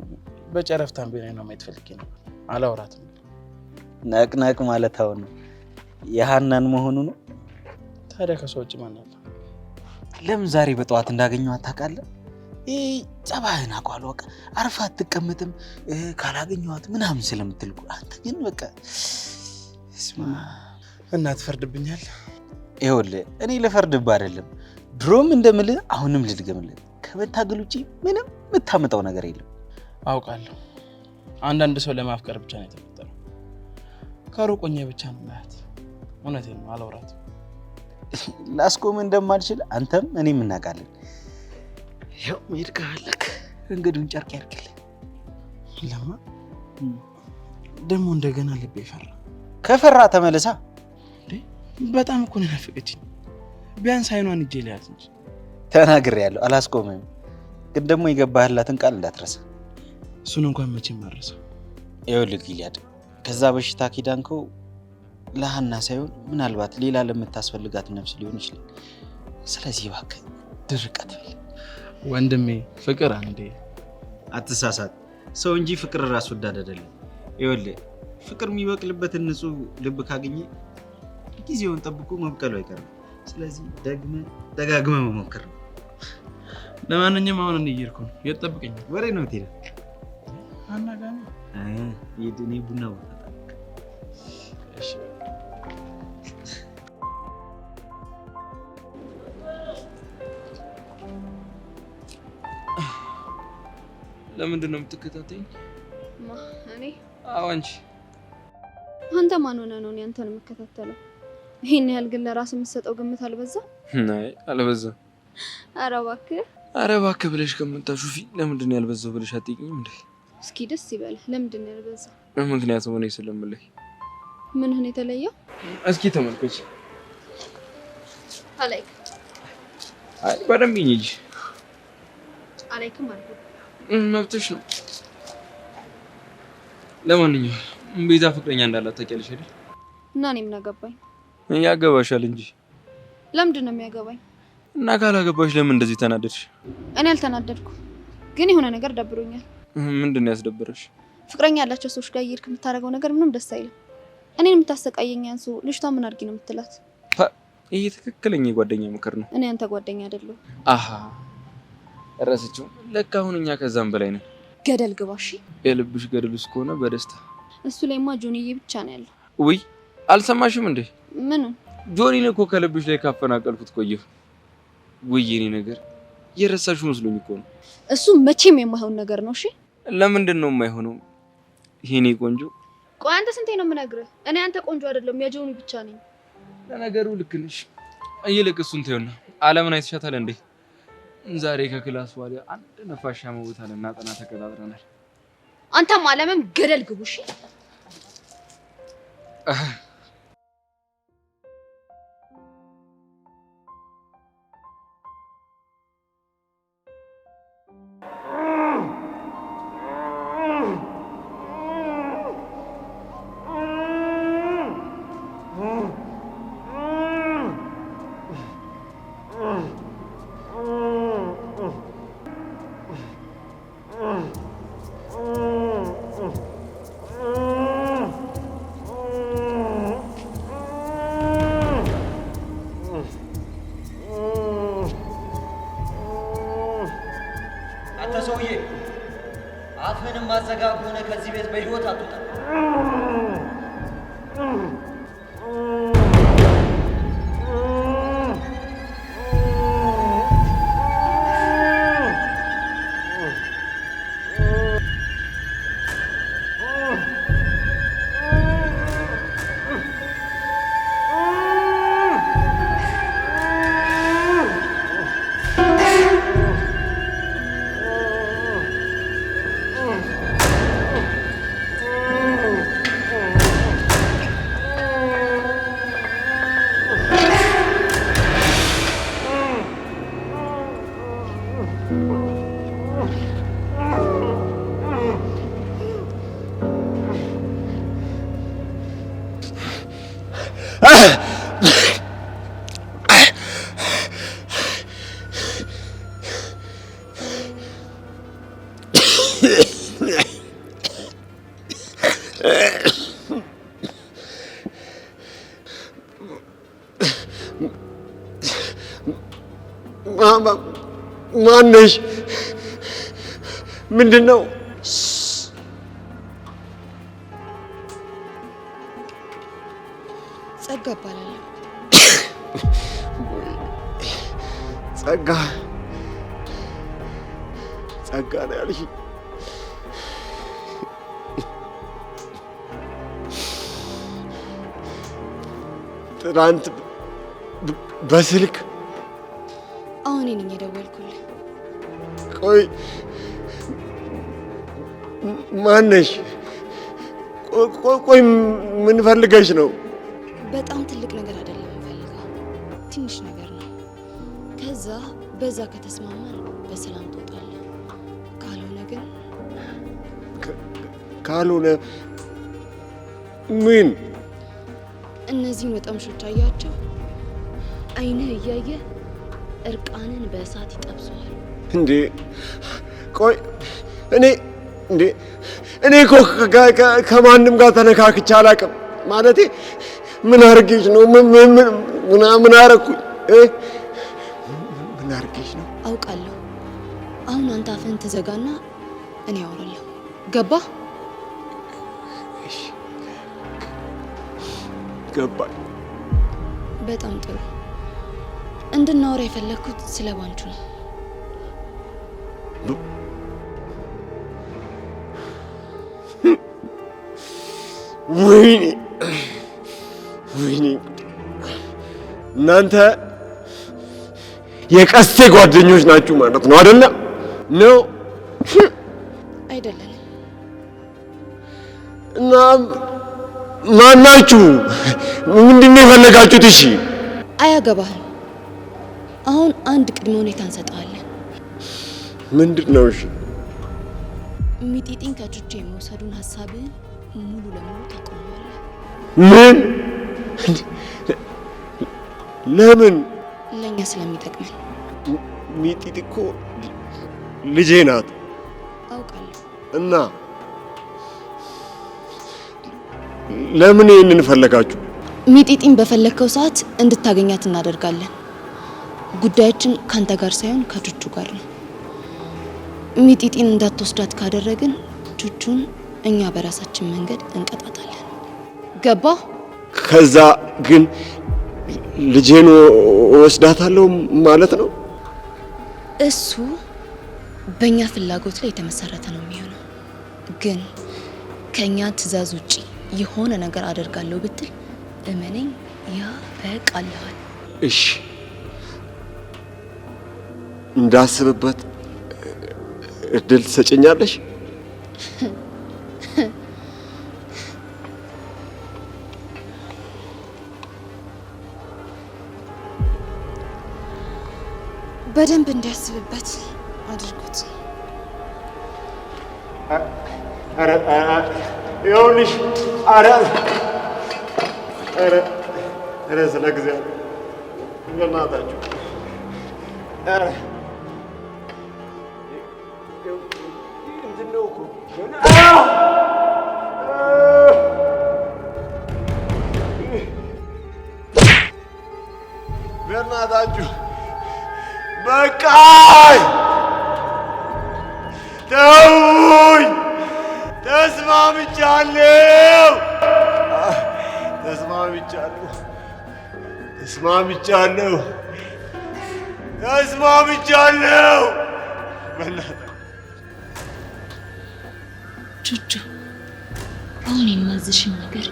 J: በጨረፍታም ቢሆን ነው ማየት ፈልጌ ነው። አላወራትም።
I: ነቅነቅ ማለት አሁን ነው የሃናን መሆኑ ነው።
J: ታዲያ ከሷ ውጭ ማን አለ?
I: ለምን ዛሬ በጠዋት እንዳገኘው አታውቃለህ? ጸባህን አውቃለሁ። በቃ አርፋ አትቀመጥም ካላገኘኋት ምናምን ስለምትልቁ አንተ ግን በቃ እስማ
J: እና ትፈርድብኛል።
I: ይኸውልህ እኔ ልፈርድብህ አይደለም፣ ድሮም እንደምልህ አሁንም ልድገምልህ፣ ከመታገል ውጪ ምንም የምታመጣው ነገር የለም።
J: አውቃለሁ አንዳንድ ሰው ለማፍቀር ብቻ ነው የተፈጠረው። ከሩቅ ሆኜ ብቻ ነው ማያት። እውነቴን ነው፣ አላወራትም።
I: ላስቆም እንደማልችል አንተም እኔም እናውቃለን። ያው መሄድ ካለክ እንግዲህ ጨርቅ ያርግልህ።
J: ለማ ደግሞ እንደገና ልቤ ፈራ።
I: ከፈራ ተመለሳ።
J: በጣም እኮ ነው ናፈቀችኝ። ቢያንስ አይኗን እጄ ላይ እንጂ
I: ተናግሬያለሁ፣ አላስቆምም። ግን ደግሞ የገባህላትን ቃል እንዳትረሳ።
J: እሱን እንኳን መቼም አልረሳም።
I: ይኸውልህ ጊልያድ፣ ከዛ በሽታ ኪዳንከው ለሃና ሳይሆን ምናልባት ሌላ ለምታስፈልጋት ነፍስ ሊሆን ይችላል። ስለዚህ እባክህ ድርቀት በል
J: ወንድሜ። ፍቅር አንዴ
I: አትሳሳት። ሰው እንጂ ፍቅር ራስ ወዳድ አይደለም። ይኸውልህ ፍቅር የሚበቅልበትን ንጹህ ልብ ካገኘ ጊዜውን ጠብቆ መብቀሉ አይቀርም። ስለዚህ ደጋግመህ መሞከር ነው።
J: ለማንኛውም አሁን እንየርኩ ነው። የት ጠብቀኝ?
I: ወሬ ነው ትሄደ
J: አናጋሚ
I: እኔ ቡና ቦታ
J: እሺ
G: ለምንድን ነው የምትከታተይኝ?
E: እኔ?
G: አዎ አንቺ።
E: አንተ ማን ሆነህ ነው እኔ አንተን የምከታተለው? ይሄን ያህል ግን ለራስህ የምትሰጠው ግምት አልበዛም?
G: አይ አልበዛም።
E: ኧረ
G: እባክህ ብለሽ ከምታሹፊ ለምንድን ነው ያልበዛው ብለሽ አትጠይቂኝም እንዴ?
E: እስኪ ደስ ይበልህ። ለምንድን ነው ያልበዛው?
G: ምክንያቱም እኔ ስለምልህ።
E: ምንህን የተለየው?
G: እስኪ ተመልከች።
E: አላይክ
G: አይ በደንብ ይኝጂ።
E: አላይክም አልኩህ።
G: መብትሽ ነው። ለማንኛውም ቤዛ ፍቅረኛ እንዳላት ታውቂያለሽ አይደል?
E: እና እኔ ምን አገባኝ?
G: ያገባሻል እንጂ።
E: ለምንድን ነው የሚያገባኝ?
G: እና ካላገባሽ ለምን እንደዚህ ተናደድሽ?
E: እኔ አልተናደድኩም፣ ግን የሆነ ነገር ደብሮኛል።
G: ምንድን ነው ያስደበረሽ?
E: ፍቅረኛ ያላቸው ሰዎች ጋር እየሄድክ የምታደርገው ነገር ምንም ደስ አይልም። እኔን የምታሰቃየኝ አንሱ ልጅቷ ምን አድርጊ ነው የምትላት?
G: ይሄ ትክክለኛ የጓደኛ ምክር ነው።
E: እኔ አንተ ጓደኛ አይደለሁ።
G: አሃ ረስቼው። ለካ አሁን እኛ ከዛም በላይ ነን።
E: ገደል ግባ። እሺ
G: የልብሽ ገደል ውስጥ ከሆነ በደስታ።
E: እሱ ላይማ ጆኒዬ ብቻ ነው ያለው።
G: ውይ አልሰማሽም እንዴ?
E: ምን?
G: ጆኒን እኮ ከልብሽ ላይ ካፈናቀልኩት ቆየሁ። ውይ የኔ ነገር የረሳሽው መስሎኝ እኮ ነው።
E: እሱ መቼም የማይሆን ነገር ነው። እሺ
G: ለምንድን ነው የማይሆነው? የኔ ቆንጆ።
E: ቆይ አንተ ስንቴ ነው የምነግርህ? እኔ አንተ ቆንጆ አይደለም የጆኒ ብቻ ነኝ።
G: ለነገሩ ልክ ነሽ። ይልቅ እሱን ተይውና አለምን አይተሻታል እንዴ? ዛሬ ከክላስ በኋላ አንድ ነፋሻማ ቦታ ልናጠና ተቀጣጥረናል።
E: አንተም አለምም ገደል ግቡ። እሺ
F: ሰውዬ አፍህንም ማዘጋ ከሆነ ከዚህ ቤት በህይወት አትወጣ።
V: ማነሽ? ምንድን ነው?
A: ጸጋ እባላለሁ።
V: ጸጋ ጸጋ ነው ያልሽ? ትናንት በስልክ
A: አሁን እኔ ነኝ የደወልኩልህ።
V: ቆይ ማነሽ? ቆይ ምን ፈልገሽ ነው?
A: በጣም ትልቅ ነገር አይደለም የምፈልገው፣ ትንሽ ነገር ነው። ከዛ በዛ ከተስማማን በሰላም ትወጣለህ። ካልሆነ ግን
V: ካልሆነ ምን?
A: እነዚህን ወጠምሾች አያቸው? አይንህ እያየ እርቃንን በእሳት ይጠብሰዋል።
V: እንዴ ቆይ እኔ እኮ ከማንም ጋር ተነካክቼ አላውቅም። ማለቴ ምን አርጌሽ ነው? ምን አረኩኝ? ምን አርጌሽ ነው?
A: አውቃለሁ። አሁን አንተ አፍህን ትዘጋና እኔ አወራለሁ። ገባ?
V: እሺ ገባኝ።
A: በጣም ጥሩ። እንድናወራ የፈለግኩት ስለ ባንቹ ነው።
V: ወይኔ ወይኔ እናንተ የቀስቴ ጓደኞች ናችሁ ማለት ነው አይደለ? ነው
A: አይደለም።
V: እና ማናችሁ? ምንድነው የፈለጋችሁት? እሺ
A: አያገባህም። አሁን አንድ ቅድመ ሁኔታ እንሰጣለን።
V: ምንድነው? እሺ
A: ሚጢጢን ከቹቹ የመውሰዱን ሀሳብህን ሙሉ ለሙሉ ታቆማለህ።
V: ምን? ለምን?
A: ለእኛ ስለሚጠቅመን።
V: ሚጢጢ እኮ ልጄ ናት።
A: አውቃለሁ።
V: እና ለምን ይህንን ፈለጋችሁ?
A: ሚጢጢን በፈለግከው ሰዓት እንድታገኛት እናደርጋለን። ጉዳያችን ካንተ ጋር ሳይሆን ከቹቹ ጋር ነው። ሚጢጢን እንዳትወስዳት ካደረግን ቹቹን እኛ በራሳችን መንገድ እንቀጣታለን። ገባ?
V: ከዛ ግን ልጄን ወስዳታለሁ ማለት ነው?
A: እሱ በእኛ ፍላጎት ላይ የተመሰረተ ነው የሚሆነው። ግን ከእኛ ትዕዛዝ ውጪ የሆነ ነገር አደርጋለሁ ብትል እመነኝ ያበቃልሃል።
V: እሺ እንዳስብበት እድል ትሰጭኛለሽ?
A: በደንብ እንዲያስብበት አድርጉት።
V: ይኸውልሽ፣ ኧረ ስለ እግዚአብሔር በእናታችሁ እንትን ነው እኮ በእናታችሁ በቃኝ፣ ተውኝ፣ ተስማምቻለሁ፣ ተስማምቻለሁ፣ ተስማምቻለሁ፣ ተስማምቻለሁ። በእናትህ
A: ቹቹ፣ አሁን የማዝሽን ነገር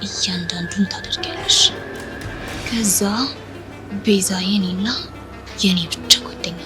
A: እያንዳንዱን ታደርጊያለሽ። ከዛ ቤዛ የኔና የኔ ብቻ ጓደኛ